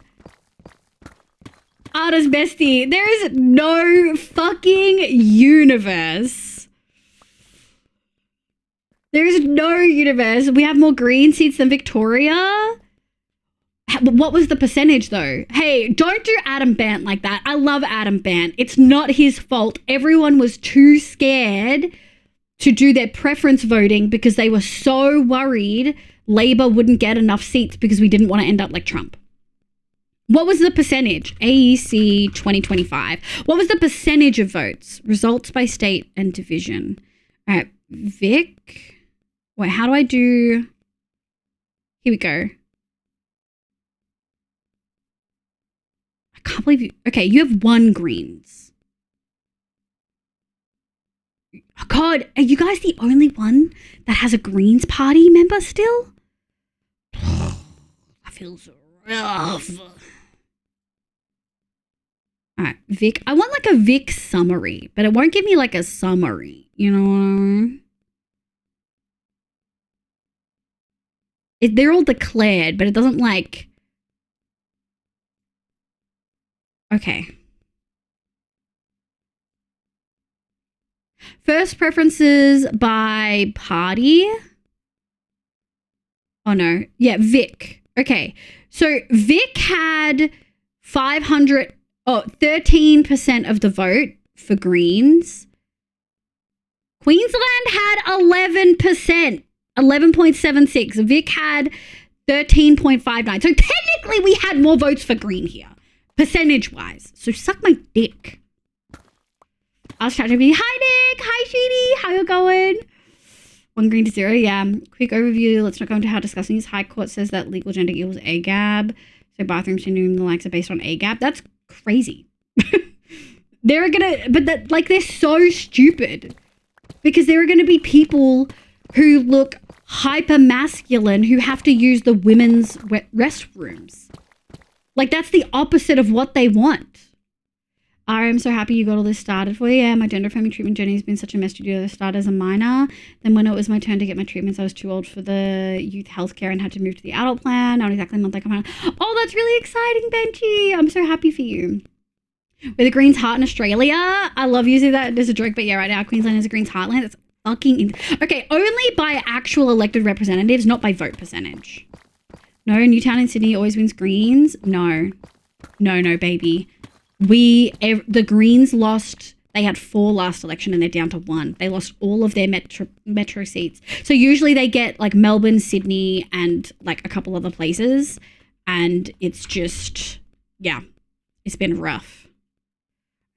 artist bestie, there is no fucking universe. There is no universe. We have more green seats than Victoria. What was the percentage though? Hey, don't do Adam Bant like that. I love Adam Bant. It's not his fault. Everyone was too scared to do their preference voting because they were so worried Labor wouldn't get enough seats because we didn't want to end up like Trump. What was the percentage? AEC 2025. What was the percentage of votes? Results by state and division. All right, Vic. Wait, how do I do? Here we go. I can't believe you. Okay, you have 1 greens. Oh God, are you guys the only one that has a Greens Party member still? That feels rough. All right, Vic. I want like a Vic summary, but it won't give me like a summary. You know what I mean? They're all declared, but it doesn't like... Okay. First preferences by party. Oh no. Yeah, Vic. Okay. So Vic had 13% of the vote for Greens. Queensland had 11%. 11.76. Vic had 13.59. So technically we had more votes for Green here, percentage-wise. So suck my dick. I'll try to be, hi Nick, hi Sheedy, how you going? 1 green to 0, yeah. Quick overview, let's not go into how disgusting this. High Court says that legal gender equals AGAB. So bathroom syndrome and the likes are based on AGAB. That's crazy. They're so stupid. Because there are gonna be people who look hyper masculine who have to use the women's restrooms. Like that's the opposite of what they want. I'm so happy you got all this started for you. Yeah, my gender affirming treatment journey has been such a mess to do. I started as a minor. Then when it was my turn to get my treatments, I was too old for the youth healthcare and had to move to the adult plan. Not exactly a month I come out. Oh, that's really exciting, Benji. I'm so happy for you. With the Greens Heart in Australia. I love using that as a joke, but yeah, right now Queensland is a Greens Heartland. It's fucking okay, only by actual elected representatives, not by vote percentage. No, Newtown in Sydney always wins Greens. No, baby. The Greens lost. They had 4 last election and they're down to 1. They lost all of their metro seats. So usually they get like Melbourne, Sydney, and like a couple other places. And it's just, yeah, it's been rough.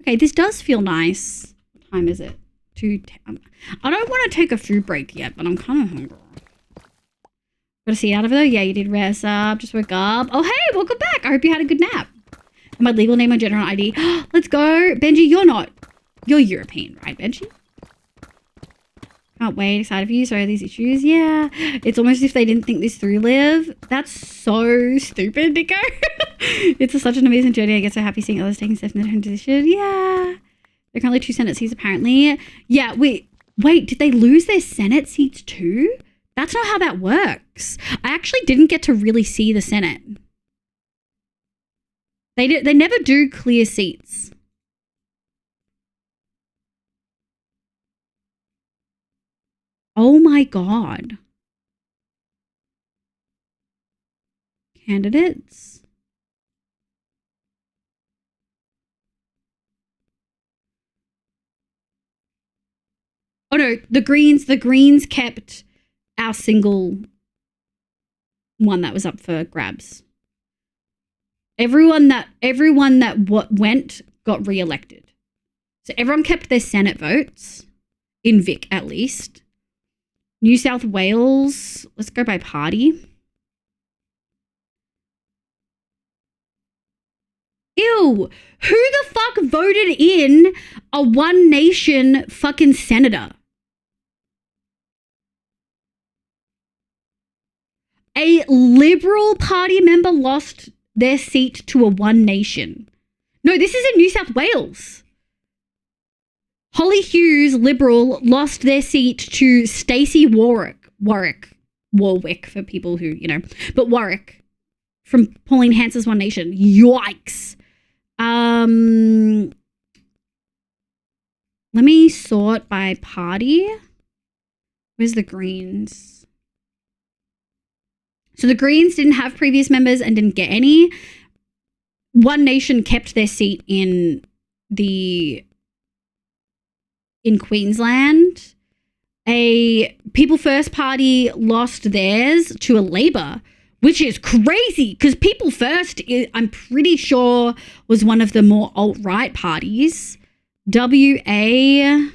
Okay, this does feel nice. What time is it? 2:10. I don't want to take a food break yet, but I'm kind of hungry. Got to see out of it. Yeah, you did rest up. Just woke up. Oh, hey, welcome back. I hope you had a good nap. My legal name, my gender and ID. Let's go. Benji, you're European, right, Benji? Can't wait. Excited for you. Sorry, these issues. Yeah. It's almost as if they didn't think this through, Liv. That's so stupid, Nico. It's such an amazing journey. I get so happy seeing others taking steps in their own position. Yeah. There are currently 2 Senate seats, apparently. Yeah, wait, did they lose their Senate seats too? That's not how that works. I actually didn't get to really see the Senate. They never do clear seats. Oh my God. Candidates. Oh no, the Greens kept our single one that was up for grabs. Everyone that went got re-elected. So everyone kept their Senate votes, in Vic at least. New South Wales, let's go by party. Ew, who the fuck voted in a One Nation fucking senator? A Liberal Party member lost their seat to a One Nation. No, this is in New South Wales. Holly Hughes, Liberal, lost their seat to Stacey Warwick for people who, you know, but Warwick from Pauline Hanson's One Nation. Yikes. Let me sort by party. Where's the Greens? So the Greens didn't have previous members and didn't get any. One Nation kept their seat in Queensland. A People First Party lost theirs to a Labor, which is crazy because People First, I'm pretty sure, was one of the more alt-right parties. WA,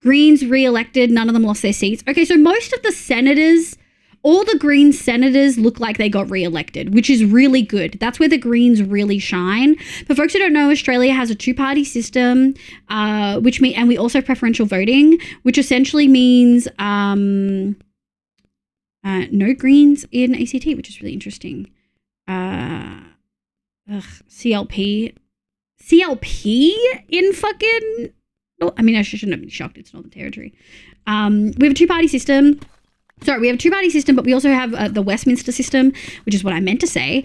Greens re-elected, none of them lost their seats. Okay, so most of the senators, all the Green senators look like they got re-elected, which is really good. That's where the Greens really shine. For folks who don't know, Australia has a two-party system, and we also have preferential voting, which essentially means no Greens in ACT, which is really interesting. CLP in fucking... Oh, I mean, I shouldn't be shocked. It's Northern Territory. We have a two-party system. Sorry, we have a two-party system, but we also have the Westminster system, which is what I meant to say,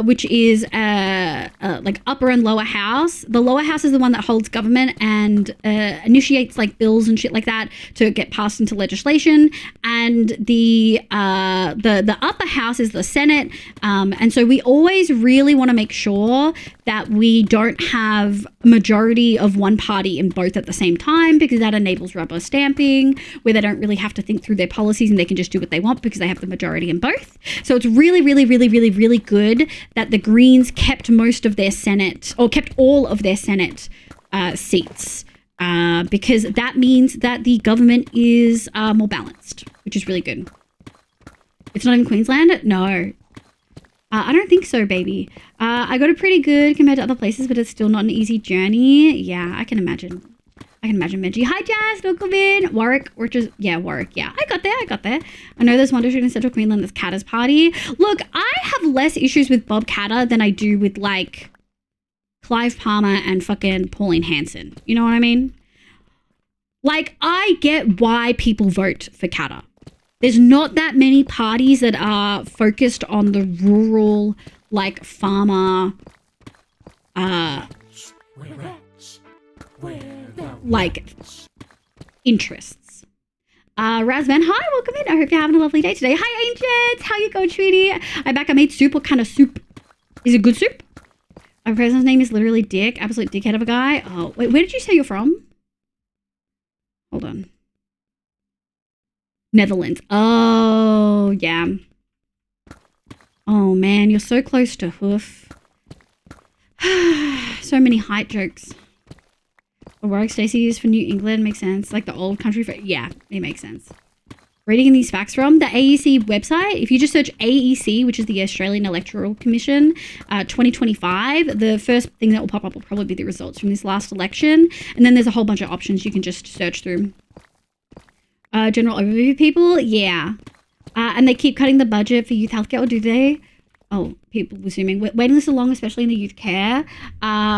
which is like upper and lower house. The lower house is the one that holds government and initiates like bills and shit like that to get passed into legislation. And the upper house is the Senate. And so we always really want to make sure that we don't have a majority of one party in both at the same time, because that enables rubber stamping, where they don't really have to think through their policies and they can just do what they want because they have the majority in both. So it's really, really, really, really, really good that the Greens kept most of their Senate, or kept all of their Senate seats, because that means that the government is more balanced, which is really good. It's not in Queensland? No. I don't think so, baby. I got it pretty good compared to other places, but it's still not an easy journey. Yeah, I can imagine. Menji. Hi, Jazz. Welcome in. Warwick. Warwick. Yeah, I got there. I know there's one district in Central Queensland that's Katter's party. Look, I have less issues with Bob Katter than I do with, like, Clive Palmer and fucking Pauline Hanson. You know what I mean? Like, I get why people vote for Katter. There's not that many parties that are focused on the rural, like, farmer, like, interests. Razvan, hi, welcome in. I hope you're having a lovely day today. Hi, Ancients. How you going, sweetie? I made soup. What kind of soup? Is it good soup? Our president's name is literally Dick. Absolute dickhead of a guy. Oh, wait, where did you say you're from? Hold on. Netherlands. Oh, yeah. Oh, man, you're so close to Hoof. So many height jokes. Warwick Stacey is for New England. Makes sense. Like the old country. Yeah, it makes sense. Reading these facts from the AEC website. If you just search AEC, which is the Australian Electoral Commission, 2025, the first thing that will pop up will probably be the results from this last election. And then there's a whole bunch of options you can just search through. General overview people, yeah. And they keep cutting the budget for youth healthcare, or do they? Oh, people assuming. Waiting lists are long, especially in the youth care.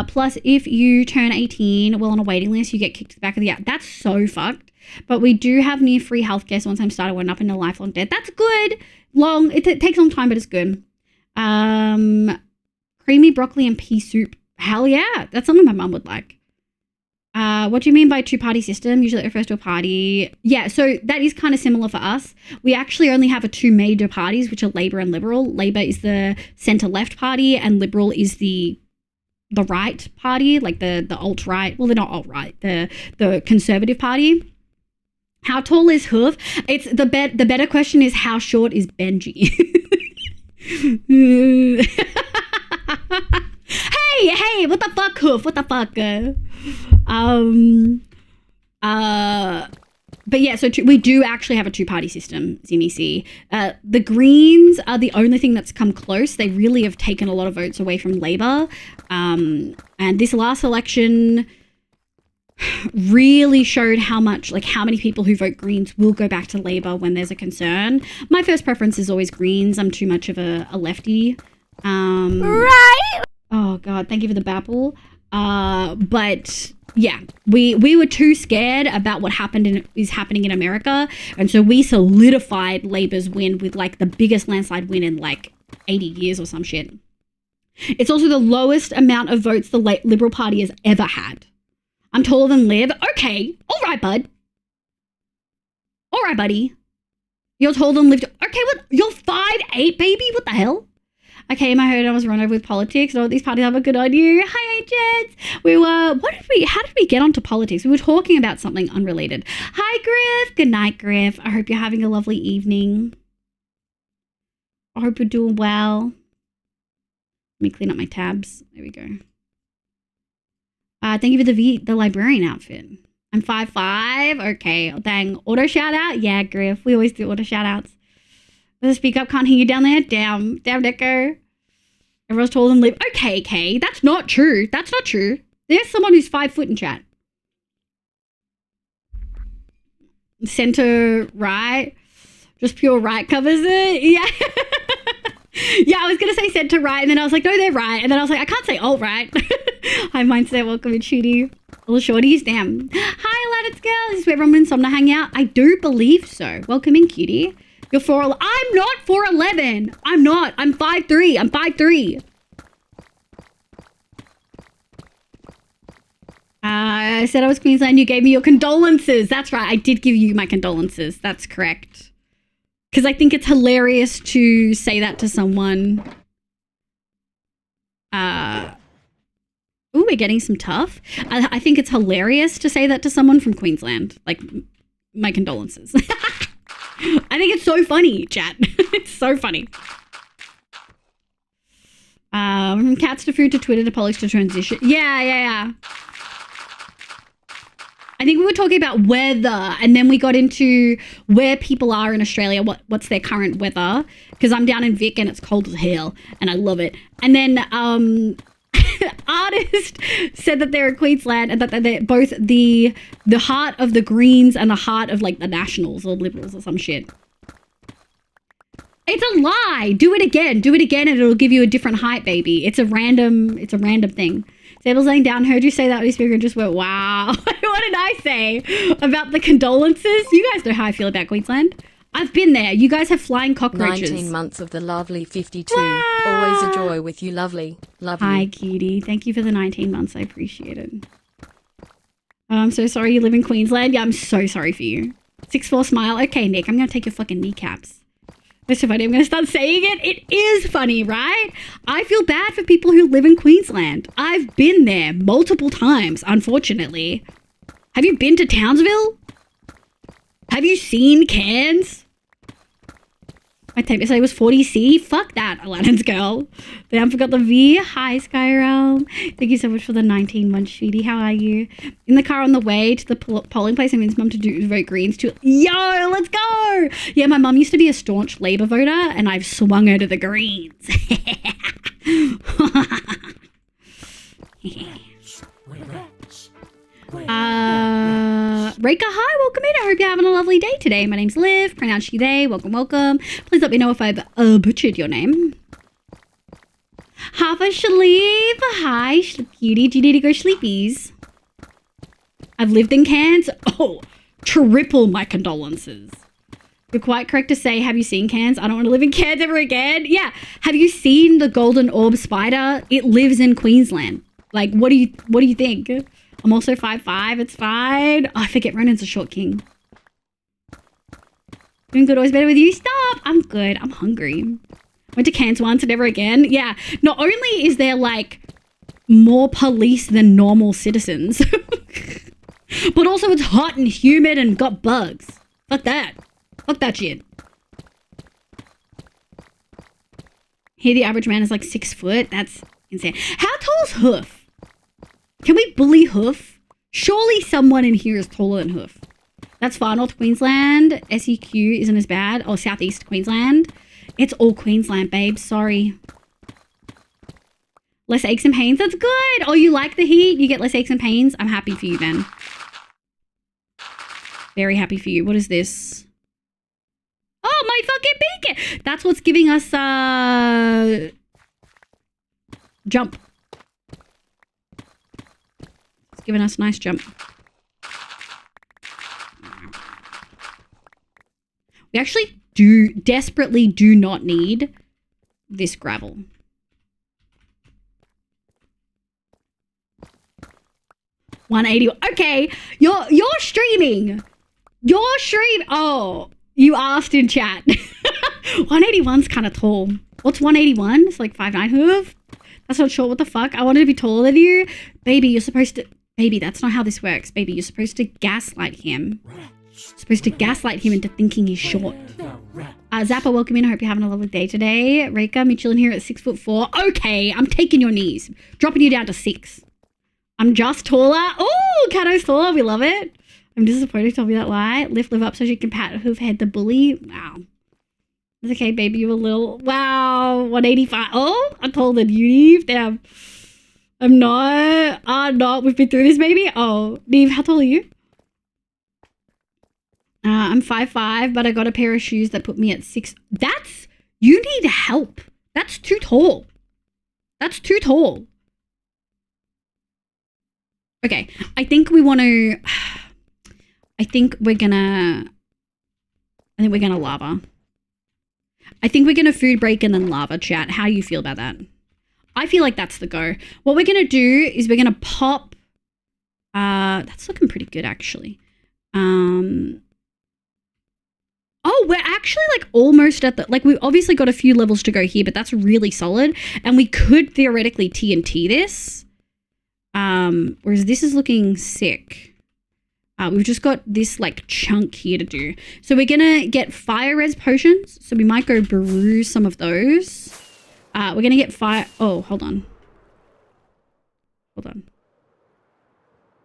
Plus, if you turn 18 while on a waiting list, you get kicked to the back of the app. That's so fucked. But we do have near free healthcare, so once I'm started, we're up into lifelong debt. That's good. Long. It takes a long time, but it's good. Creamy broccoli and pea soup. Hell yeah. That's something my mum would like. What do you mean by two-party system? Usually it refers to a party. Yeah, so that is kind of similar for us. We actually only have two major parties, which are Labour and Liberal. Labour is the centre-left party, and Liberal is the right party, like the alt-right. Well, they're not alt-right. The Conservative Party. How tall is Hoof? It's the better question is how short is Benji? Hey, what the fuck, Hoof? What the fuck? But yeah, so we do actually have a two-party system, ZMC. The Greens are the only thing that's come close. They really have taken a lot of votes away from Labour. And this last election really showed how many people who vote Greens will go back to Labour when there's a concern. My first preference is always Greens. I'm too much of a lefty. Right. Oh God, thank you for the babble. But yeah, we were too scared about what is happening in America, and so we solidified Labour's win with like the biggest landslide win in like 80 years or some shit. It's also the lowest amount of votes the Liberal Party has ever had. I'm taller than Liv. Okay, all right, bud. All right, buddy. You're taller than Liv. Okay, what? You're 5'8", baby. What the hell? Okay, in my head I was run over with politics. Oh, these parties have a good idea. Hi, agents. How did we get onto politics? We were talking about something unrelated. Hi, Griff. Good night, Griff. I hope you're having a lovely evening. I hope you're doing well. Let me clean up my tabs. There we go. Thank you for the librarian outfit. I'm 5'5". Okay, dang. Auto shout out? Yeah, Griff. We always do auto shout outs. The speak up, can't hear you down there. Damn, Deco. Everyone's taller than Liv. Okay, that's not true. That's not true. There's someone who's 5 foot in chat. Center right. Just pure right covers it. Yeah. Yeah, I was going to say center right, and then I was like, no, they're right. And then I was like, I can't say alt right. Hi, Mindset. Welcome in, Shooty. Little shorties. Damn. Hi, Lattice Girl. Is this where everyone in Somna hang out? I do believe so. Welcome in, cutie. You're 4'11". I'm not 4'11". I'm not. I'm 5'3". I'm 5'3". I said I was Queensland. You gave me your condolences. That's right. I did give you my condolences. That's correct. Because I think it's hilarious to say that to someone. Ooh, we're getting some tough. I think it's hilarious to say that to someone from Queensland. Like, my condolences. I think it's so funny, chat. It's so funny. From cats to food to Twitter to politics to transition. Yeah. I think we were talking about weather, and then we got into where people are in Australia, what's their current weather, because I'm down in Vic and it's cold as hell, and I love it. And then Artist said that they're in Queensland and that they're both the heart of the Greens and the heart of like the Nationals or Liberals or some shit. It's a lie. Do it again, and it'll give you a different height, baby. It's a random thing. Sable's laying down, heard you say that on your speaker and just went, wow. What did I say about the condolences? You guys know how I feel about Queensland. I've been there. You guys have flying cockroaches. 19 months of the lovely 52. Wow. Always a joy with you, lovely. Love you. Hi, cutie. Thank you for the 19 months. I appreciate it. Oh, I'm so sorry you live in Queensland. Yeah, I'm so sorry for you. 6'4" smile. Okay, Nick, I'm going to take your fucking kneecaps. That's so funny. I'm going to start saying it. It is funny, right? I feel bad for people who live in Queensland. I've been there multiple times, unfortunately. Have you been to Townsville? Have you seen Cairns? My tape yesterday was 40C. Fuck that, Aladdin's girl. Then I forgot the V. Hi, Skyrim. Thank you so much for the 19 months, sweetie. How are you? In the car on the way to the polling place, I convinced mum to vote Greens too. Yo, let's go! Yeah, my mum used to be a staunch Labour voter, and I've swung her to the Greens. Reka, hi, welcome in. I hope you're having a lovely day today. My name's Liv, pronounced she, they. Welcome. Please let me know if I've butchered your name. Hafa Shalib, hi, cutie. Do you need to go sleepies? I've lived in Cairns. Oh, triple my condolences. You're quite correct to say, have you seen Cairns? I don't want to live in Cairns ever again. Yeah. Have you seen the golden orb spider? It lives in Queensland. Like, what do you think? I'm also 5'5". It's fine. Oh, I forget Ronan's a short king. Doing good, always better with you. Stop. I'm good. I'm hungry. Went to Cairns once and never again. Yeah. Not only is there like more police than normal citizens, but also it's hot and humid and got bugs. Fuck that. Fuck that shit. Here the average man is like 6 foot. That's insane. How tall is Hoof? Can we bully Hoof? Surely someone in here is taller than Hoof. That's far north Queensland. SEQ isn't as bad. Oh, southeast Queensland. It's all Queensland, babe. Sorry. Less aches and pains. That's good. Oh, you like the heat? You get less aches and pains? I'm happy for you then. Very happy for you. What is this? Oh, my fucking beacon. That's what's giving us, jump. It's giving us a nice jump. We actually desperately do not need this gravel. $180. Okay, you're streaming. You're streaming. Oh, you asked in chat. 181's kind of tall. What's 181? It's like 5'9". Hoof. That's not sure. What the fuck? I wanted to be taller than you. Baby, you're supposed to... Baby, that's not how this works. Baby, you're supposed to gaslight him. Supposed to gaslight him into thinking he's short. Zappa, welcome in. I hope you're having a lovely day today. Rika, me chilling here at 6'4". Okay, I'm taking your knees. Dropping you down to 6. I'm just taller. Oh, Kato's taller. We love it. I'm disappointed. Tell me that lie. Live up so she can pat Hoof head the bully. Wow. It's okay, baby. You a little... Wow. 185. Oh, I'm taller than you, Neve. Damn. I'm not. Not. We've been through this, baby. Oh, Neve, how tall are you? I'm 5'5", but I got a pair of shoes that put me at 6. That's... You need help. That's too tall. That's too tall. Okay. I think we want to... I think we're gonna lava. I think we're gonna food break and then lava, chat. How do you feel about that? I feel like that's the go. What we're gonna do is we're gonna pop... that's looking pretty good, actually. Oh, we're actually like almost at the... Like we've obviously got a few levels to go here, but that's really solid. And we could theoretically TNT this. Whereas this is looking sick. We've just got this like chunk here to do. So we're going to get fire res potions. So we might go brew some of those. We're going to get fire... Oh, hold on. Hold on.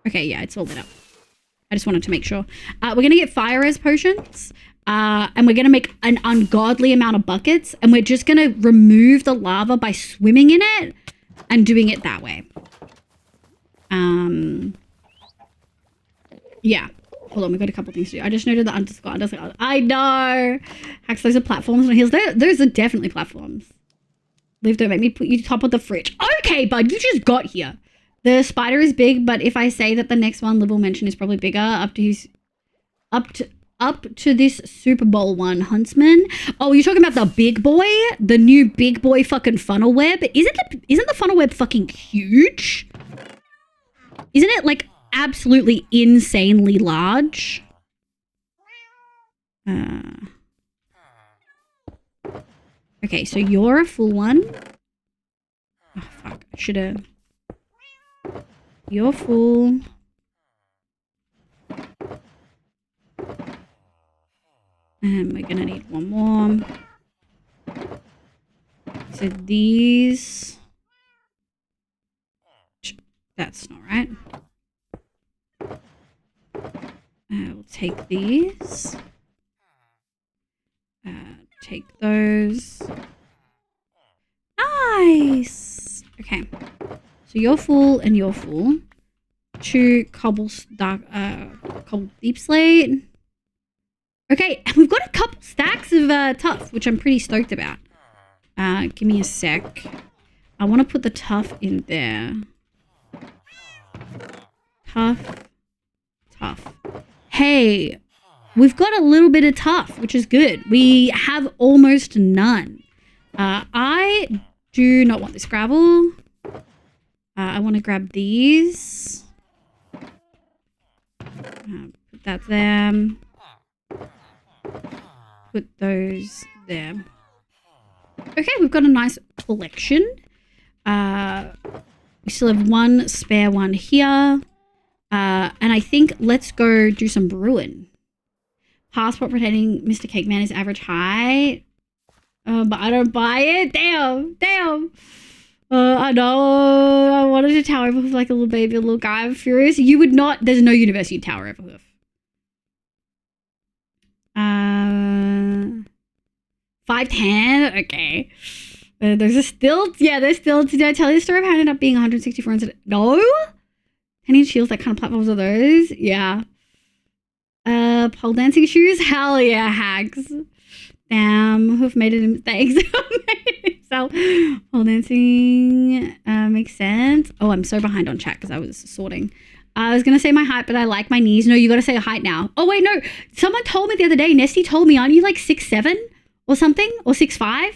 Okay, yeah, it's all lit up. I just wanted to make sure. We're going to get fire res potions. And we're going to make an ungodly amount of buckets. And we're just going to remove the lava by swimming in it and doing it that way. Yeah. Hold on, we've got a couple things to do. I just noted the underscore. I know. Hacks, those are platforms on heels. Those are definitely platforms. Liv, don't make me put you top of the fridge. Okay, bud, you just got here. The spider is big, but if I say that the next one Liv will mention is probably bigger, up to this Super Bowl one, Huntsman. Oh, you're talking about the big boy? The new big boy fucking funnel web? Isn't the funnel web fucking huge? Isn't it like absolutely insanely large? Okay, so you're a full one. Oh, fuck. I should have... You're full. And we're gonna need one more. So these... That's not right. We'll take these. Take those. Nice! Okay. So you're full and you're full. 2 cobble deep slate. Okay, and we've got a couple stacks of tough, which I'm pretty stoked about. Give me a sec. I want to put the tough in there. Tough. Hey, we've got a little bit of tough, which is good. We have almost none. I do not want this gravel. I want to grab these. Put that there. Put those there. Okay, we've got a nice collection. We still have one spare one here. And I think let's go do some brewing. Passport pretending Mr. Cake Man is average height. But I don't buy it. Damn. I know. I wanted to tower overhoof like a little baby, a little guy. I'm furious. You would not. There's no university tower overhoof. 5'10". Okay. There's a stilt. Yeah, there's stilts. Did I tell you the story of how it ended up being 164 instead? No? 10-inch heels, that kind of platforms are those? Yeah. Pole dancing shoes? Hell yeah, hags. Damn, who've made it in mistakes? So, pole dancing makes sense. Oh, I'm so behind on chat because I was sorting. I was going to say my height, but I like my knees. No, you got to say a height now. Oh, wait, no. Someone told me the other day, Nesty told me, aren't you like 6'7" or something? Or 6'5"?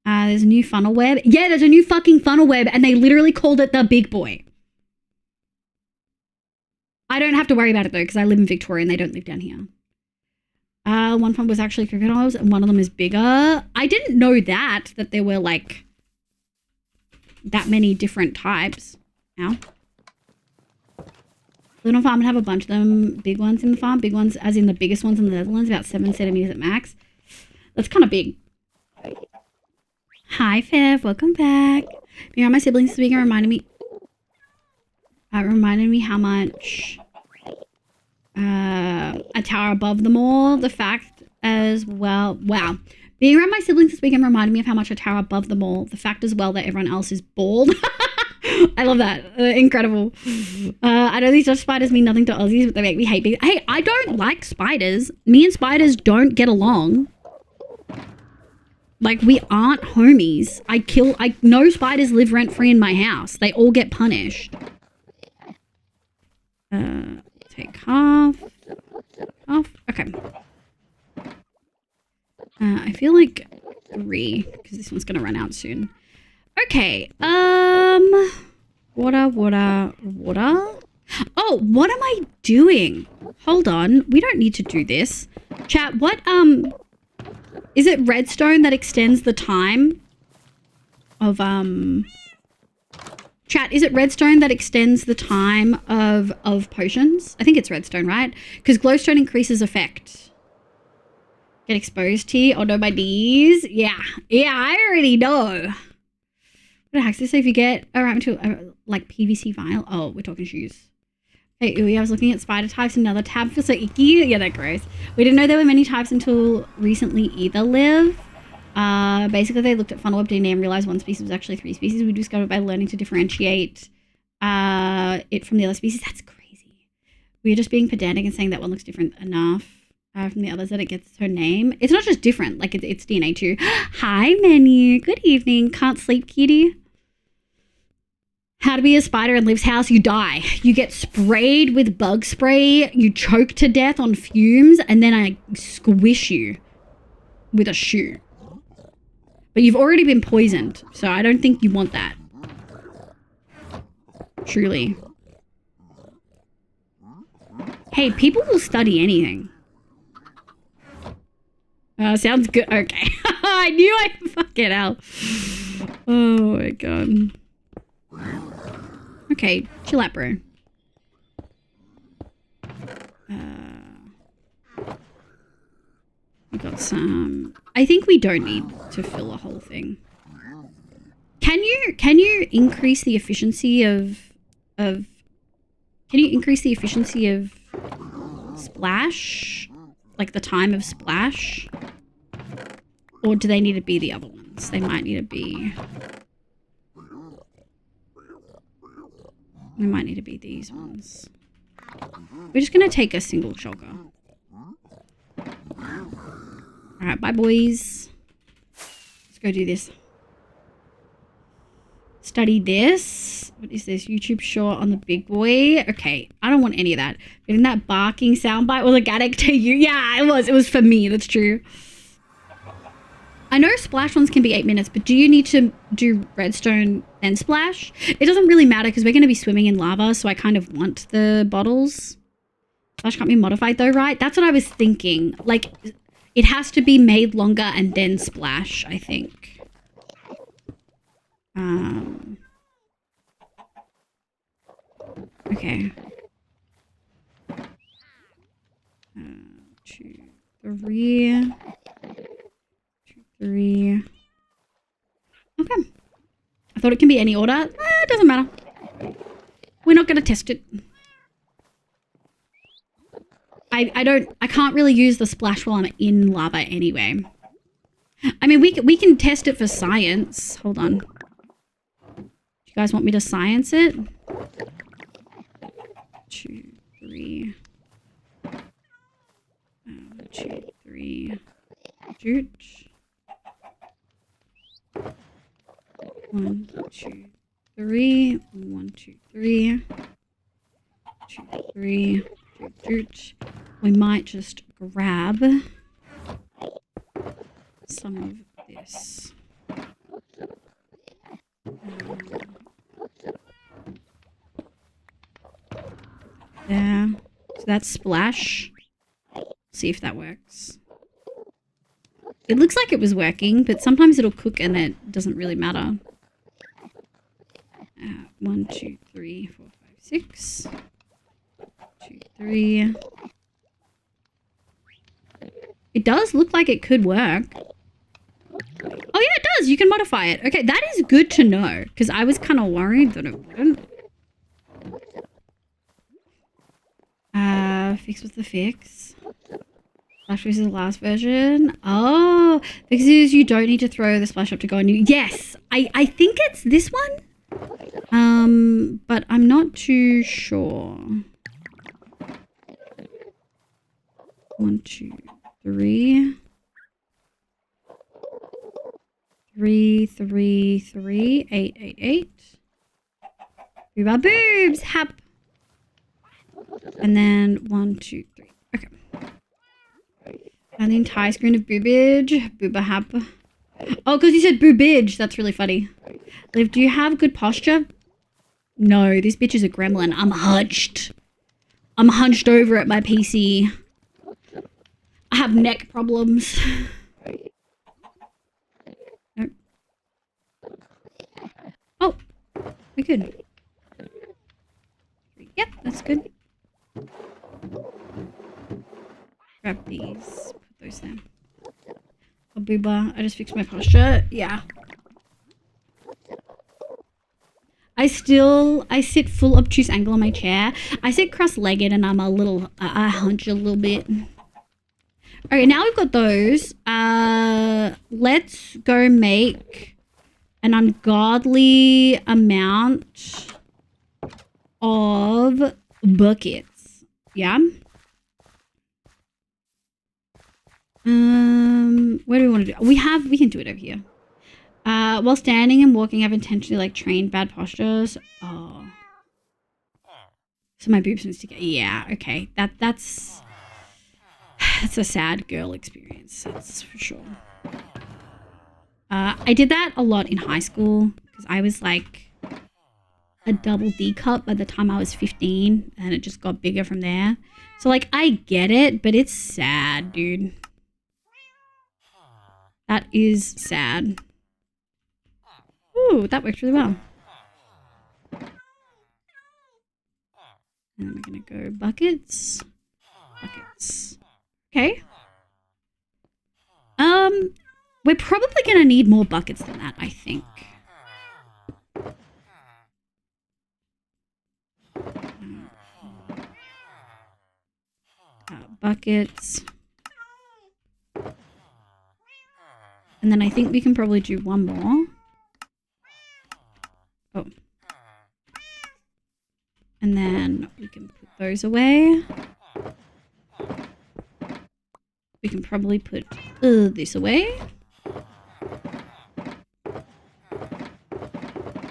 There's a new funnel web. Yeah, there's a new fucking funnel web, and they literally called it the big boy. I don't have to worry about it, though, because I live in Victoria, and they don't live down here. One funnel was actually crocodiles, and one of them is bigger. I didn't know that there were, like, that many different types. Ow. Little farm would have a bunch of them. Big ones in the farm. Big ones, as in the biggest ones in the Netherlands, about 7 centimeters at max. That's kind of big. Hi, Fev. Welcome back. Being around my siblings this week reminded me how much a tower above them all. The fact as well. Wow. Being around my siblings this weekend reminded me of how much a tower above them all. The fact as well that everyone else is bald. I love that. Incredible. I know these Dutch spiders mean nothing to Aussies, but they make me hate me. Hey, I don't like spiders. Me and spiders don't get along. Like, we aren't homies. I know spiders live rent-free in my house. They all get punished. Take half. Okay. I feel like 3, because this one's going to run out soon. Okay. Water. Oh, what am I doing? Hold on. We don't need to do this. Chat, what, is it redstone that extends the time of, Chat, is it redstone that extends the time of potions? I think it's redstone, right? Because glowstone increases effect. Get exposed here. Oh no, my knees. Yeah, I already know. What the heck's this? So if you get around to like PVC vinyl. Oh, we're talking shoes. Hey, I was looking at spider types in another tab. Feels so icky. Yeah, they're gross. We didn't know there were many types until recently either, Liv. Basically, they looked at funnel web DNA and realized one species was actually 3 species. We discovered by learning to differentiate it from the other species. That's crazy. We're just being pedantic and saying that one looks different enough from the others that it gets her name. It's not just different, like it's DNA too. Hi, Menu. Good evening. Can't sleep, kitty. How to be a spider in Liv's house? You die. You get sprayed with bug spray. You choke to death on fumes, and then I squish you with a shoe. But you've already been poisoned, so I don't think you want that. Truly. Hey, people will study anything. Sounds good. Okay. I knew I'd fuck it out. Oh my god. Okay, chill out, bro. We got some. I think we don't need to fill a whole thing. Can you increase the efficiency of splash? Like the time of splash? Or do they need to be the other ones? They might need to be. They might need to be these ones. We're just gonna take a single shulker. Alright, bye boys. Let's go do this. Study this. What is this? YouTube short on the big boy. Okay, I don't want any of that. Getting that barking soundbite was organic to you. Yeah, it was. It was for me. That's true. I know splash ones can be 8 minutes, but do you need to do redstone then splash? It doesn't really matter because we're going to be swimming in lava, so I kind of want the bottles. Splash can't be modified though, right? That's what I was thinking. Like, it has to be made longer and then splash, I think. Okay. 2, 3. 2, 3. Okay. I thought it can be any order. It doesn't matter. We're not going to test it. I can't really use the splash while I'm in lava anyway. I mean, we can test it for science. Hold on. Do you guys want me to science it? 2, 3. 2, 3. Shoot. 1, 2, 3. 1, 2, 3. 2, 3. Shoot. We might just grab some of this. There. So that's splash. See if that works. It looks like it was working, but sometimes it'll cook and it doesn't really matter. 1, 2, 3, 4, 5, 6. 2, 3. It does look like it could work. Oh yeah, it does. You can modify it. Okay, that is good to know because I was kind of worried that it wouldn't. Fix with the fix. Splash is the last version. Oh, fixes you don't need to throw the splash up to go on you. Yes, I think it's this one. But I'm not too sure. 1, 2, 3. 3, 3, 3. 8, 8, 8. Boob our boobs. Hap. And then 1, 2, 3. Okay. And the entire screen of boobage. Booba hap. Oh, because you said boobage. That's really funny. Liv, do you have good posture? No, this bitch is a gremlin. I'm hunched. I'm hunched over at my PC. I have neck problems. Nope. Oh, we're good. Yep, that's good. Grab these. Put those there. Oh, booba. I just fixed my posture. Yeah. I sit full obtuse angle on my chair. I sit cross-legged and I'm I hunch a little bit. Okay, now we've got those. Let's go make an ungodly amount of buckets. Yeah? Where do we want to do? We can do it over here. While standing and walking, I've intentionally like trained bad postures. Oh. So my boobs needs to get, yeah, okay. That's a sad girl experience, that's for sure. I did that a lot in high school because I was like a double D cup by the time I was 15 and it just got bigger from there. So like I get it, but it's sad, dude. That is sad. Ooh, that worked really well. And then we're gonna go buckets. Buckets. Okay. We're probably gonna need more buckets than that, I think. Buckets. And then I think we can probably do one more. Oh. And then we can put those away. We can probably put this away.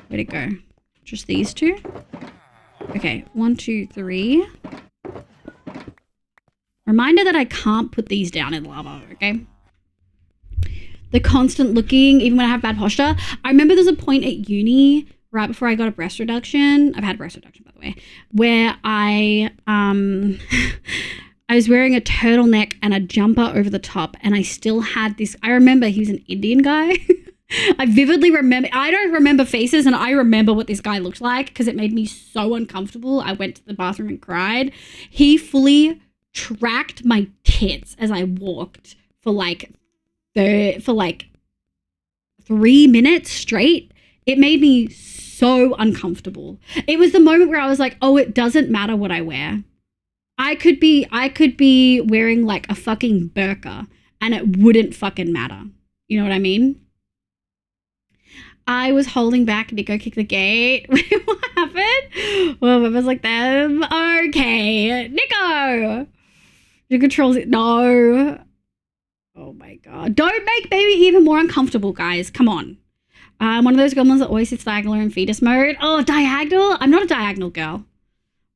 Where'd it go? Just these two? Okay, 1, 2, 3. Reminder that I can't put these down in lava, okay? the constant looking, even when I have bad posture. I remember there's a point at uni right before I got a breast reduction. I've had a breast reduction, by the way, where I was wearing a turtleneck and a jumper over the top, and I still had this. I remember he was an Indian guy. I vividly remember. I don't remember faces, and I remember what this guy looked like because it made me so uncomfortable. I went to the bathroom and cried. He fully tracked my tits as I walked for like 3 minutes straight. It made me so uncomfortable. It was the moment where I was like, oh, it doesn't matter what I wear. I could be wearing like a fucking burqa and it wouldn't fucking matter. You know what I mean? I was holding back Nico kicked the gate. What happened? Well, it was like them. Okay, Nico. You controls it. No. Oh my God. Don't make baby even more uncomfortable, guys. Come on. I'm one of those goblins that always sits diagonal in fetus mode. Oh, diagonal? I'm not a diagonal girl.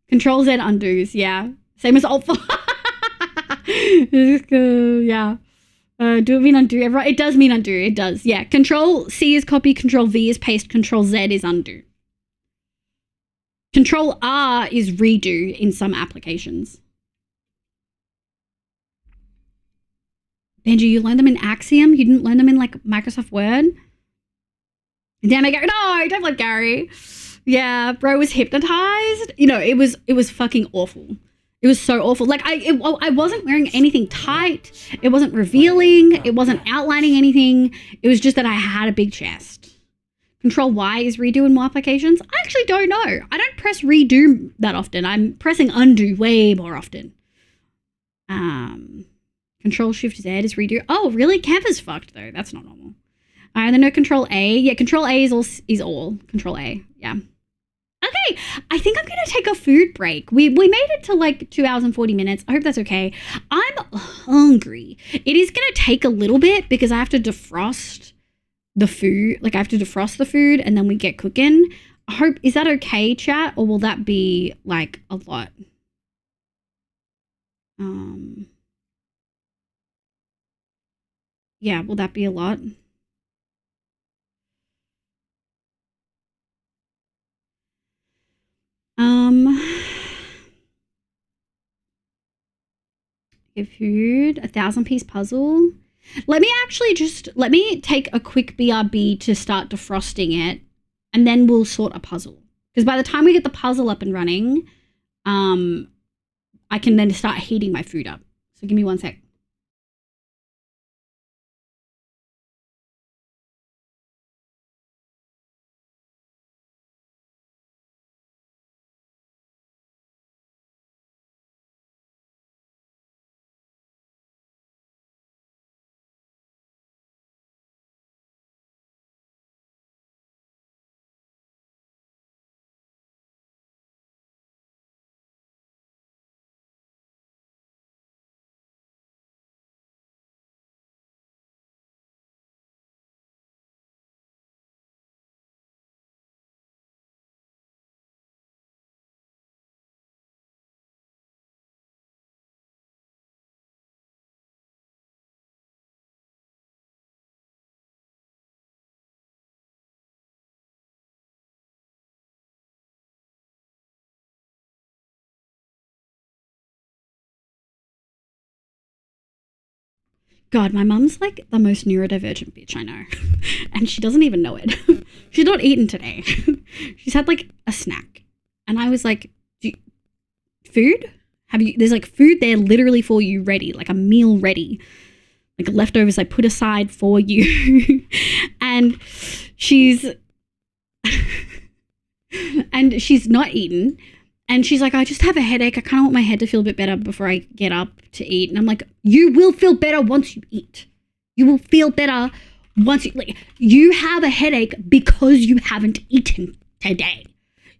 Control Z undoes, yeah. Same as Alt. Yeah. Do it mean undo? Everyone? It does mean undo. It does, yeah. Control C is copy, Control V is paste, Control Z is undo. Control R is redo in some applications. Benji, you learned them in Axiom? You didn't learn them in like Microsoft Word? Damn it, Gary. No, don't let Gary. Yeah, bro was hypnotized. You know, it was fucking awful. It was so awful. Like I wasn't wearing anything tight. It wasn't revealing. It wasn't outlining anything. It was just that I had a big chest. Control Y is redo in more applications. I actually don't know. I don't press redo that often. I'm pressing undo way more often. Control Shift Z is redo. Oh, really? Canva's fucked though. That's not normal. And then no Control A. Yeah, Control A is all. Control A. Yeah. Okay, I think I'm gonna take a food break. We made it to like 2 hours and 40 minutes. I hope that's okay. I'm hungry. It is gonna take a little bit because I have to defrost the food. Like I have to defrost the food and then we get cooking. I hope, is that okay, chat? Or will that be like a lot? Yeah, will that be a lot? Give food, 1,000-piece puzzle. Let me take a quick BRB to start defrosting it, and then we'll sort a puzzle. Because by the time we get the puzzle up and running, I can then start heating my food up. So give me 1 sec. God, my mum's like the most neurodivergent bitch I know. And she doesn't even know it. She's not eaten today. She's had like a snack. And I was like, food? There's like food there literally for you ready, like a meal ready. Like leftovers I put aside for you. And she's not eaten. And she's like, I just have a headache. I kind of want my head to feel a bit better before I get up to eat. And I'm like, you will feel better once you eat. You will feel better once you have a headache because you haven't eaten today.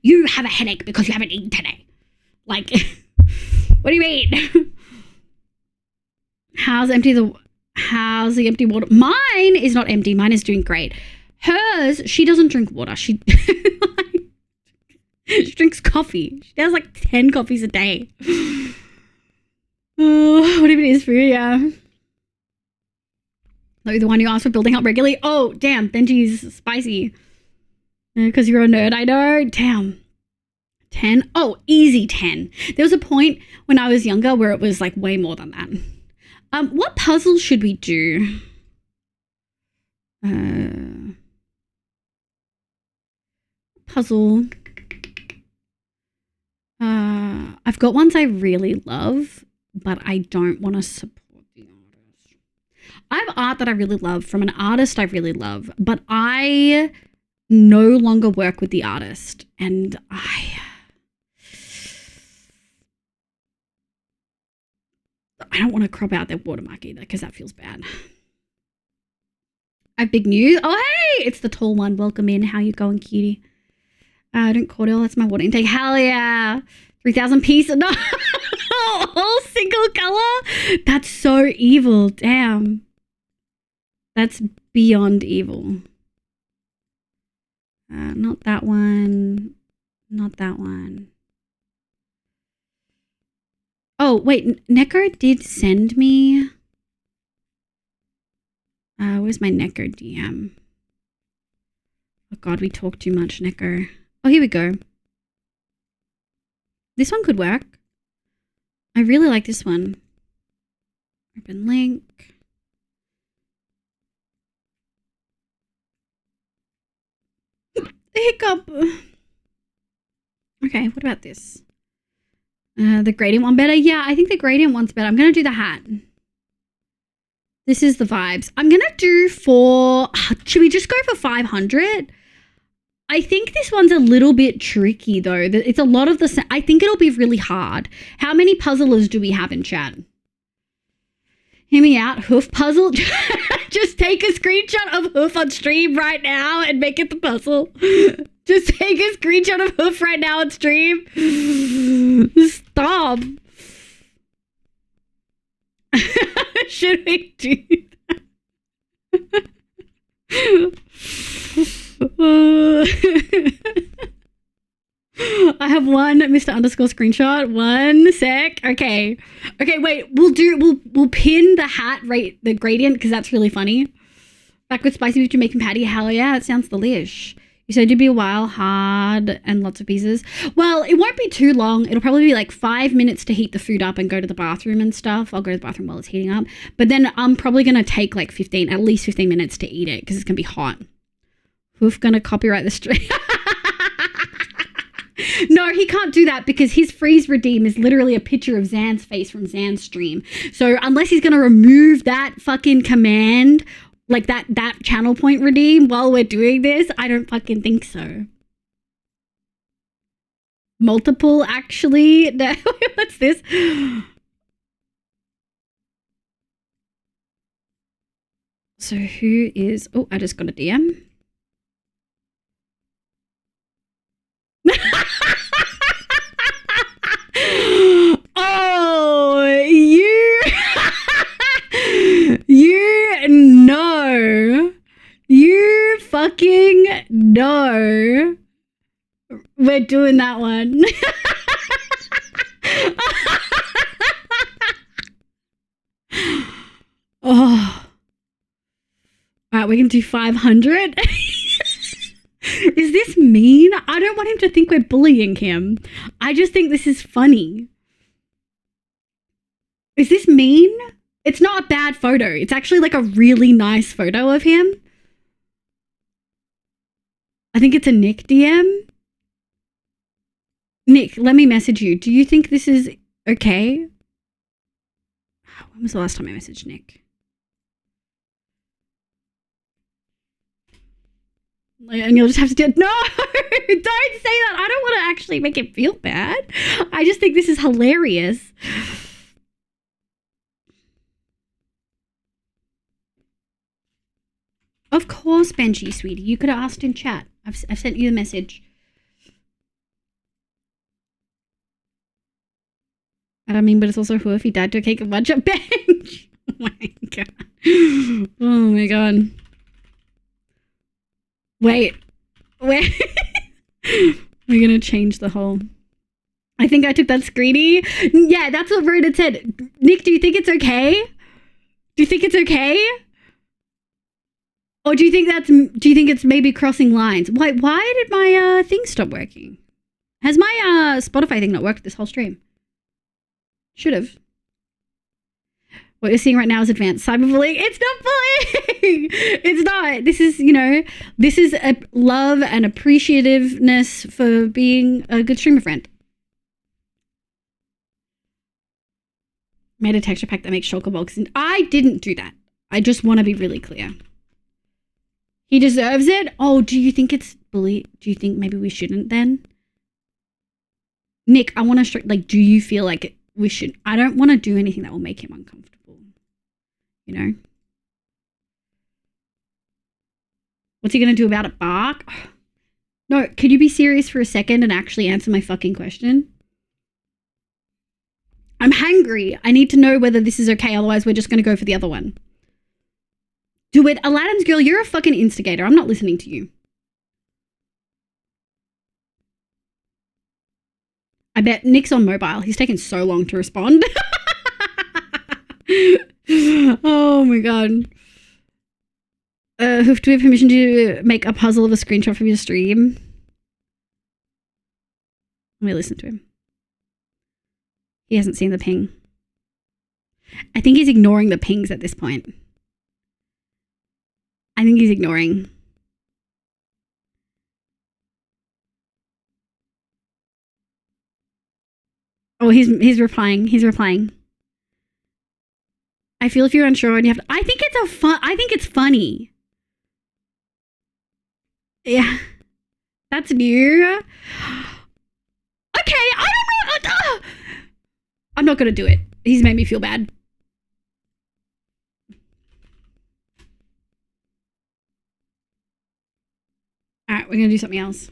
You have a headache because you haven't eaten today. Like, what do you mean? How's the empty water? Mine is not empty. Mine is doing great. Hers, she doesn't drink water. She drinks coffee. She has like 10 coffees a day. What if it is food? Yeah. The one you asked for building help regularly. Oh, damn. Benji's spicy. Because you're a nerd, I know. Damn. 10? Oh, easy 10. There was a point when I was younger where it was like way more than that. What puzzles should we do? Puzzle. I've got ones I really love, but I don't want to support the artist. I have art that I really love from an artist I really love, but I no longer work with the artist, and I don't want to crop out their watermark either because that feels bad. I have big news. Oh, hey, it's the tall one. Welcome in. How you going, cutie? Don't cordial. That's my water intake. Hell yeah. 3,000 pieces. No. All single color. That's so evil. Damn. That's beyond evil. Not that one. Not that one. Oh, wait. Neko did send me. Where's my Neko DM? Oh god, we talk too much, Neko. Oh, here we go. This one could work. I really like this one. Open link. Hiccup. Okay, what about this? The gradient one better? Yeah, I think the gradient one's better. I'm going to do the hat. This is the vibes. I'm going to do should we just go for 500? I think this one's a little bit tricky though. It's a lot of the, I think it'll be really hard. How many puzzlers do we have in chat? Hear me out. Hoof puzzle. Just take a screenshot of Hoof on stream right now and make it the puzzle. Just take a screenshot of Hoof right now on stream. Stop. Should we do that? I have one Mr. Underscore screenshot. 1 sec. Okay. Okay, wait. We'll pin the hat the gradient because that's really funny. Back with spicy with Jamaican patty. Hell yeah, it sounds delish. You said it'd be a while, hard, and lots of pieces. Well, it won't be too long. It'll probably be like 5 minutes to heat the food up and go to the bathroom and stuff. I'll go to the bathroom while it's heating up. But then I'm probably going to take like at least 15 minutes to eat it because it's going to be hot. Who's going to copyright the stream? No, he can't do that because his freeze redeem is literally a picture of Zan's face from Zan's stream. So unless he's going to remove that fucking command, like that channel point redeem while we're doing this, I don't fucking think so. Multiple, actually. No, what's this? So who is... Oh, I just got a DM. Oh, you know. You fucking know. We're doing that one. Oh. Alright, we can do 500. Is this mean? I don't want him to think we're bullying him. I just think this is funny. Is this mean? It's not a bad photo. It's actually like a really nice photo of him. I think it's a Nick DM. Nick, let me message you. Do you think this is okay? When was the last time I messaged Nick? And you'll just have to do it. No, don't say that. I don't want to actually make it feel bad. I just think this is hilarious. Of course, Benji, sweetie. You could have asked in chat. I've sent you the message. I don't mean, but it's also who if he died to a cake of bunch of bench. Oh my god. Oh my god. Wait. We're gonna change the whole... I think I took that screeny. Yeah, that's what Vernon said. Nick, do you think it's okay? Do you think it's okay? Or do you think it's maybe crossing lines? Why did my thing stop working? Has my Spotify thing not worked this whole stream? Should have. What you're seeing right now is advanced cyberbullying. It's not bullying. It's not. This is a love and appreciativeness for being a good streamer friend. Made a texture pack that makes shulker box. And I didn't do that. I just want to be really clear. He deserves it. Oh, do you think it's bully? Do you think maybe we shouldn't then? Nick, I want to do you feel like we should? I don't want to do anything that will make him uncomfortable. You know? What's he going to do about it? Bark? No, could you be serious for a second and actually answer my fucking question? I'm hangry. I need to know whether this is okay. Otherwise, we're just going to go for the other one. Do it. Aladdin's girl, you're a fucking instigator. I'm not listening to you. I bet Nick's on mobile. He's taken so long to respond. Oh my god. Do we have permission to make a puzzle of a screenshot from your stream? Let me listen to him. He hasn't seen the ping. I think he's ignoring the pings at this point. I think he's ignoring. Oh, he's replying. He's replying. I feel if you're unsure and you have to, I think it's funny. Yeah. That's new. Okay, I don't know. I'm not gonna do it. He's made me feel bad. All right, we're gonna do something else.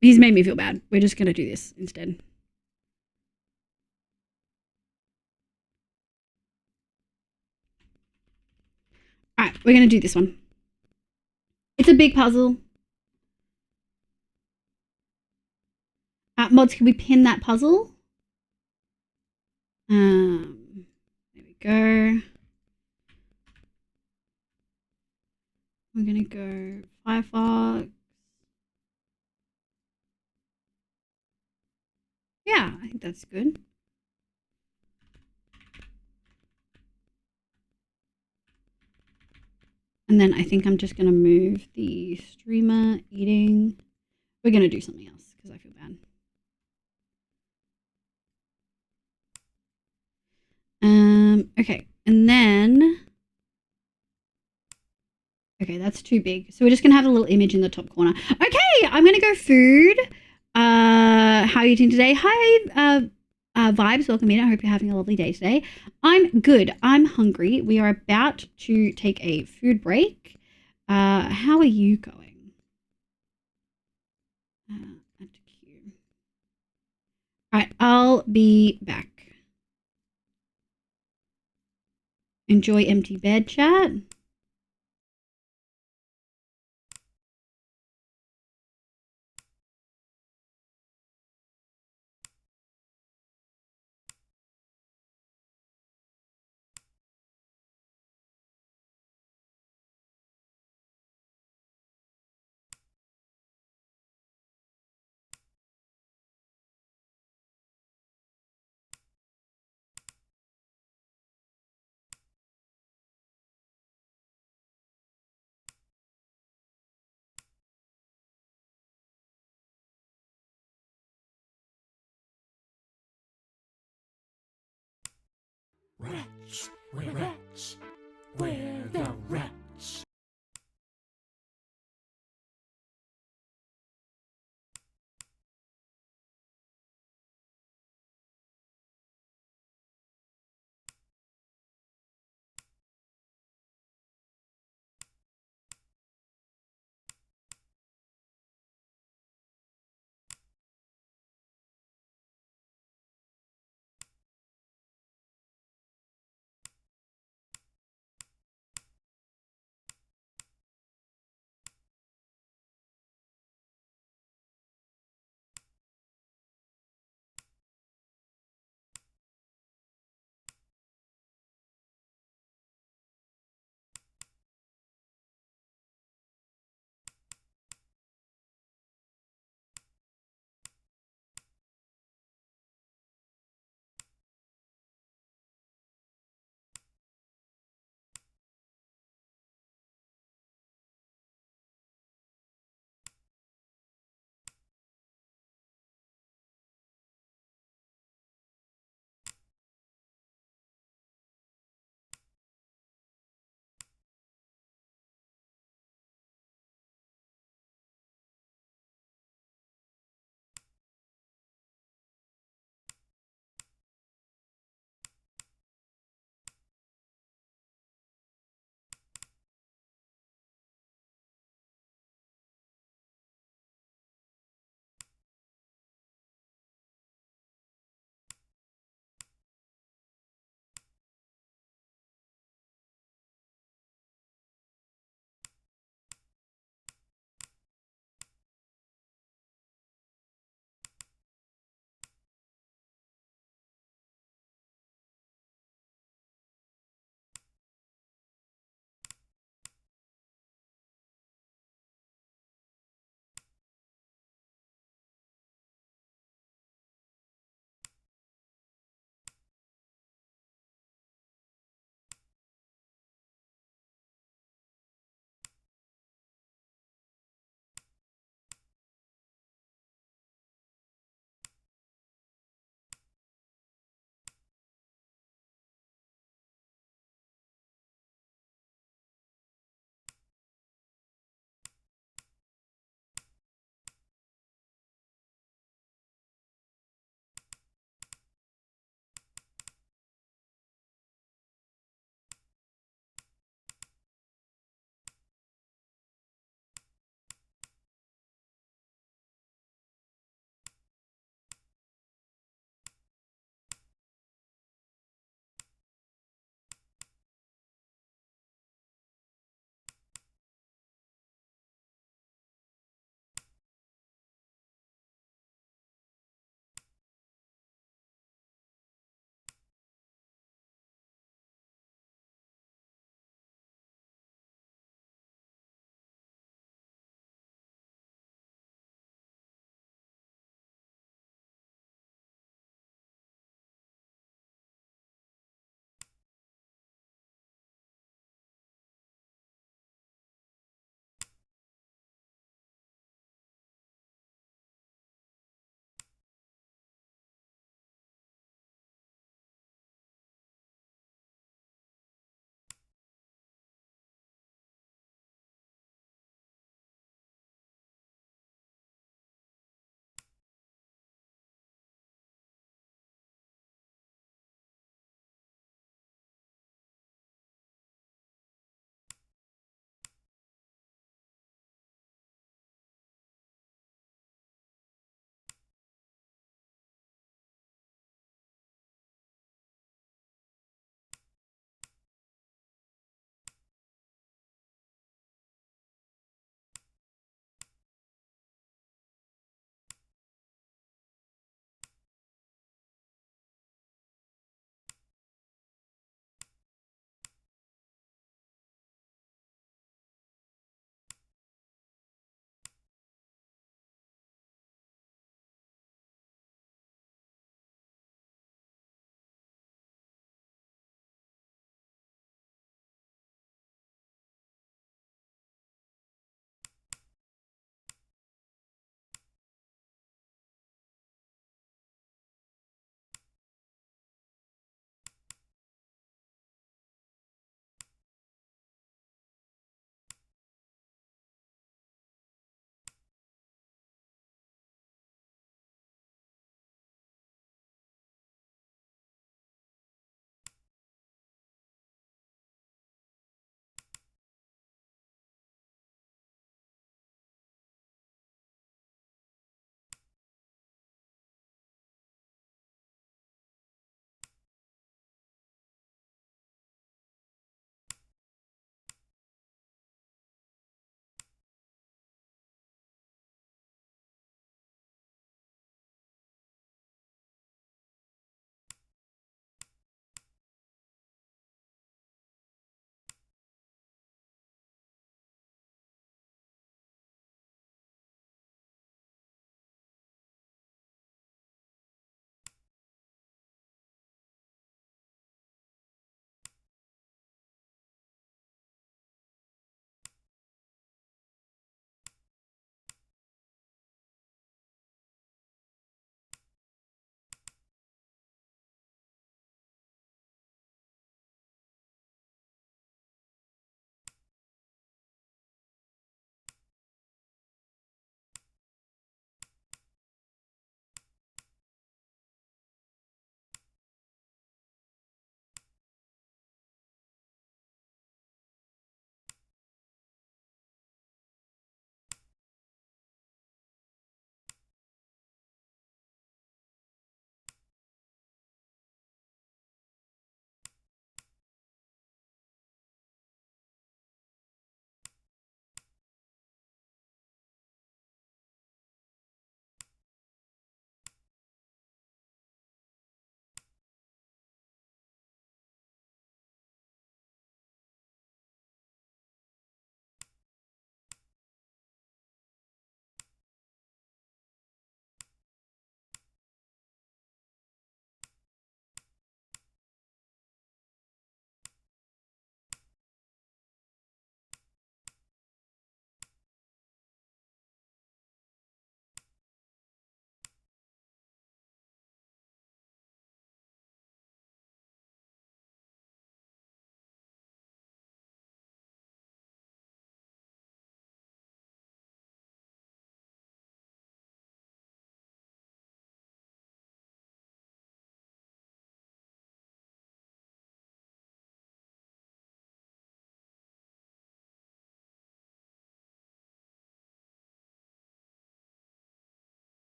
He's made me feel bad. We're just gonna do this instead. All right, we're gonna do this one. It's a big puzzle. Mods, can we pin that puzzle? There we go. We're gonna go Firefox. Yeah, I think that's good. And then I think I'm just gonna move the streamer eating. We're gonna do something else because I feel bad. Okay, and then, okay, that's too big. So we're just gonna have a little image in the top corner. Okay, I'm gonna go food. How are you doing today? Hi, Vibes, welcome in. I hope you're having a lovely day today. I'm good. I'm hungry. We are about to take a food break. How are you going? Add to queue. All right, I'll be back. Enjoy empty bed chat. Rats, we're rats, we're the rats.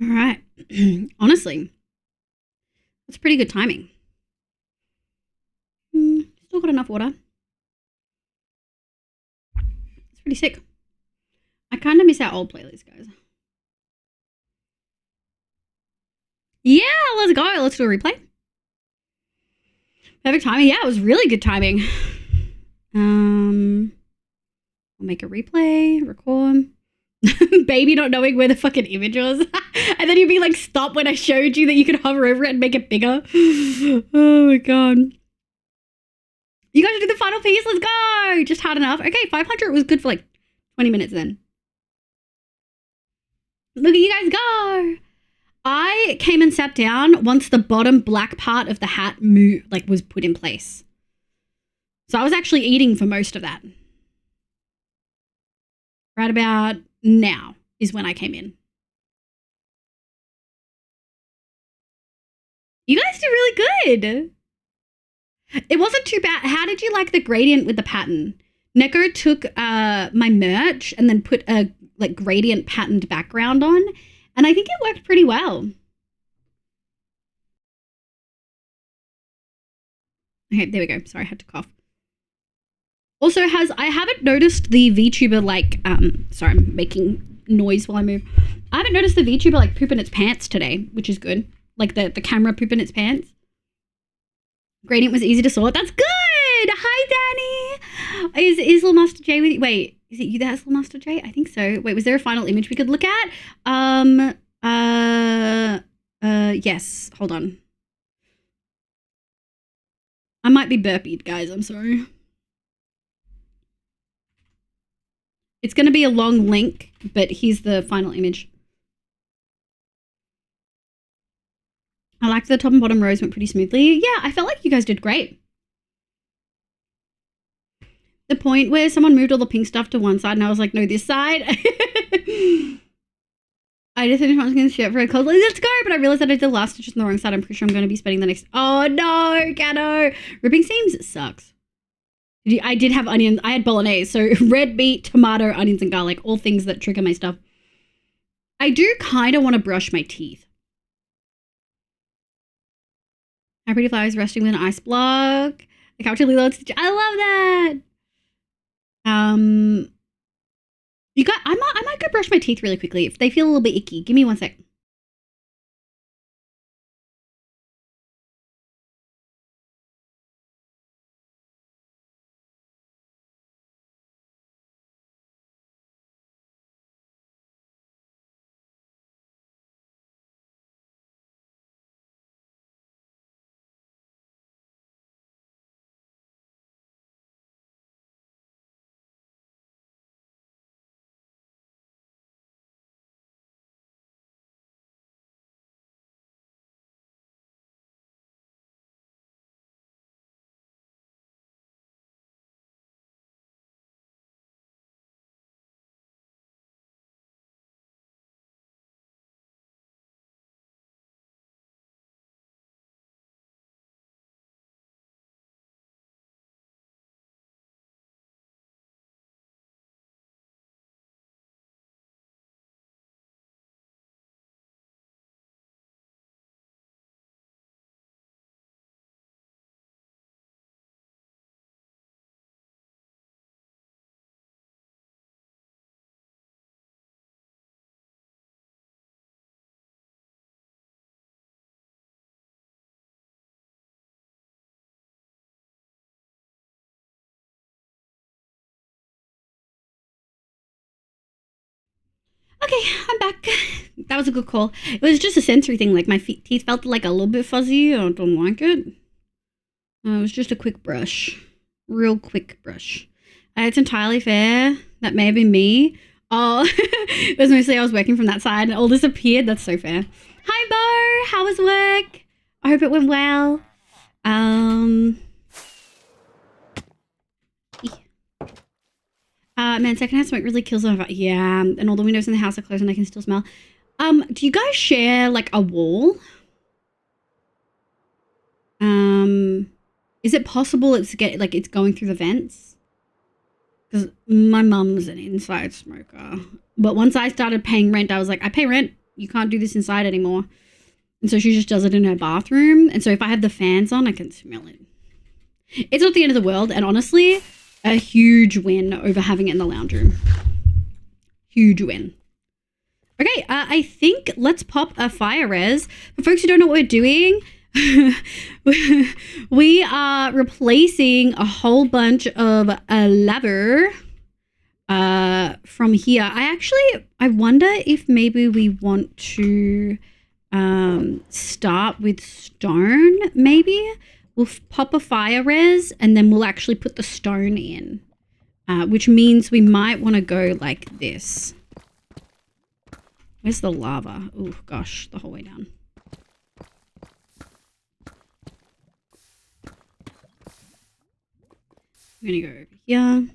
All right. Honestly, that's pretty good timing. Still got enough water. It's pretty sick. I kind of miss our old playlist, guys. Yeah, let's go. Let's do a replay. Perfect timing. Yeah, it was really good timing. We'll make a replay, record. Baby not knowing where the fucking image was. And then you'd be like, stop when I showed you that you could hover over it and make it bigger. Oh my god. You guys should do the final piece. Let's go. Just hard enough. Okay, 500 was good for like 20 minutes then. Look at you guys go. I came and sat down once the bottom black part of the hat was put in place. So I was actually eating for most of that. Right about now is when I came in. You guys did really good. It wasn't too bad. How did you like the gradient with the pattern? Neko took my merch and then put a like gradient patterned background on, and I think it worked pretty well. Okay, there we go. Sorry, I had to cough. Also, I haven't noticed the VTuber like sorry, I'm making noise while I move. I haven't noticed the VTuber like pooping its pants today, which is good. Like the camera pooping its pants. Gradient was easy to sort. That's good. Hi, Danny. Is Little Master J with you? Wait, is it you that's Little Master J? I think so. Wait, was there a final image we could look at? Yes. Hold on. I might be burpied, guys. I'm sorry. It's going to be a long link, but here's the final image. I liked the top and bottom rows went pretty smoothly. Yeah, I felt like you guys did great. The point where someone moved all the pink stuff to one side and I was like, no, this side. I just finished watching this shit for a cold. Let's go. But I realized that I did the last stitches on the wrong side. I'm pretty sure I'm going to be spending the next. Oh no, Gano. Ripping seams sucks. I did have onions. I had bolognese. So red meat, tomato, onions, and garlic. All things that trigger my stuff. I do kind of want to brush my teeth. My pretty flowers resting with an ice block. The couch Lilo. I love that. You got. I might go brush my teeth really quickly if they feel a little bit icky. Give me 1 sec. Okay, I'm back. That was a good call. It was just a sensory thing. Like my teeth felt like a little bit fuzzy. I don't like it. It was just a quick brush. Real quick brush. It's entirely fair. That may have been me. Oh, it was mostly I was working from that side and all this appeared. That's so fair. Hi, Bo. How was work? I hope it went well. Man, secondhand smoke really kills my vibe. Yeah, and all the windows in the house are closed and I can still smell. Do you guys share like a wall? Is it possible it's going through the vents? Because my mum's an inside smoker. But once I started paying rent, I was like, I pay rent. you can't do this inside anymore. And so she just does it in her bathroom. And so if I have the fans on, I can smell it. It's not the end of the world. And honestly, a huge win over having it in the lounge room. Huge win. Okay, I think let's pop a fire res. For folks who don't know what we're doing, we are replacing a whole bunch of lava from here. I wonder if maybe we want to start with stone, maybe. We'll pop a fire res and then we'll actually put the stone in, which means we might want to go like this. Where's the lava? Oh gosh, the whole way down. I'm gonna go over here.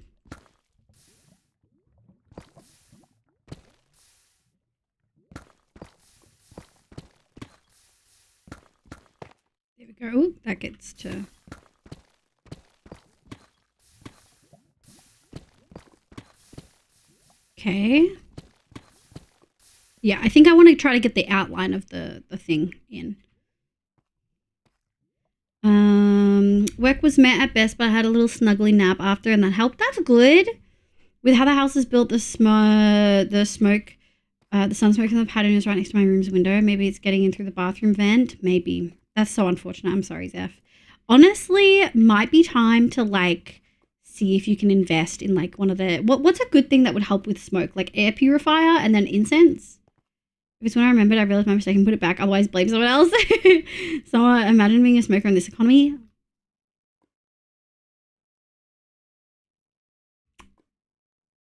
There we go. Ooh, that gets to... Okay. Yeah, I think I want to try to get the outline of the thing in. Work was met at best, but I had a little snuggly nap after, and that helped. That's good. With how the house is built, the sun smoke in the pattern is right next to my room's window. Maybe it's getting in through the bathroom vent. Maybe. That's so unfortunate. I'm sorry, Zeph. Honestly, might be time to like see if you can invest in like one of the what's a good thing that would help with smoke, like air purifier and then incense. If it's when I remembered, I realized my mistake and put it back. Otherwise, blame someone else. So imagine being a smoker in this economy.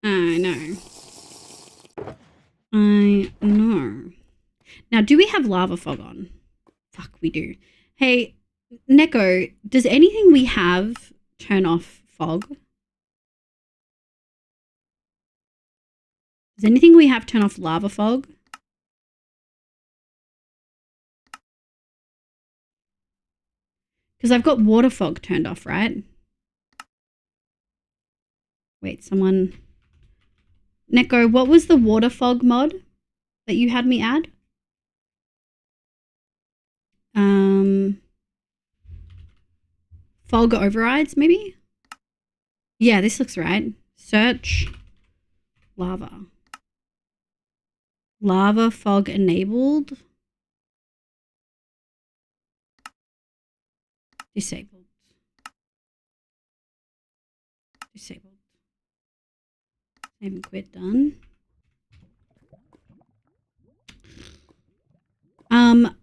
I know. Now, do we have lava fog on? Fuck, we do. Hey, Neko, does anything we have turn off fog? Does anything we have turn off lava fog? Because I've got water fog turned off, right? Wait, someone... Neko, what was the water fog mod that you had me add? Fog overrides, maybe? Yeah, this looks right. Search lava. Lava fog enabled. Disabled. Disabled. Save and quit, done.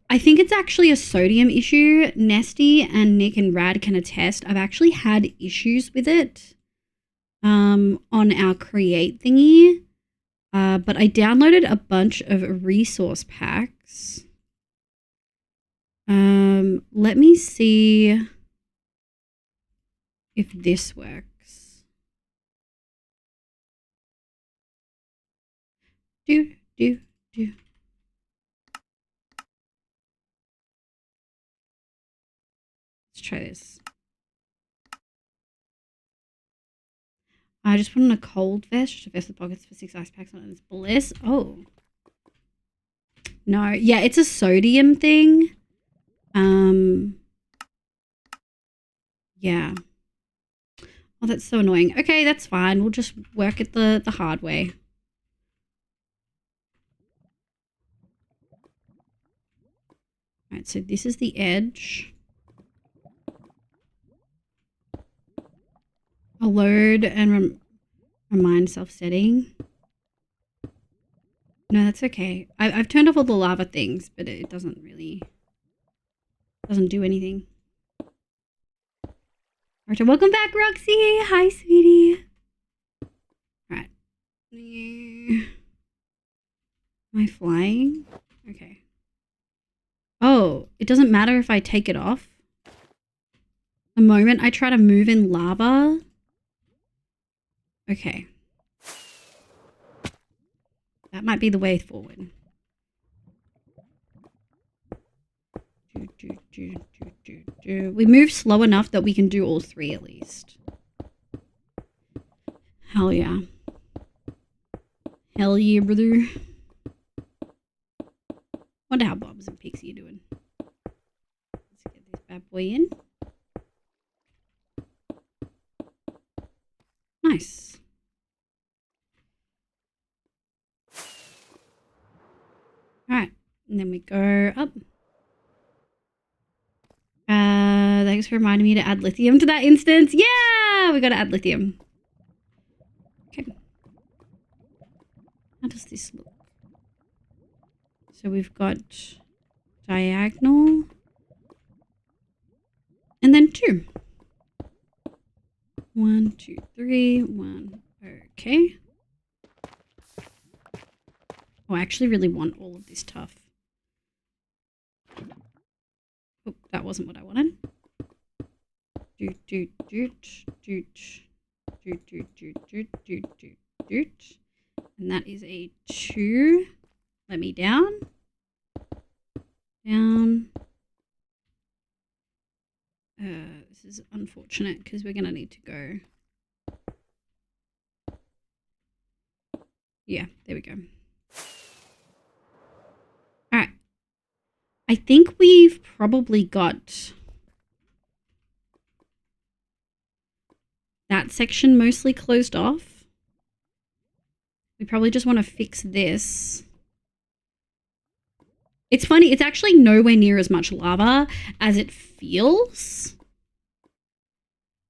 I think it's actually a sodium issue. Nesty and Nick and Rad can attest. I've actually had issues with it on our create thingy. But I downloaded a bunch of resource packs. Let me see if this works. Do. Let's try this. I just put on a cold vest, just a vest with pockets for 6 ice packs on it. It's bliss. Oh. No. Yeah, it's a sodium thing. Yeah. Oh, that's so annoying. Okay, that's fine. We'll just work it the hard way. Alright, so this is the edge. I'll load and remind self-setting. No, that's okay. I've turned off all the lava things, but it doesn't do anything. Alright, so welcome back, Roxy. Hi, sweetie. Alright. Am I flying? Okay. Oh, it doesn't matter if I take it off. The moment I try to move in lava. Okay. That might be the way forward. We move slow enough that we can do all three at least. Hell yeah. Hell yeah, brother. Wonder how Bob's and Pixie are doing. Let's get this bad boy in. Nice. Alright, and then we go up. Thanks for reminding me to add lithium to that instance. Yeah, we gotta add lithium. Okay. How does this look? So we've got diagonal. And then 2. 1, 2, 3, 1. Okay. Oh, I actually really want all of this tough. Oh, that wasn't what I wanted. Doot, doot, doot, doot, doot, doot, doot, doot, doot, doot, doot. And that is a 2. Let me down. Down. This is unfortunate because we're going to need to go. Yeah, there we go. All right. I think we've probably got that section mostly closed off. We probably just want to fix this. It's funny, it's actually nowhere near as much lava as it feels.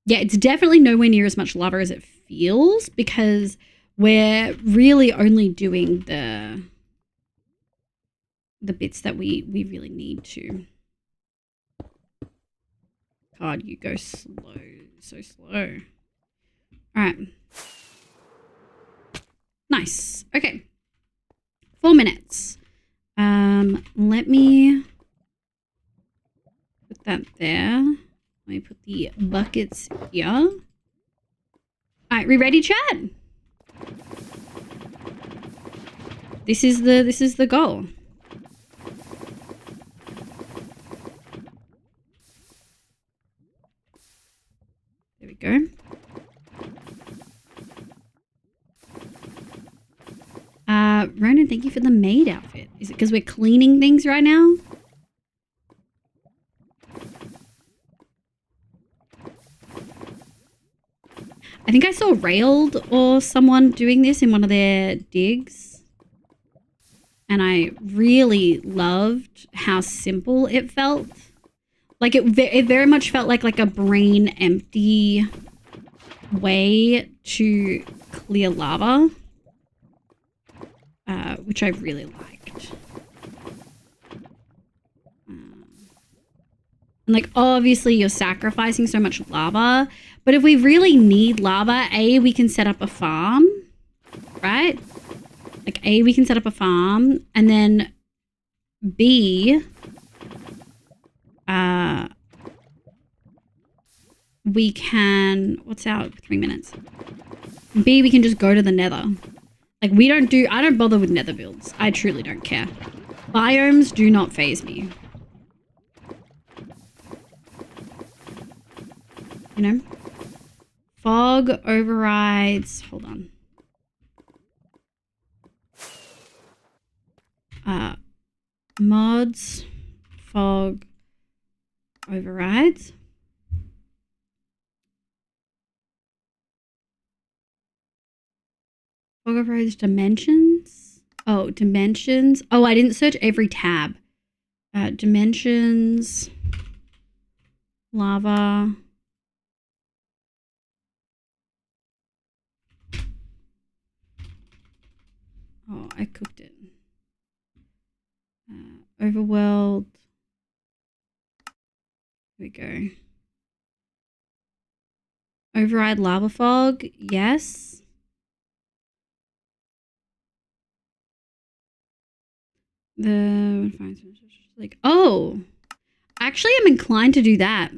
Yeah, it's definitely nowhere near as much lava as it feels because we're really only doing the bits that we really need to. God, you go slow, so slow. All right. Nice. Okay. 4 minutes. Let me put that there. Let me put the buckets here. All right, we ready, chat? This is the goal. There we go. Ronan, thank you for the maid outfit. Is it because we're cleaning things right now? I think I saw Railed or someone doing this in one of their digs. And I really loved how simple it felt. Like it very much felt like a brain empty way to clear lava. Which I really liked. And like, obviously you're sacrificing so much lava, but if we really need lava, A, we can set up a farm, right? Like, A, we can set up a farm, and then B, we can, what's out? 3 minutes. B, we can just go to the nether. Like, I don't bother with nether builds. I truly don't care. Biomes do not faze me. You know? Fog overrides, hold on. Mods, fog overrides. Fog overrides dimensions. Oh, dimensions. Oh, I didn't search every tab. Dimensions, lava. Oh, I cooked it. Overworld. Here we go. Override lava fog. Yes. Like, oh, actually, I'm inclined to do that.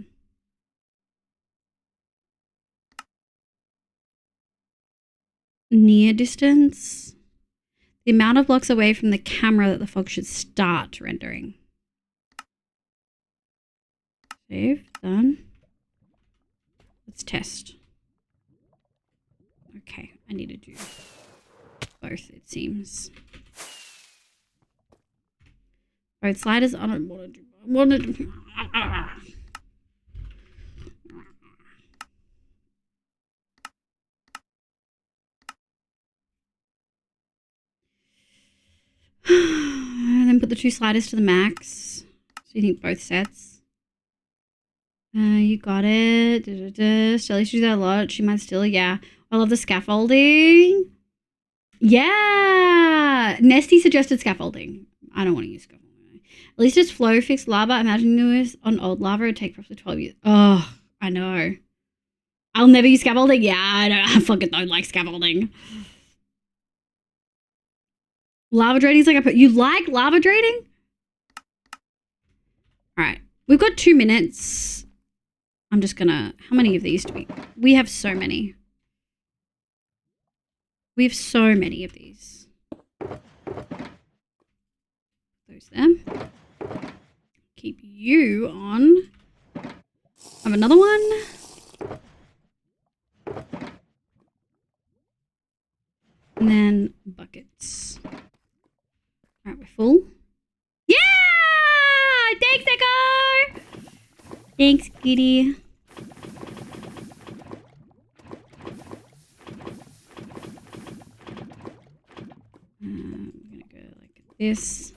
Near distance. The amount of blocks away from the camera that the fog should start rendering. Save. Done. Let's test. Okay, I need to do both, it seems. Both sliders. I don't want to do. I want to do. And then put the 2 sliders to the max. So you think both sets. You got it. Shelly should do that a lot. She might still. Yeah. I love the scaffolding. Yeah. Nesty suggested scaffolding. I don't want to use scaffolding. At least it's flow fixed lava. Imagine this on old lava. It'd take roughly 12 years. Oh, I know. I'll never use scaffolding. Yeah, I fucking don't like scaffolding. Lava draining is like you like lava draining? All right. We've got 2 minutes. I'm just gonna, how many of these do we have so many. We have so many of these. Those there. Keep you on. Have another one. And then buckets. All right, we're full. Yeah! Thanks, Echo! Thanks, kitty. We're gonna go like this.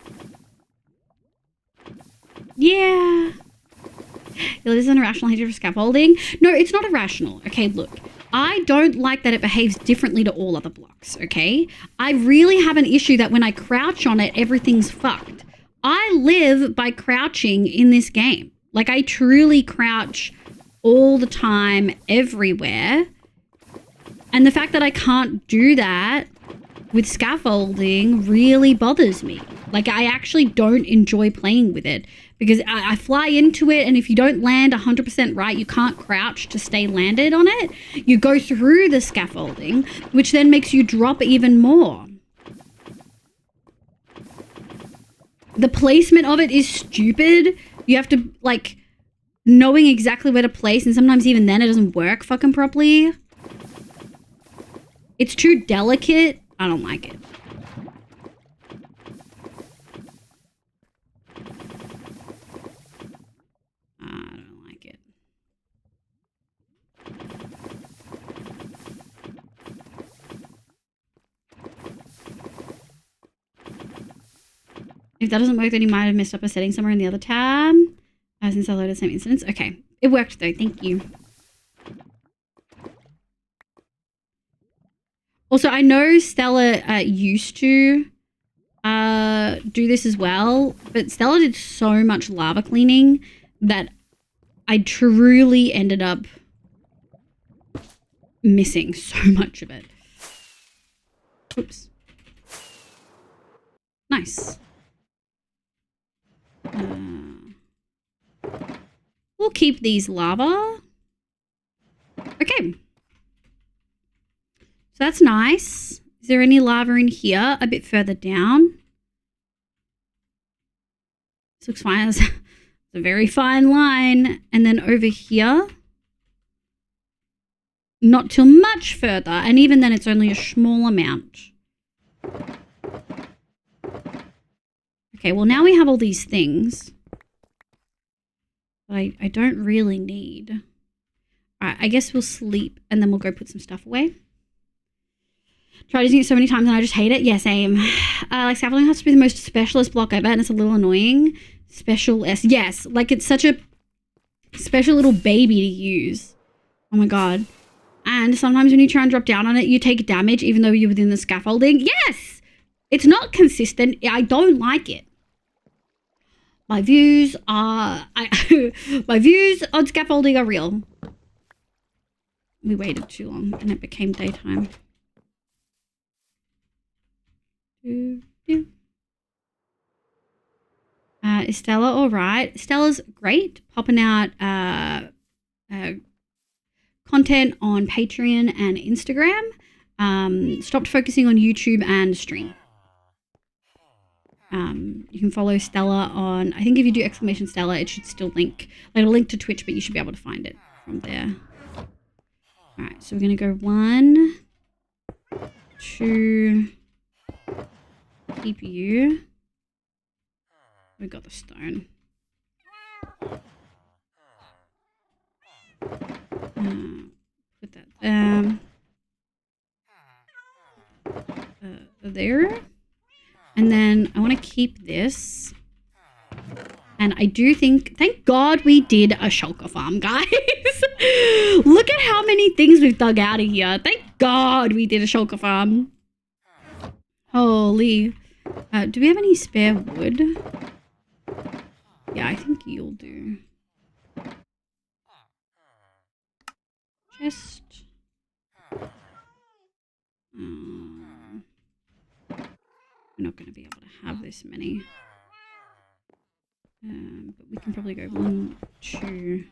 Yeah. This is an irrational hatred for scaffolding. No, it's not irrational. Okay, look. I don't like that it behaves differently to all other blocks, okay? I really have an issue that when I crouch on it, everything's fucked. I live by crouching in this game. Like, I truly crouch all the time, everywhere. And the fact that I can't do that with scaffolding really bothers me. Like, I actually don't enjoy playing with it because I fly into it, and if you don't land 100% right, you can't crouch to stay landed on it. You go through the scaffolding, which then makes you drop even more. The placement of it is stupid. You have to, like, knowing exactly where to place, and sometimes even then it doesn't work fucking properly. It's too delicate. I don't like it. I don't like it. If that doesn't work, then you might have messed up a setting somewhere in the other tab. Since I loaded the same instance. Okay. It worked though. Thank you. Also, I know Stella used to do this as well, but Stella did so much lava cleaning that I truly ended up missing so much of it. Oops. Nice. We'll keep these lava. Okay. So that's nice. Is there any lava in here? A bit further down. This looks fine. It's a very fine line. And then over here. Not till much further. And even then it's only a small amount. Okay, well now we have all these things that I don't really need. All right, I guess we'll sleep and then we'll go put some stuff away. Tried using it so many times and I just hate it. Yeah, same. Like scaffolding has to be the most specialist block ever and it's a little annoying. Special S. Yes, like it's such a special little baby to use. Oh my God. And sometimes when you try and drop down on it, you take damage even though you're within the scaffolding. Yes! It's not consistent. I don't like it. My views are... my views on scaffolding are real. We waited too long and it became daytime. Is Stella all right? Stella's great. Popping out content on Patreon and Instagram. Stopped focusing on YouTube and stream. You can follow Stella on, I think if you do exclamation Stella, it should still link. Like, it'll link to Twitch, but you should be able to find it from there. All right, so we're going to go 1, 2, keep you. We got the stone. Put that there. And then I want to keep this. And I do think, thank God we did a shulker farm, guys. Look at how many things we've dug out of here. Thank God we did a shulker farm. Holy. Do we have any spare wood? Yeah, I think you'll do. Chest. We're not going to be able to have this many. But we can probably go 1, 2, 3,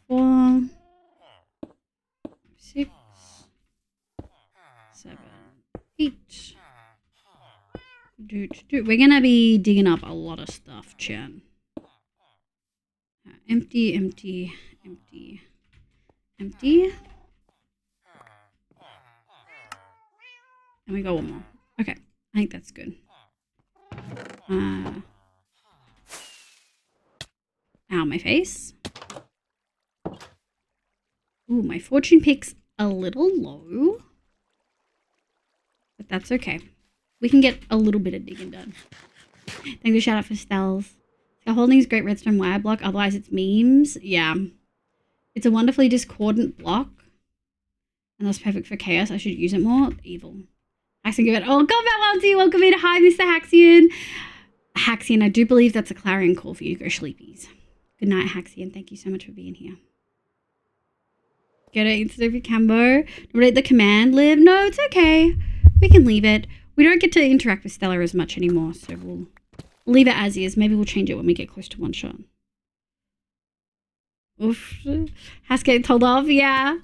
4, 6, 7, 8. We're gonna be digging up a lot of stuff, Chen. Empty, empty, empty, empty. And we go one more. Okay, I think that's good. Ow, my face. Ooh, my fortune pick's a little low. But that's okay. We can get a little bit of digging done. Thank you, shout out for Stells. Scaffolding is great redstone wire block, otherwise it's memes. Yeah. It's a wonderfully discordant block. And that's perfect for chaos. I should use it more. Evil. Haxian, give it. Oh, Combat Welty, welcome in. Hi, Mr. Haxian. Haxian, I do believe that's a clarion call for you. Go sleepies. Good night, Haxian. Thank you so much for being here. Get it instead of your cambo. Read the command, Liv. No, it's okay. We can leave it. We don't get to interact with Stella as much anymore, so we'll leave it as is. Maybe we'll change it when we get close to one shot. Oof. Has getting told off, yeah.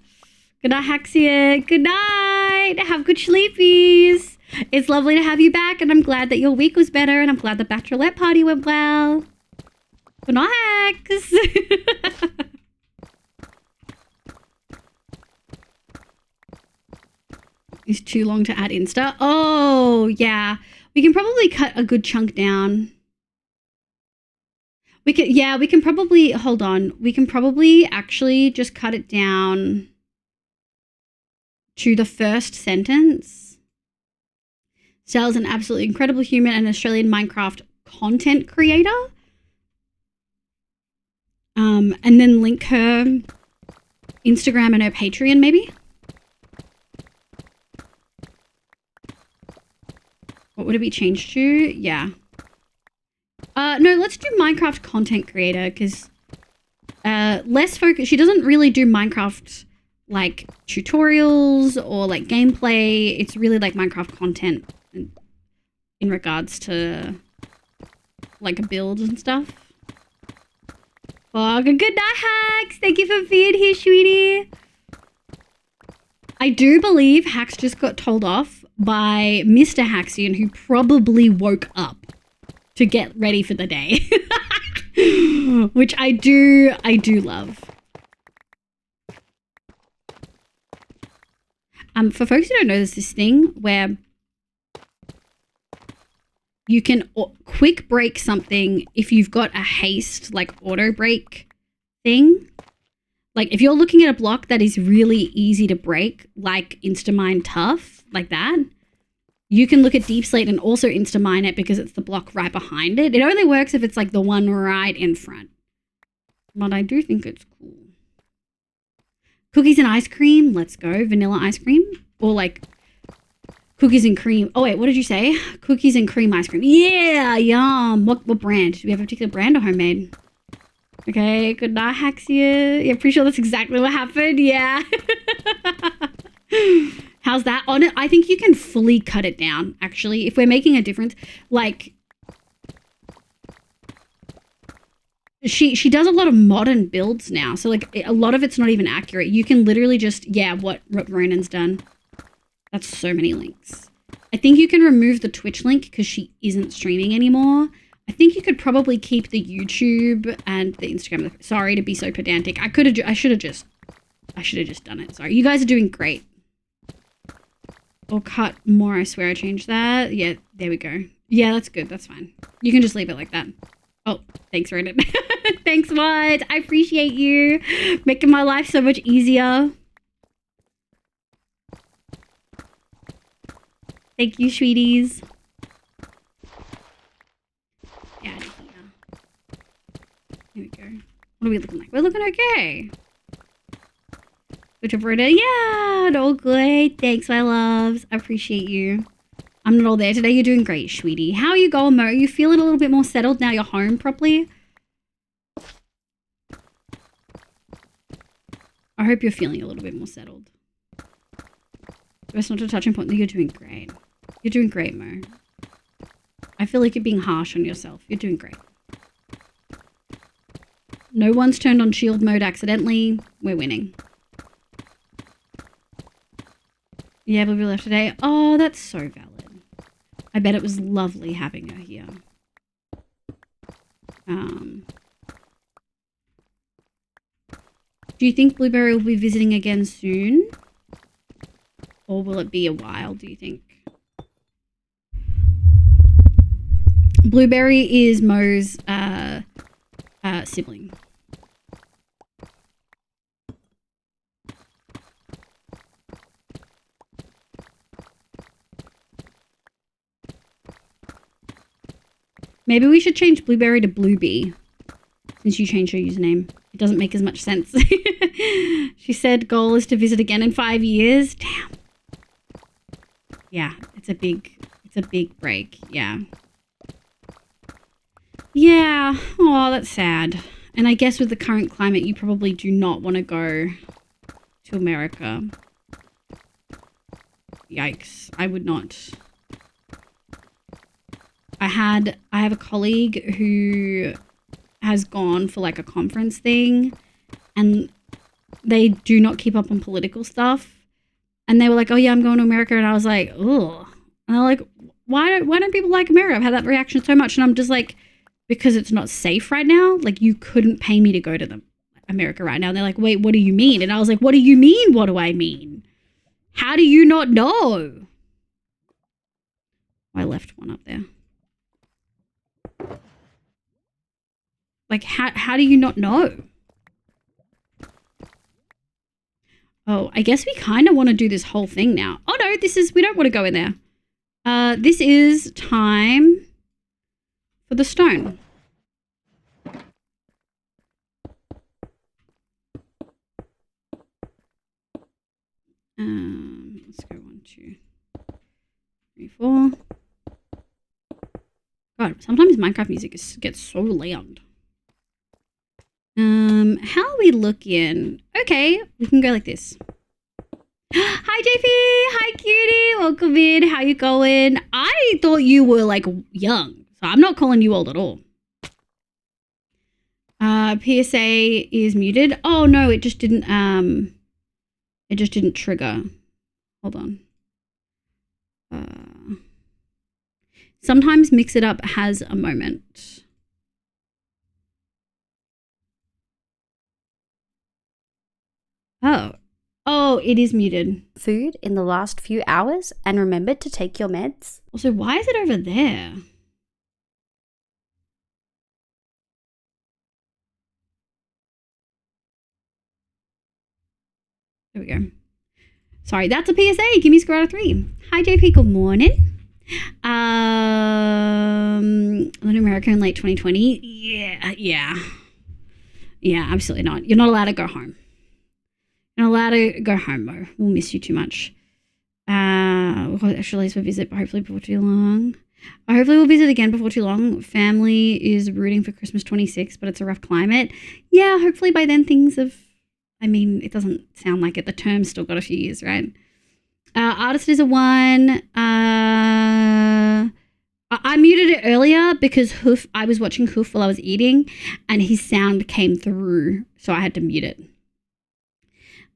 Good night, Haxian. Good night. Have good sleepies. It's lovely to have you back, and I'm glad that your week was better, and I'm glad the bachelorette party went well. Good night, Hax. It's too long to add Insta. Oh, yeah. We can probably cut a good chunk down. We can probably, hold on. We can probably actually just cut it down to the first sentence. Sal's an absolutely incredible human and Australian Minecraft content creator. And then link her Instagram and her Patreon, maybe. What would it be changed to? Yeah. No, let's do Minecraft content creator because less focus. She doesn't really do Minecraft like tutorials or like gameplay. It's really like Minecraft content in regards to like builds and stuff. Oh, good night, Hax. Thank you for being here, sweetie. I do believe Hax just got told off by Mr. Haxian, who probably woke up to get ready for the day. Which I do love. For folks who don't know, there's this thing where you can quick break something if you've got a haste, like auto break thing. Like if you're looking at a block that is really easy to break, like Instamine Tough, like that, you can look at Deep Slate and also Instamine it because it's the block right behind it. It only works if it's like the one right in front. But I do think it's cool. Cookies and ice cream. Let's go. Vanilla ice cream. Or like cookies and cream. Oh, wait. What did you say? Cookies and cream ice cream. Yeah. Yum. What brand? Do we have a particular brand or homemade? Okay. Good night, Haxia. Yeah, pretty sure that's exactly what happened. Yeah. How's that on it? I think you can fully cut it down, actually. If we're making a difference. Like, she does a lot of modern builds now. So, like, a lot of it's not even accurate. You can literally just, yeah, what Ronan's done. That's so many links. I think you can remove the Twitch link because she isn't streaming anymore. I think you could probably keep the YouTube and the Instagram. Sorry to be so pedantic. I should have just done it. Sorry. You guys are doing great. Or cut more. I swear I changed that. Yeah, there we go. Yeah, that's good. That's fine. You can just leave it like that. Oh, thanks, Reddit. Thanks, what? I appreciate you making my life so much easier. Thank you, sweeties. Yeah, here we go. What are we looking like? We're looking okay. Which of Reddit? Yeah, all good. Thanks, my loves. I appreciate you. I'm not all there today. You're doing great, sweetie. How are you going, Mo? Are you feeling a little bit more settled now you're home properly? I hope you're feeling a little bit more settled. Best not to touch on point. You're doing great. You're doing great, Mo. I feel like you're being harsh on yourself. You're doing great. No one's turned on shield mode accidentally. We're winning. Yeah, Blueberry left today. Oh, that's so valid. I bet it was lovely having her here. Do you think Blueberry will be visiting again soon? Or will it be a while, do you think? Blueberry is Mo's sibling. Maybe we should change Blueberry to Bluebee, since you changed your username. It doesn't make as much sense. She said goal is to visit again in 5 years. Damn. Yeah, it's a big break. Yeah. Yeah. Oh, that's sad. And I guess with the current climate, you probably do not want to go to America. Yikes. I would not. I have a colleague who has gone for like a conference thing, and they do not keep up on political stuff. And they were like, oh yeah, I'm going to America. And I was like, ugh. And they're like, why don't people like America? I've had that reaction so much. And I'm just like, because it's not safe right now. Like, you couldn't pay me to go to America right now. And they're like, wait, what do you mean? And I was like, what do you mean? What do I mean? How do you not know? I left one up there. Like, how do you not know? Oh, I guess we kind of want to do this whole thing now. Oh no, we don't want to go in there. This is time for the stone. Let's go 1, 2, 3, 4. God, sometimes Minecraft music gets so loud. How are we looking? Okay, we can go like this. Hi, JP. Hi, cutie. Welcome in. How you going? I thought you were like young, so I'm not calling you old at all. PSA is muted. Oh no, it just didn't trigger. Hold on. Sometimes Mix It Up has a moment. Oh, it is muted. Food in the last few hours and remember to take your meds. Also, why is it over there? There we go. Sorry, that's a PSA. Give me a score out of 3. Hi, JP. Good morning. Latin America in late 2020. Yeah, absolutely not. You're not allowed to go home. You're not allowed to go home, Mo. We'll miss you too much. We'll actually visit, but hopefully before too long. Hopefully we'll visit again before too long. Family is rooting for Christmas 26, but it's a rough climate. Yeah, hopefully by then things have... I mean, it doesn't sound like it. The term's still got a few years, right? Artist is a 1. I muted it earlier because I was watching Hoof while I was eating and his sound came through, so I had to mute it.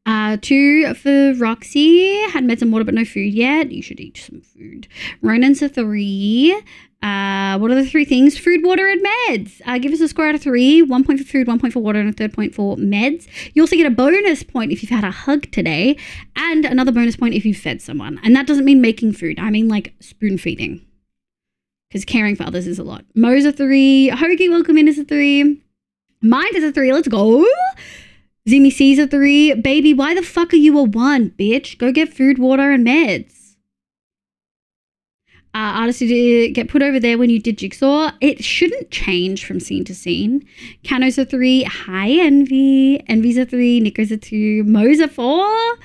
2 for Roxy. Had meds and water but no food yet. You should eat some food. Ronan's a 3. What are the 3 things? Food, water, and meds. Give us a score out of 3. 1 point for food, 1 point for water, and a 3rd point for meds. You also get a bonus point if you've had a hug today, and another bonus point if you've fed someone. And that doesn't mean making food. I mean like spoon feeding. because caring for others is a lot. Mo's a 3. Hoagie, welcome in, is a 3. Mind is a 3. Let's go. Zimmy C's a 3. Baby, why the fuck are you a 1, bitch? Go get food, water, and meds. Artist did get put over there when you did Jigsaw. It shouldn't change from scene to scene. Cano's a 3. Hi, Envy. Envy's a 3. Nico's a 2. Mo's a 4.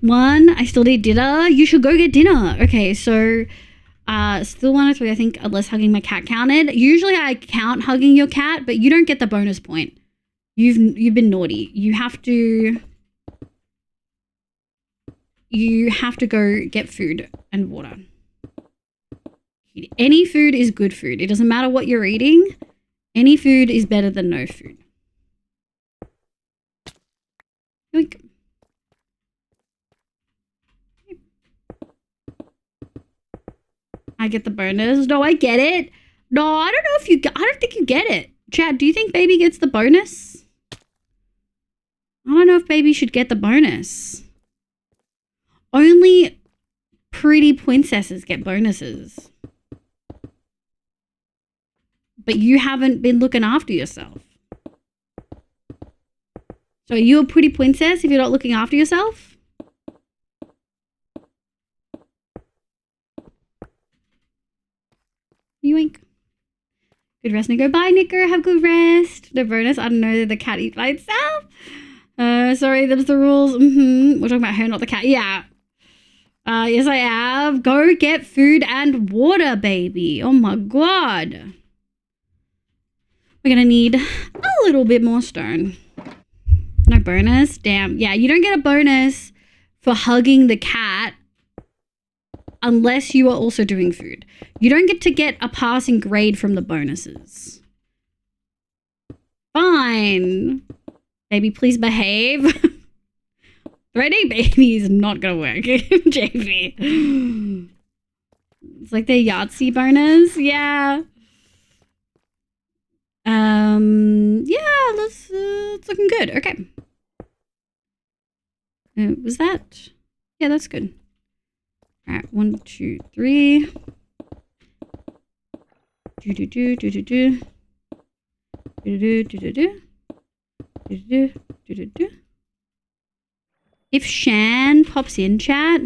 1. I still need dinner. You should go get dinner. Okay, so still 1 or 3, I think, unless hugging my cat counted. Usually I count hugging your cat, but you don't get the bonus point. You've been naughty. You have to go get food and water. Any food is good food. It doesn't matter what you're eating. Any food is better than no food. Yoink. I get the bonus. No, I get it. No, I don't know if you... I don't think you get it. Chad, do you think baby gets the bonus? I don't know if baby should get the bonus. Only pretty princesses get bonuses. But you haven't been looking after yourself. So are you a pretty princess if you're not looking after yourself? Yoink. Good rest, Nico. Bye, Nico. Have good rest. No bonus. I don't know. The cat eats by itself. Sorry, them's the rules. We're talking about her, not the cat. Yeah. Yes, I have. Go get food and water, baby. Oh my god. We're gonna need a little bit more stone. No bonus? Damn. Yeah, you don't get a bonus for hugging the cat unless you are also doing food. You don't get to get a passing grade from the bonuses. Fine. Baby, please behave. Threatening baby is not gonna work, JV. It's like their Yahtzee bonus. Yeah. Yeah, it's looking good. Okay. Was that? Yeah, that's good. All right, 1, 2, 3. Do do do do do do. Do do do do do. Do do do do do. If Shan pops in chat,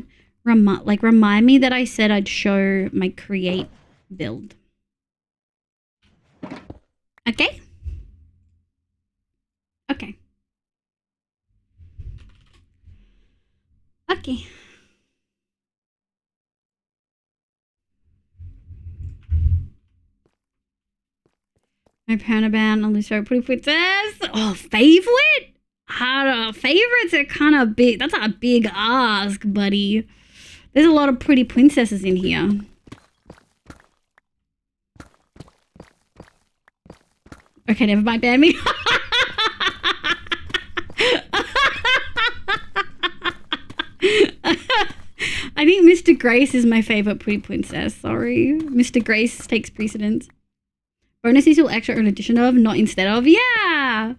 remind me that I said I'd show my create build. Okay? Okay. Okay. My Panaban, only so pretty princess. Oh, favorite? Favorites are kind of big. That's a big ask, buddy. There's a lot of pretty princesses in here. Okay, never mind, ban me. I think Mr. Grace is my favorite pretty princess. Sorry. Mr. Grace takes precedence. Bonus is all extra in addition of, not instead of. Yeah.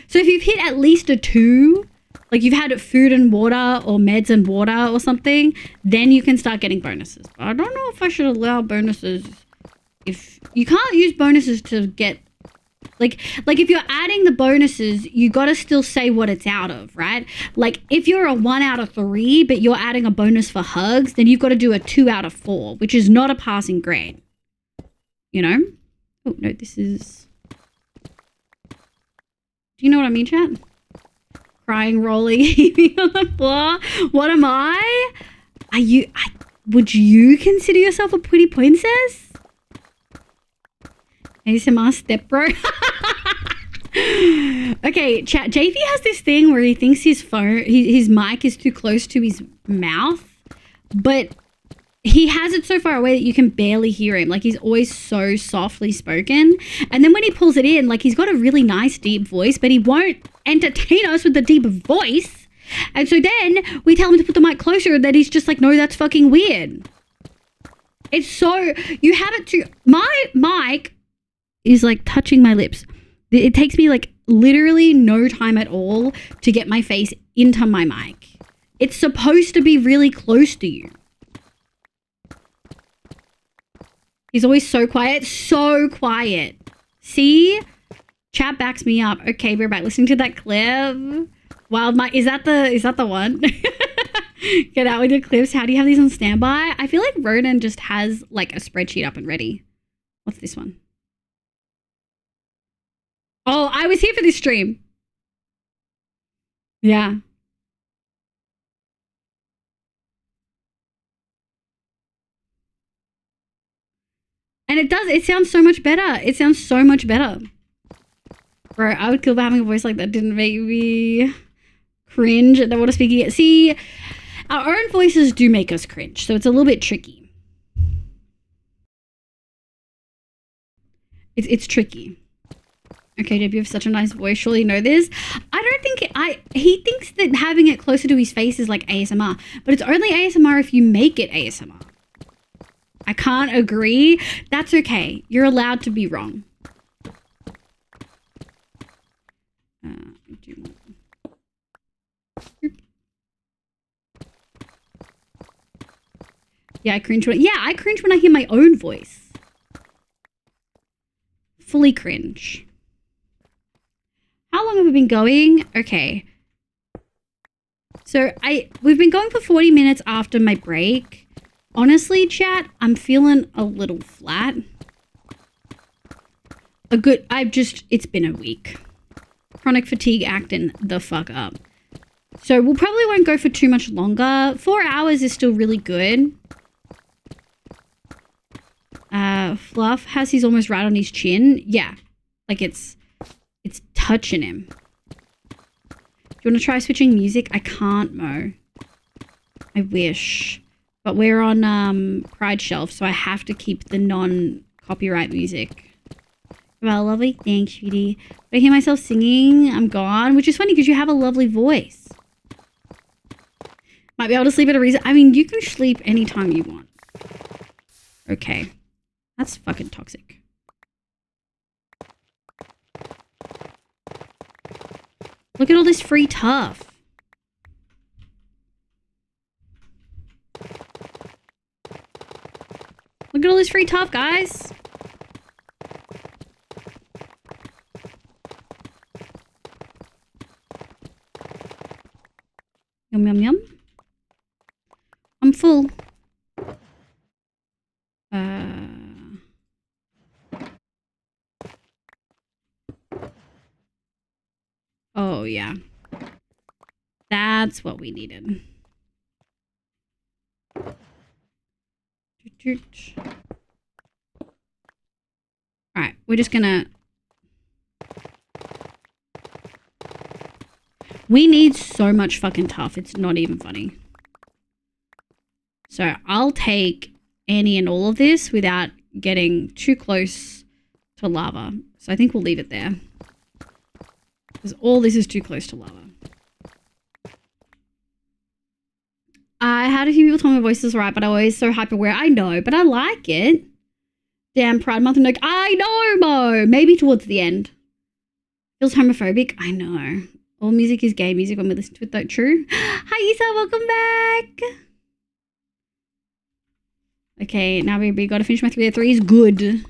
So if you've hit at least a 2, like you've had food and water or meds and water or something, then you can start getting bonuses. But I don't know if I should allow bonuses. If you can't use bonuses to get, like if you're adding the bonuses, you got to still say what it's out of, right? Like if you're a 1 out of 3, but you're adding a bonus for hugs, then you've got to do a 2 out of 4, which is not a passing grade. You know? Oh, no, this is... Do you know what I mean, chat? Crying, rolling, heaving on the floor. What am I? Would you consider yourself a pretty princess? ASMR step bro. Okay, chat. JV has this thing where he thinks his mic is too close to his mouth, but he has it so far away that you can barely hear him. Like, he's always so softly spoken. And then when he pulls it in, like, he's got a really nice deep voice, but he won't entertain us with the deep voice. And so then we tell him to put the mic closer, and then he's just like, no, that's fucking weird. It's so... You have it to... My mic is, like, touching my lips. It takes me, like, literally no time at all to get my face into my mic. It's supposed to be really close to you. He's always so quiet. So quiet. See? Chat backs me up. Okay, we're back listening to that clip. Wild Mike. Is that the one? Get out with your clips. How do you have these on standby? I feel like Ronan just has like a spreadsheet up and ready. What's this one? Oh, I was here for this stream. Yeah. And it sounds so much better. It sounds so much better. Bro, I would kill for having a voice like that. Didn't make me cringe at the water speaking it. See, our own voices do make us cringe, so it's a little bit tricky. It's tricky. Okay, Deb, you have such a nice voice. Surely you know this. I don't think he thinks that having it closer to his face is like ASMR, but it's only ASMR if you make it ASMR. I can't agree. That's okay. You're allowed to be wrong. Yeah, I cringe when I hear my own voice. Fully cringe. How long have we been going? Okay. So we've been going for 40 minutes after my break. Honestly, chat, I'm feeling a little flat. It's been a week. Chronic fatigue acting the fuck up. So we'll probably won't go for too much longer. 4 hours is still really good. Fluff has his almost right on his chin. Yeah. Like it's touching him. Do you want to try switching music? I can't, Mo. I wish. But we're on Pride Shelf, so I have to keep the non-copyright music. Well, lovely. Thanks, sweetie. If I hear myself singing, I'm gone. Which is funny because you have a lovely voice. Might be able to sleep at a reason. I mean, you can sleep anytime you want. Okay. That's fucking toxic. Look at all this free tough. Look at all this free tough, guys. Yum, yum, yum. I'm full. Oh, yeah. That's what we needed. Alright, we're just gonna... We need so much fucking tough, it's not even funny. So I'll take any and all of this without getting too close to lava. So I think we'll leave it there. Because all this is too close to lava. I had a few people tell me my voice is right, but I'm always so hyper aware. I know, but I like it. Damn, Pride Month and like, I know, Mo. Maybe towards the end. Feels homophobic. I know. All music is gay music when we listen to it, though. True. Hi, Isa. Welcome back. Okay, now we got to finish my 303s. Good.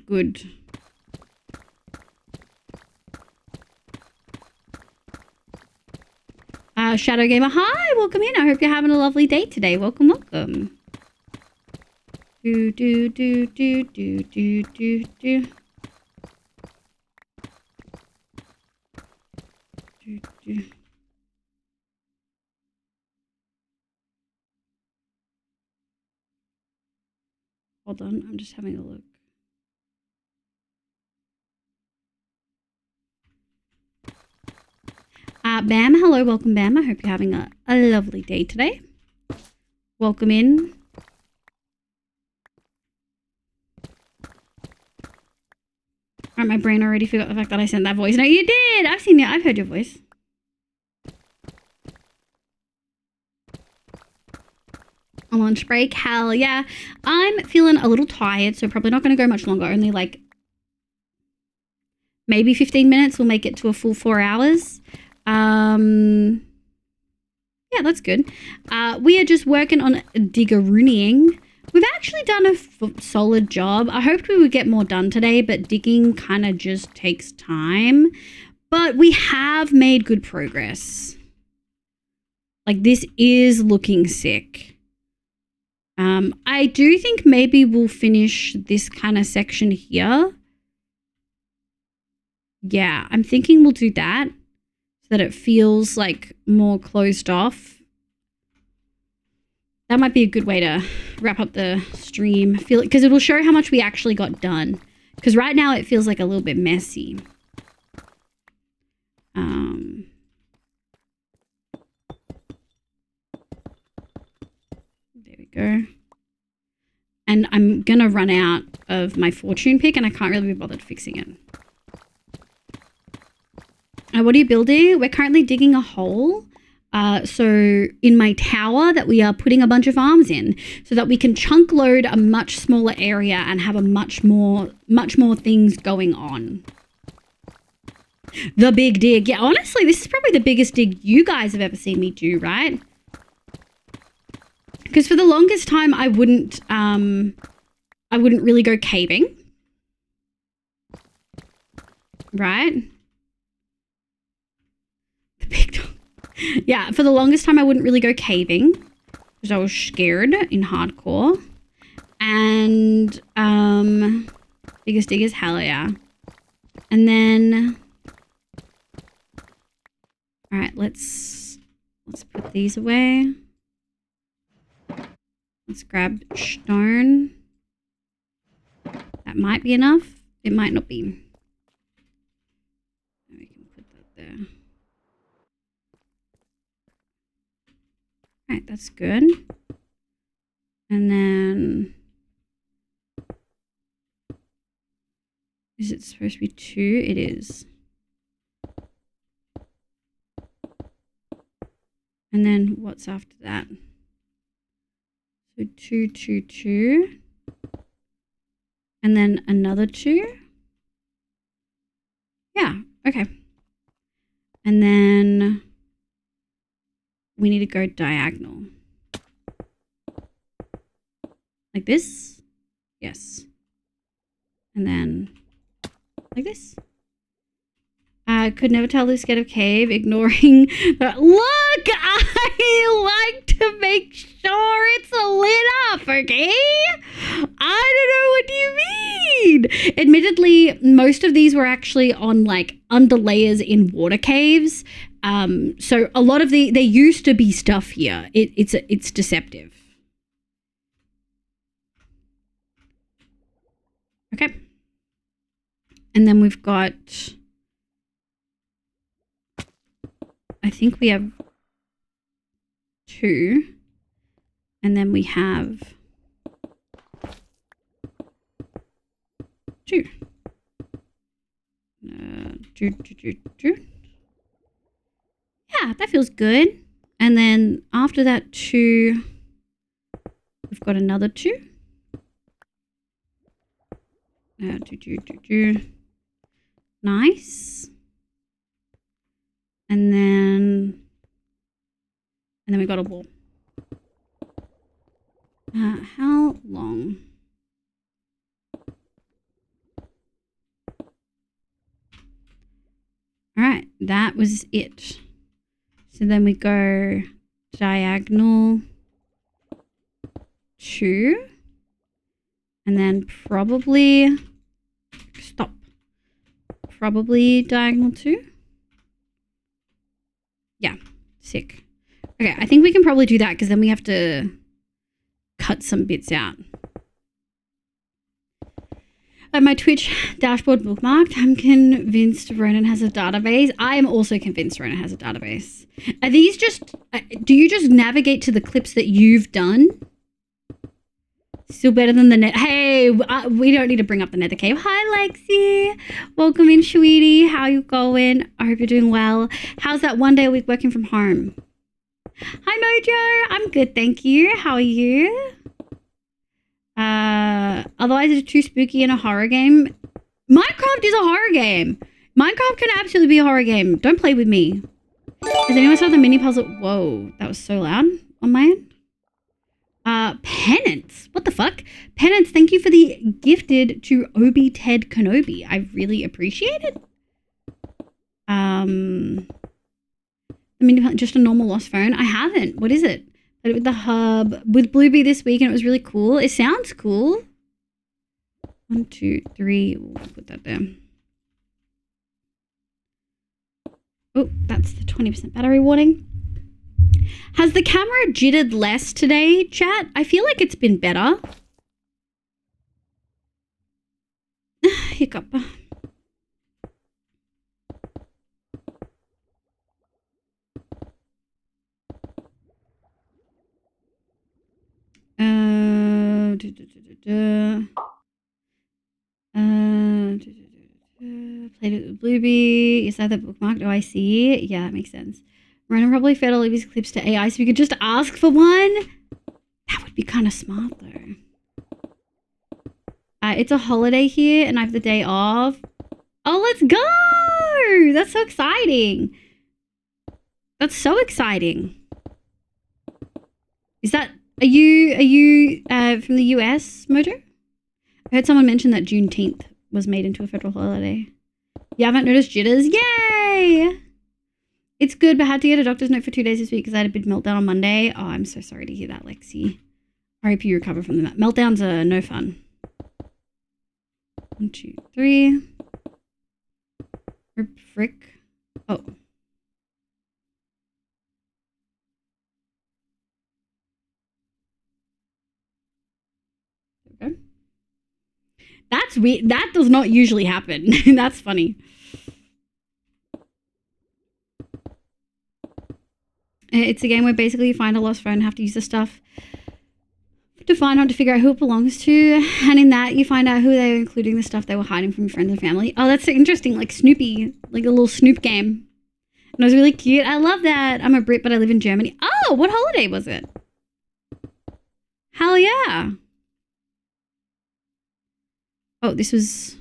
Good. Shadow Gamer, hi, welcome in. I hope you're having a lovely day today. Welcome, welcome. Do. Hold on, I'm just having a look. Bam, hello, welcome, Bam. I hope you're having a lovely day today. Welcome in. Alright, my brain already forgot the fact that I sent that voice. No, you did! I've seen it. I've heard your voice. A lunch break? Hell yeah. I'm feeling a little tired, so probably not going to go much longer. Only like maybe 15 minutes. We'll make it to a full 4 hours. Yeah, that's good. We are just working on diggerooning. We've actually done a solid job. I hoped we would get more done today, but digging kind of just takes time. But we have made good progress. Like, this is looking sick. I do think maybe we'll finish this kind of section here. Yeah, I'm thinking we'll do that so that it feels like more closed off. That might be a good way to wrap up the stream. Because it will show how much we actually got done. Because right now it feels like a little bit messy. There we go. And I'm going to run out of my fortune pick and I can't really be bothered fixing it. What are you building? We're currently digging a hole. So in my tower that we are putting a bunch of farms in so that we can chunk load a much smaller area and have a much more things going on. The big dig. Yeah, honestly, this is probably the biggest dig you guys have ever seen me do, right? Because for the longest time, I wouldn't really go caving. Right? The big dog. Yeah, for the longest time, I wouldn't really go caving because I was scared in hardcore. And biggest diggers, hell yeah. And then, all right, let's put these away. Let's grab stone. That might be enough. It might not be. We can put that there. Alright, that's good. And then... Is it supposed to be 2? It is. And then what's after that? So 2, 2, 2. And then another 2. Yeah, okay. And then we need to go diagonal. Like this? Yes. And then like this. I could never tell who's scared of cave, ignoring the look! I like to make sure it's lit up, okay? I don't know what you mean. Admittedly, most of these were actually on like underlayers in water caves. So a lot of there used to be stuff here. It's deceptive. Okay. And then we've got, I think we have 2. And then we have 2. 2. Yeah, that feels good. And then after that 2, we've got another 2. 2. Nice. And then we got a wall. How long? All right, that was it. So then we go diagonal 2, and then probably diagonal 2. Yeah, sick. Okay, I think we can probably do that because then we have to cut some bits out. My Twitch dashboard bookmarked. I'm convinced Ronan has a database. I am also convinced Ronan has a database. Are these just... do you just navigate to the clips that you've done? Still better than the net. Hey, we don't need to bring up the nether cave. Hi, Lexi. Welcome in, sweetie. How you going? I hope you're doing well. How's that 1 day a week working from home? Hi, Mojo. I'm good, thank you. How are you? Otherwise it's too spooky in a horror game. Minecraft is a horror game. Minecraft can absolutely be a horror game. Don't play with me. Has anyone saw the mini puzzle? Whoa, that was so loud on my end. Penance. What the fuck? Penance, thank you for the gifted to Obi Ted Kenobi. I really appreciate it. I mean, just a normal lost phone. I haven't. What is it? Played it with the hub with Bluebee this week and it was really cool. It sounds cool. 1, 2, 3. We'll put that down. Oh, that's the 20% battery warning. Has the camera jittered less today, chat? I feel like it's been better. Hiccup. Played it with Bluebee. Is that the bookmark? Do I see it? Yeah, that makes sense. Random probably fed all of his clips to AI so we could just ask for one. That would be kind of smart though. It's a holiday here and I have the day off. Oh, let's go! That's so exciting. That's so exciting. Is that, are you from the US, Mojo? I heard someone mention that Juneteenth was made into a federal holiday. You haven't noticed jitters? Yay! It's good, but had to get a doctor's note for 2 days this week because I had a big meltdown on Monday. Oh, I'm so sorry to hear that, Lexi. I hope you recover from the meltdowns are no fun. 1, 2, 3. Frick. Oh. Okay. That's weird. That does not usually happen. That's funny. It's a game where basically you find a lost phone and have to use the stuff to find out to figure out who it belongs to. And in that, you find out who they were, including the stuff they were hiding from your friends and family. Oh, that's so interesting. Like Snoopy, like a little Snoop game. And it was really cute. I love that. I'm a Brit, but I live in Germany. Oh, what holiday was it? Hell yeah. Oh, this was...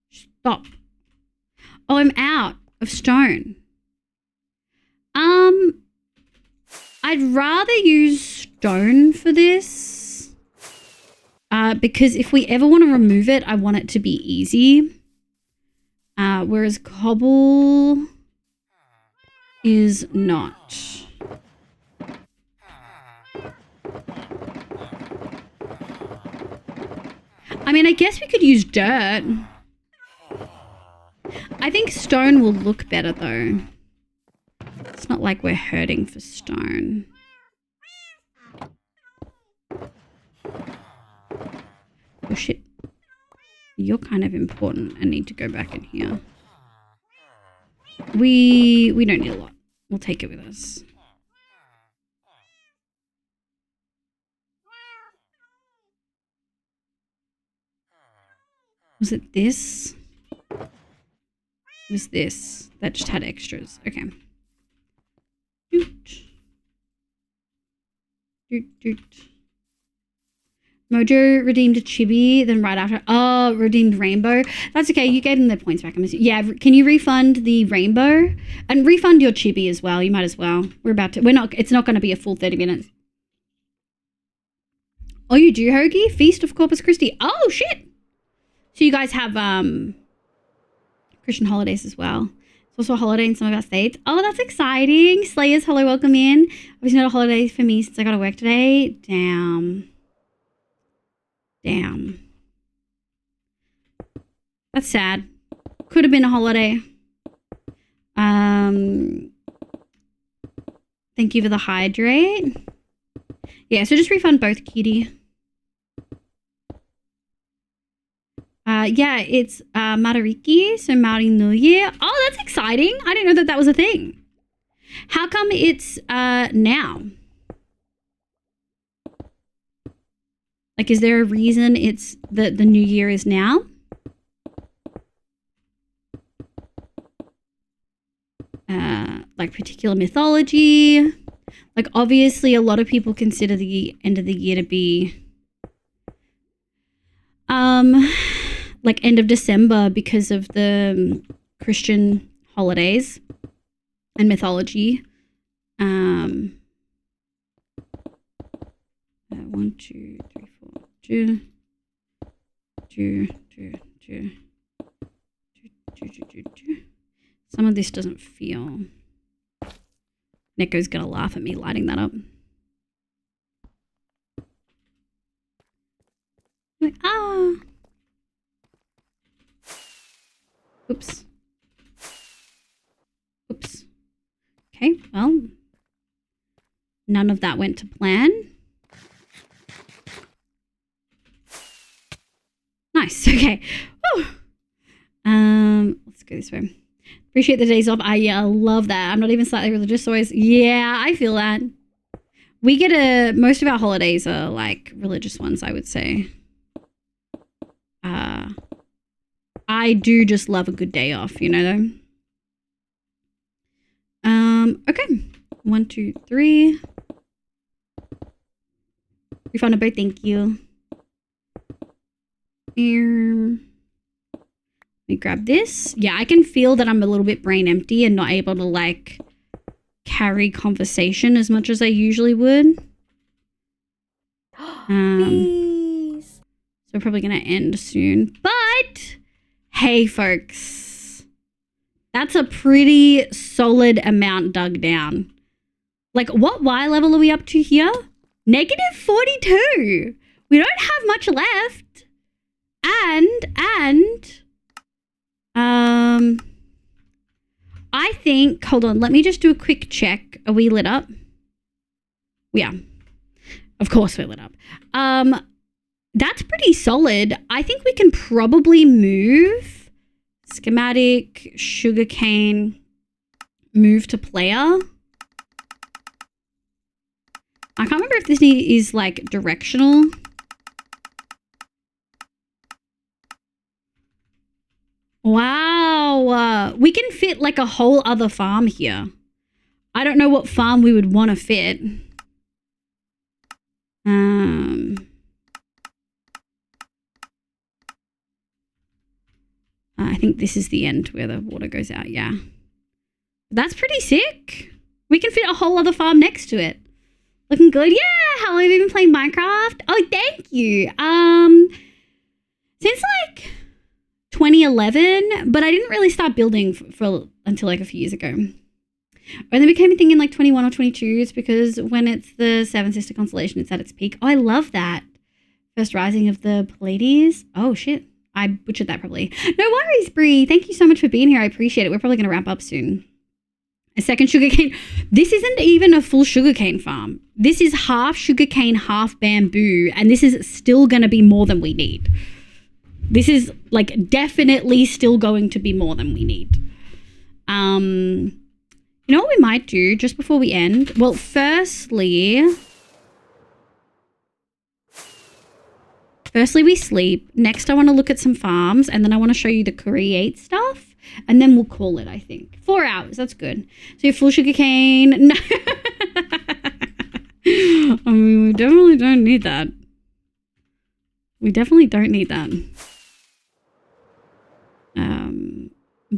Stop. Oh, I'm out of stone. I'd rather use stone for this. Because if we ever want to remove it, I want it to be easy. Whereas cobble is not. I mean, I guess we could use dirt. I think stone will look better though. It's not like we're hurting for stone. Oh shit. You're kind of important. I need to go back in here. We don't need a lot. We'll take it with us. Was it this? Was this? That just had extras. Okay. Doot. Doot, doot. Mojo redeemed a chibi, then right after, oh, redeemed rainbow. That's okay. You gave them their points back. Yeah, can you refund the rainbow and refund your chibi as well? You might as well. It's not going to be a full 30 minutes. Oh, you do, Hoagie? Feast of Corpus Christi. Oh, shit. So you guys have Christian holidays as well. It's also a holiday in some of our states. Oh, that's exciting. Slayers, hello, welcome in. Obviously not a holiday for me since I got to work today. Damn. That's sad. Could have been a holiday. Thank you for the hydrate. Yeah, so just refund both, cutie. Yeah, it's Matariki, so Maori New Year. Oh, that's exciting. I didn't know that was a thing. How come it's now? Like, is there a reason it's the new year is now? Like particular mythology? Like, obviously, a lot of people consider the end of the year to be like end of December because of the Christian holidays and mythology. 1, 2, 3, 4. 2, 2, 2, 2. 2, 2, 2, 2. Some of this doesn't feel. Neko's gonna laugh at me lighting that up. Like, ah. Oops. Oops. Okay, well. None of that went to plan. Nice, okay. Whew. Let's go this way. Appreciate the days off. I love that. I'm not even slightly religious always. Yeah, I feel that. We get most of our holidays are like religious ones, I would say. I do just love a good day off, you know though. Okay. 1, 2, 3. We found a boat, thank you. Here. Let me grab this. Yeah, I can feel that I'm a little bit brain empty and not able to like carry conversation as much as I usually would. Peace. So we're probably gonna end soon. But hey folks, that's a pretty solid amount dug down. Like what Y level are we up to here? -42. We don't have much left. I think, hold on, let me just do a quick check. Are we lit up? Yeah. Of course we're lit up. That's pretty solid. I think we can probably move schematic, sugarcane, move to player. I can't remember if this is like directional. Wow. We can fit like a whole other farm here. I don't know what farm we would want to fit. I think this is the end where the water goes out. Yeah. That's pretty sick. We can fit a whole other farm next to it. Looking good. Yeah. How long have you been playing Minecraft? Oh, thank you. Since like 2011, but I didn't really start building for until like a few years ago. And then became a thing in like 21 or 22s because when it's the Seven Sister constellation, it's at its peak. Oh, I love that. First rising of the Pleiades. Oh, shit. I butchered that probably. No worries, Bree. Thank you so much for being here. I appreciate it. We're probably going to wrap up soon. A second sugarcane. This isn't even a full sugarcane farm. This is half sugarcane, half bamboo, and this is still going to be more than we need. This is like definitely still going to be more than we need. You know what we might do just before we end? Well, firstly we sleep. Next, I want to look at some farms, and then I want to show you the create stuff, and then we'll call it, I think. 4 hours, that's good. So you have full sugarcane. No. I mean, we definitely don't need that. We definitely don't need that.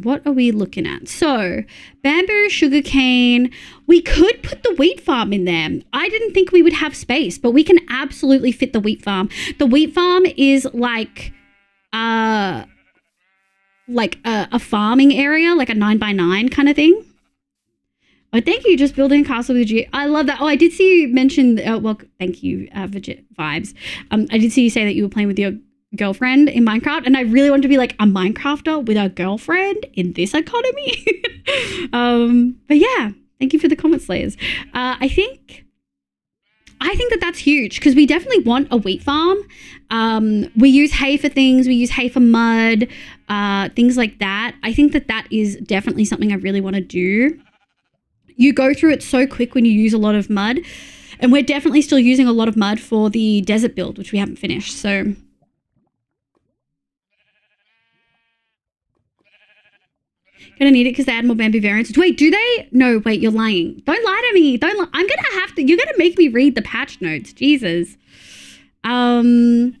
What are we looking at? So, bamboo, sugarcane. We could put the wheat farm in there. I didn't think we would have space, but we can absolutely fit the wheat farm. The wheat farm is like a farming area, like a 9x9 kind of thing. Oh, thank you. Just building a castle with you. I love that. Oh, I did see you mention, well, thank you, Vibes. I did see you say that you were playing with your girlfriend in Minecraft, and I really want to be like a Minecrafter with a girlfriend in this economy. But yeah, thank you for the comment, Slayers. I think that that's huge because we definitely want a wheat farm. We use hay for things. We use hay for mud, things like that. I think that that is definitely something I really want to do. You go through it so quick when you use a lot of mud, and we're definitely still using a lot of mud for the desert build, which we haven't finished. So gonna need it because they add more bamboo variants. Wait, do they? No, wait, you're lying. Don't lie to me. Don't. I'm gonna have to. You're gonna make me read the patch notes. Jesus. We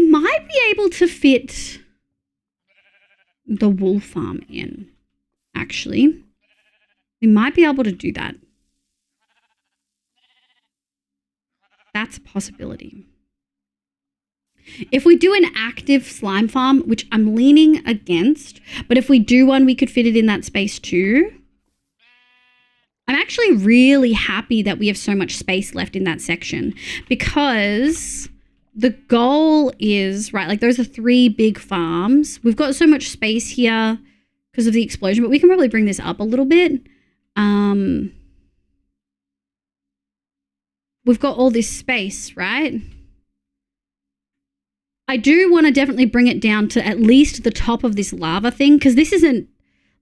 might be able to fit the wool farm in. Actually, we might be able to do that. That's a possibility. If we do an active slime farm, which I'm leaning against, but if we do one, we could fit it in that space too. I'm actually really happy that we have so much space left in that section because the goal is, right, like those are 3 big farms. We've got so much space here because of the explosion, but we can probably bring this up a little bit. We've got all this space, right? I do want to definitely bring it down to at least the top of this lava thing because this isn't,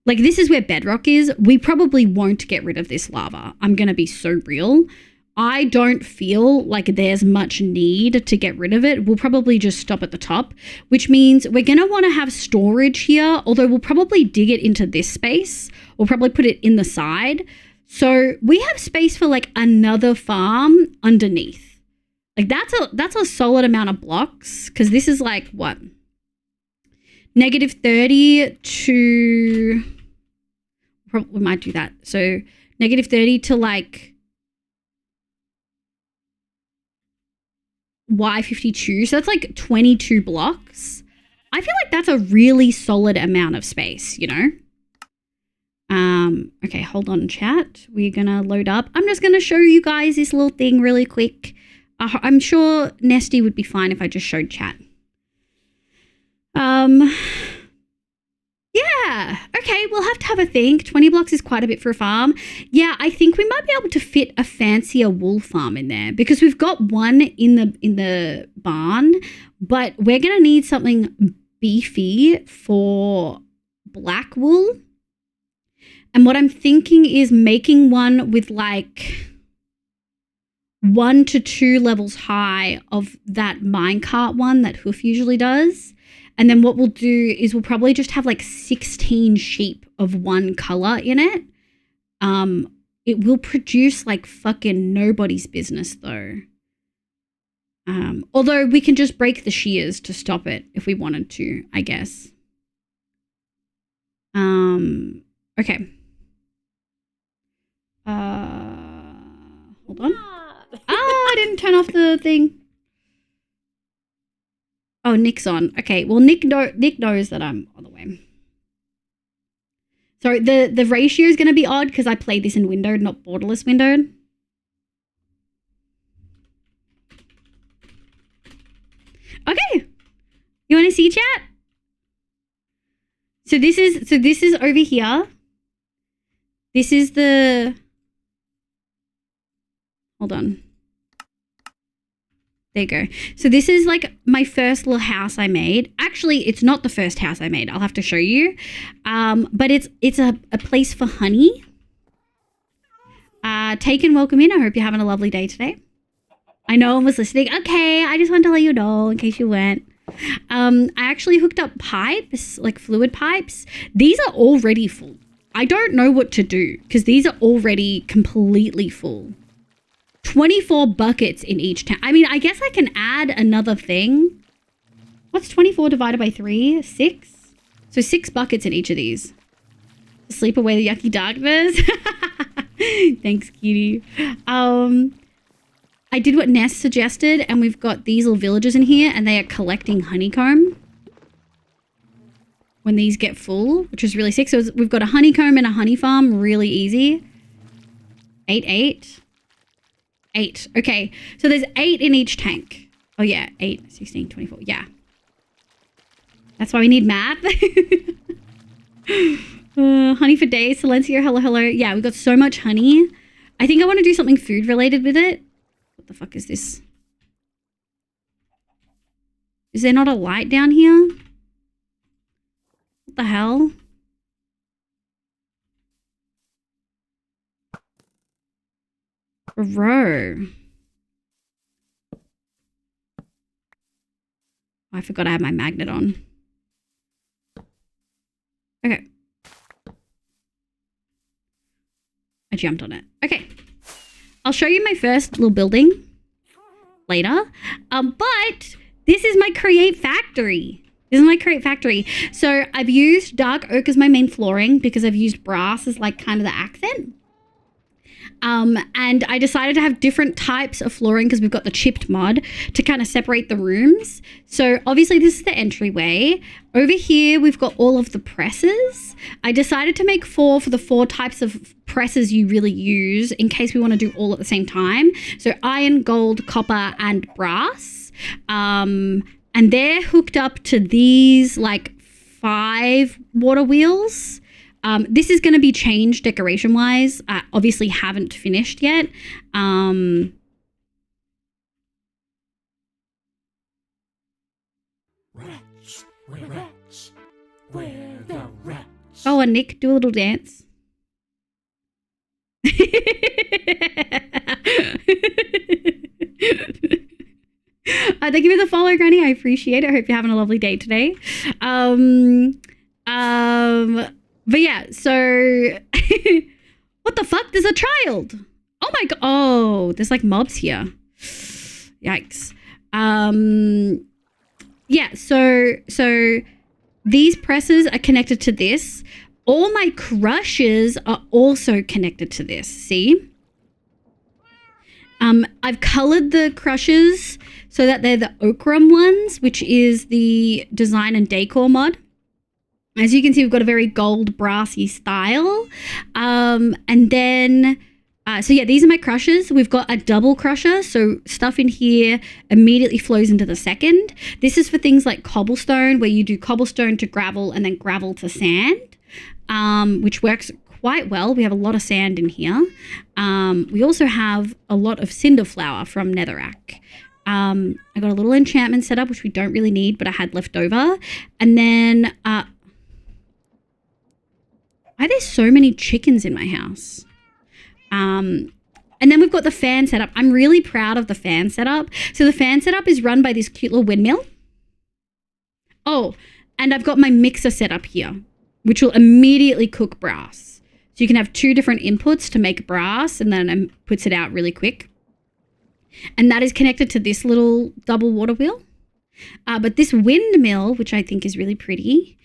like this is where bedrock is. We probably won't get rid of this lava. I'm going to be so real. I don't feel like there's much need to get rid of it. We'll probably just stop at the top, which means we're going to want to have storage here, although we'll probably dig it into this space. We'll probably put it in the side. So we have space for like another farm underneath. Like that's a solid amount of blocks because this is like what? -30 to, we might do that. So -30 to like Y52. So that's like 22 blocks. I feel like that's a really solid amount of space, you know? Okay, hold on, chat. We're gonna load up. I'm just gonna show you guys this little thing really quick. I'm sure Nesty would be fine if I just showed chat. Yeah, okay, we'll have to have a think. 20 blocks is quite a bit for a farm. Yeah, I think we might be able to fit a fancier wool farm in there because we've got one in the barn, but we're gonna need something beefy for black wool. And what I'm thinking is making one with like 1 to 2 levels high of that minecart one that Hoof usually does. And then what we'll do is we'll probably just have like 16 sheep of one color in it. It will produce like fucking nobody's business though. Although we can just break the shears to stop it if we wanted to, I guess. Okay. Hold on. I didn't turn off the thing. Oh, Nick's on. Okay, well, Nick knows that I'm on the way. So the ratio is going to be odd because I played this in windowed, not borderless windowed. Okay. You want to see chat? So this is over here. This is the... Hold on. There you go. So this is like my first little house I made. Actually, it's not the first house I made. I'll have to show you. But it's a place for honey. Take and welcome in. I hope you're having a lovely day today. I know one was listening. Okay, I just wanted to let you know in case you weren't. I actually hooked up pipes, like fluid pipes. These are already full. I don't know what to do because these are already completely full. 24 buckets in each tank. I mean, I guess I can add another thing. What's 24 divided by 3? 6? So 6 buckets in each of these. Sleep away the yucky darkness. Thanks, cutie. I did what Ness suggested, and we've got these little villagers in here, and they are collecting honeycomb when these get full, which is really sick. So we've got a honeycomb and a honey farm, really easy. 8, 8. 8. Okay, so there's 8 in each tank. Oh yeah, 8, 16, 24. Yeah. That's why we need math. Honey for days. Silencio, hello, hello. Yeah, we've got so much honey. I think I want to do something food related with it. What the fuck is this? Is there not a light down here? What the hell? Bro. I forgot I have my magnet on. Okay. I jumped on it. Okay. I'll show you my first little building later. But this is my create factory. This is my create factory. So I've used dark oak as my main flooring because I've used brass as like kind of the accent. And I decided to have different types of flooring because we've got the chipped mod to kind of separate the rooms. So obviously this is the entryway. Over here, we've got all of the presses. I decided to make 4 for the 4 types of presses you really use in case we want to do all at the same time. So iron, gold, copper, and brass. And they're hooked up to these like 5 water wheels. This is going to be changed decoration-wise. I obviously haven't finished yet. Rats, we're rats. We're the rats. Oh, and Nick, do a little dance. Thank you for the follow, Granny. I appreciate it. I hope you're having a lovely day today. But yeah, so what the fuck? There's a child. Oh my god. Oh, there's like mobs here. Yikes. Yeah, so these presses are connected to this. All my crushes are also connected to this. See? I've colored the crushes so that they're the ochre ones, which is the design and decor mod. As you can see, we've got a very gold brassy style. And then, so yeah, these are my crushes. We've got a double crusher. So stuff in here immediately flows into the second. This is for things like cobblestone, where you do cobblestone to gravel and then gravel to sand, which works quite well. We have a lot of sand in here. We also have a lot of cinder flour from netherrack. I got a little enchantment set up, which we don't really need, but I had left over. And then, why are there so many chickens in my house? And then we've got the fan setup. I'm really proud of the fan setup. So the fan setup is run by this cute little windmill. Oh, and I've got my mixer set up here, which will immediately cook brass. So you can have 2 different inputs to make brass, and then it puts it out really quick. And that is connected to this little double water wheel. But this windmill, which I think is really pretty,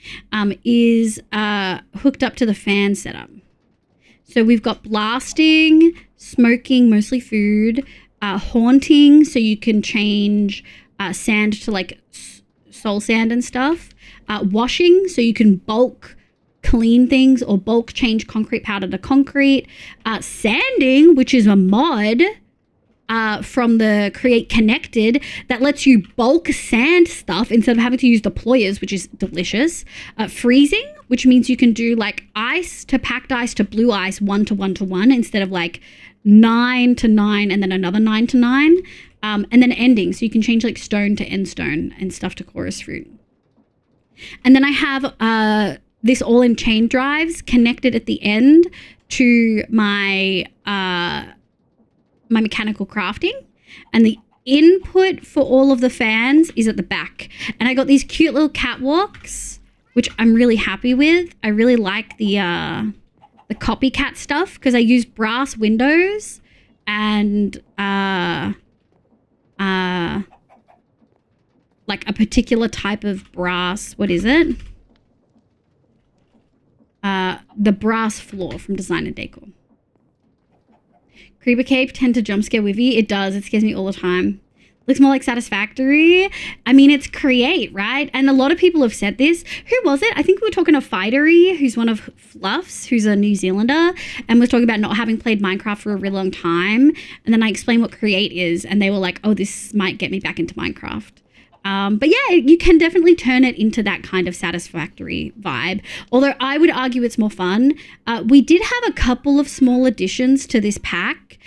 is hooked up to the fan setup. So we've got blasting, smoking, mostly food, haunting, so you can change sand to like soul sand and stuff, washing, so you can bulk clean things or bulk change concrete powder to concrete, sanding, which is a mod from the Create Connected that lets you bulk sand stuff instead of having to use deployers, which is delicious. Freezing, which means you can do like ice to packed ice to blue ice 1 to 1 to 1 instead of like 9 to 9 and then another 9 to 9. And then ending, so you can change like stone to end stone and stuff to chorus fruit. And then I have this all in chain drives connected at the end to my my mechanical crafting, and the input for all of the fans is at the back. And I got these cute little catwalks, which I'm really happy with. I really like the copycat stuff because I use brass windows and like a particular type of brass. What is it? The brass floor from Design and Decor. Creeper Cape tend to jump scare Wivy. It does. It scares me all the time. Looks more like Satisfactory. I mean, it's Create, right? And a lot of people have said this. Who was it? I think we were talking to Fightery, who's one of Fluffs, who's a New Zealander, and was talking about not having played Minecraft for a really long time. And then I explained what Create is, and they were like, oh, this might get me back into Minecraft. But yeah, you can definitely turn it into that kind of Satisfactory vibe. Although I would argue it's more fun. We did have a couple of small additions to this pack.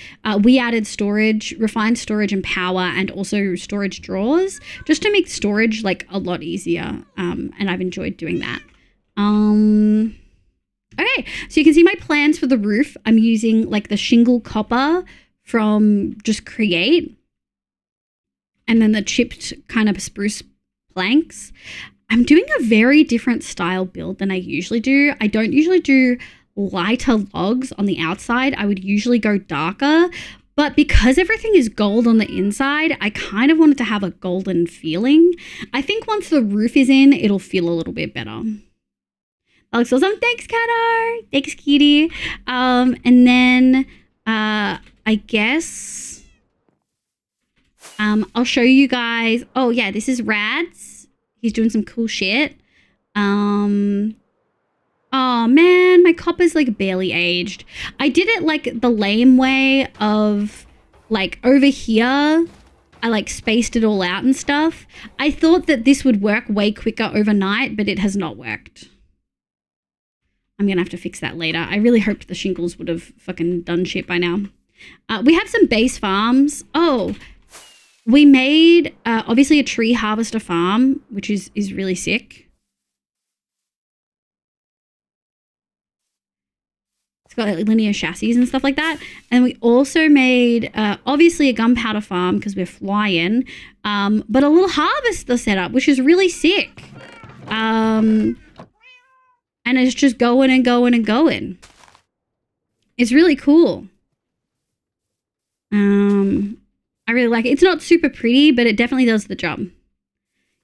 We added storage, refined storage and power, and also storage drawers just to make storage like a lot easier. And I've enjoyed doing that. Okay, so you can see my plans for the roof. I'm using like the shingle copper from just Create. And then the chipped kind of spruce planks. I'm doing a very different style build than I usually do. I don't usually do lighter logs on the outside. I would usually go darker. But because everything is gold on the inside, I kind of wanted to have a golden feeling. I think once the roof is in, it'll feel a little bit better. That looks awesome. Thanks, Kato. Thanks, Kitty. And then I guess I'll show you guys. Oh yeah, this is Rads. He's doing some cool shit. Oh man, my copper's like barely aged. I did it like the lame way of like over here. I like spaced it all out and stuff. I thought that this would work way quicker overnight, but it has not worked. I'm gonna have to fix that later. I really hoped the shingles would have fucking done shit by now. We have some base farms. Oh, we made obviously a tree harvester farm, which is really sick. It's got like linear chassis and stuff like that. And we also made obviously a gunpowder farm because we're flying, but a little harvester setup, which is really sick. And it's just going and going and going. It's really cool. I really like it. It's not super pretty, but it definitely does the job.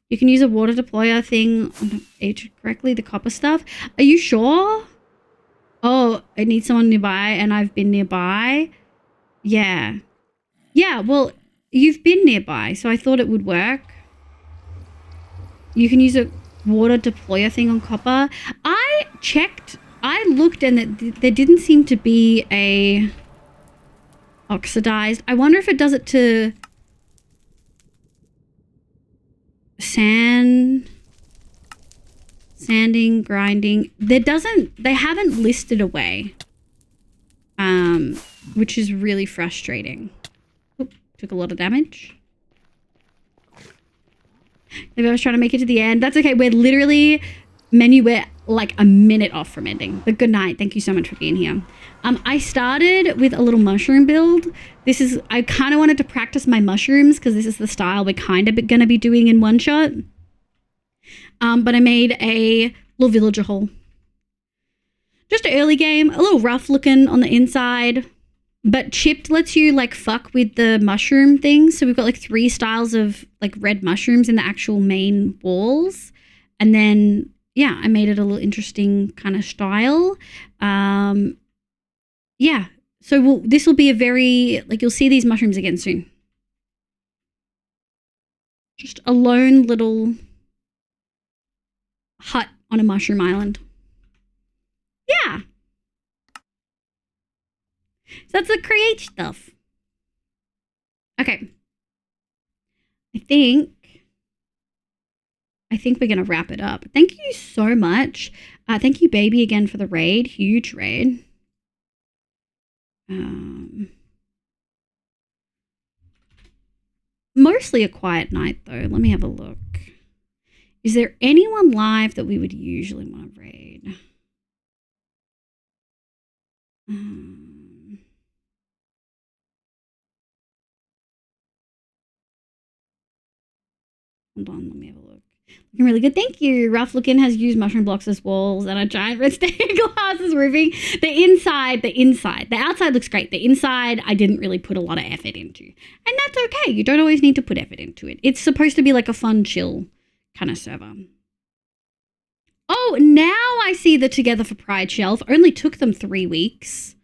You can use a water deployer thing on age correctly, the copper stuff. Are you sure? Oh, I need someone nearby and I've been nearby. Yeah. Yeah, well, you've been nearby, so I thought it would work. You can use a water deployer thing on copper. I checked, I looked and there didn't seem to be a oxidized. I wonder if it does it to sanding, grinding. They haven't listed a way, which is really frustrating. Oop, took a lot of damage. Maybe I was trying to make it to the end. That's okay. We're literally we're like a minute off from ending. But good night. Thank you so much for being here. I started with a little mushroom build. I kind of wanted to practice my mushrooms because this is the style we're kind of going to be doing in one shot. But I made a little villager hall. Just an early game, a little rough looking on the inside, but chipped lets you like fuck with the mushroom thing. So we've got like 3 styles of like red mushrooms in the actual main walls. And then, yeah, I made it a little interesting kind of style. Yeah, so this will be a very, like, you'll see these mushrooms again soon. Just a lone little hut on a mushroom island. Yeah. So that's the create stuff. Okay. I think we're going to wrap it up. Thank you so much. Thank you, baby, again for the raid. Huge raid. Mostly a quiet night, though. Let me have a look. Is there anyone live that we would usually want to raid? Hold on, let me have a look. Looking really good. Thank you. Rough looking has used mushroom blocks as walls and a giant red stained glass as roofing. The outside looks great. The inside, I didn't really put a lot of effort into. And that's okay. You don't always need to put effort into it. It's supposed to be like a fun, chill kind of server. Oh, now I see the Together for Pride shelf. Only took them 3 weeks.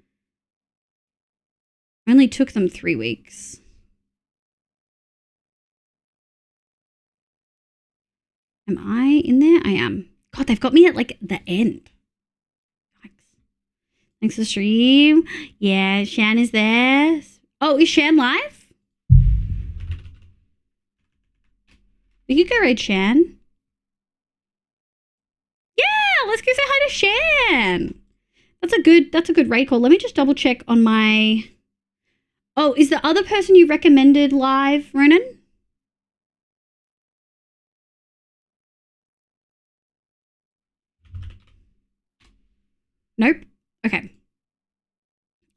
Am I in there? I am. God, they've got me at like the end. Thanks for the stream. Yeah, Shan is there. Oh, is Shan live? We could go raid Shan. Yeah, let's go say hi to Shan. That's a good raid call. Let me just double check on my... Oh, is the other person you recommended live, Ronan? Nope. Okay.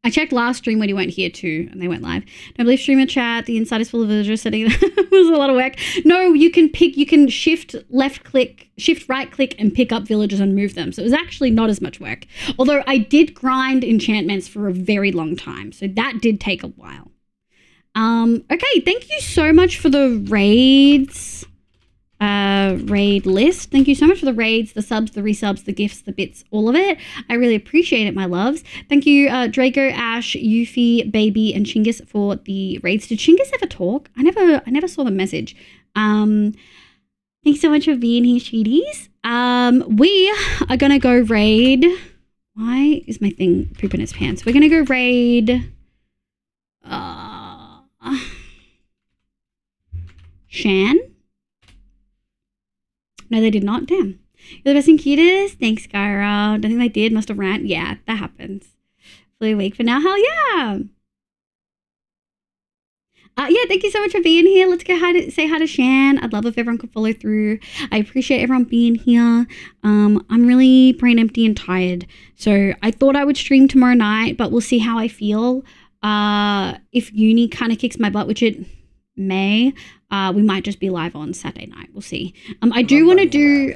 I checked last stream when you weren't here too, and they went live. Don't believe streamer chat. The inside is full of villagers setting it was a lot of work. No, you can shift right click and pick up villagers and move them. So it was actually not as much work. Although I did grind enchantments for a very long time. So that did take a while. Okay, thank you so much for the raids. raid list. Thank you so much for the raids, the subs, the resubs, the gifts, the bits, all of it. I really appreciate it, my loves. Thank you, Draco, Ash, Yuffie, Baby, and Chinggis for the raids. Did Chinggis ever talk? I never saw the message. Thanks so much for being here, sweeties. We are gonna go raid. Why is my thing pooping its pants? We're gonna go raid. Shan. No, they did not. Damn. You're the best and cutest. Thanks, Skyra. Don't think they did. Must have ran. Yeah, that happens. Fully awake for now. Hell yeah. Yeah, thank you so much for being here. Let's go say hi to Shan. I'd love if everyone could follow through. I appreciate everyone being here. I'm really brain empty and tired. So I thought I would stream tomorrow night, but we'll see how I feel. If uni kind of kicks my butt, which it may, we might just be live on Saturday night. We'll see. I do want to do...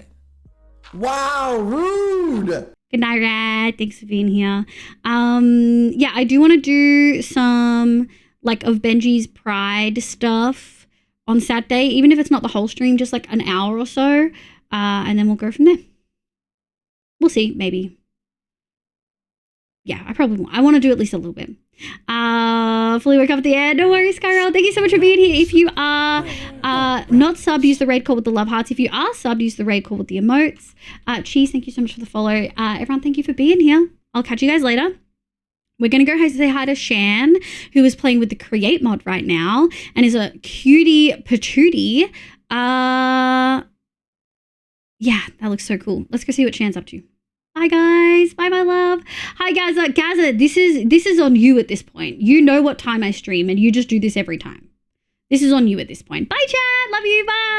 Wow, rude! Good night, Rad. Thanks for being here. Yeah, I do want to do some... like of Benji's Pride stuff on Saturday, even if it's not the whole stream, just like an hour or so, and then we'll go from there. We'll see, maybe. Yeah, I probably won't. I want to do at least a little bit. Fully woke up at the end. No worries, Skyroll. Thank you so much for being here. If you are not subbed, use the raid call with the love hearts. If you are subbed, use the raid call with the emotes. Cheese, thank you so much for the follow. Everyone, thank you for being here. I'll catch you guys later. We're going to go say hi to Shan, who is playing with the Create mod right now and is a cutie patootie. Yeah, that looks so cool. Let's go see what Shan's up to. Bye, guys. Bye, my love. Hi, Gaza. Gaza, this is on you at this point. You know what time I stream, and you just do this every time. This is on you at this point. Bye, chat. Love you. Bye.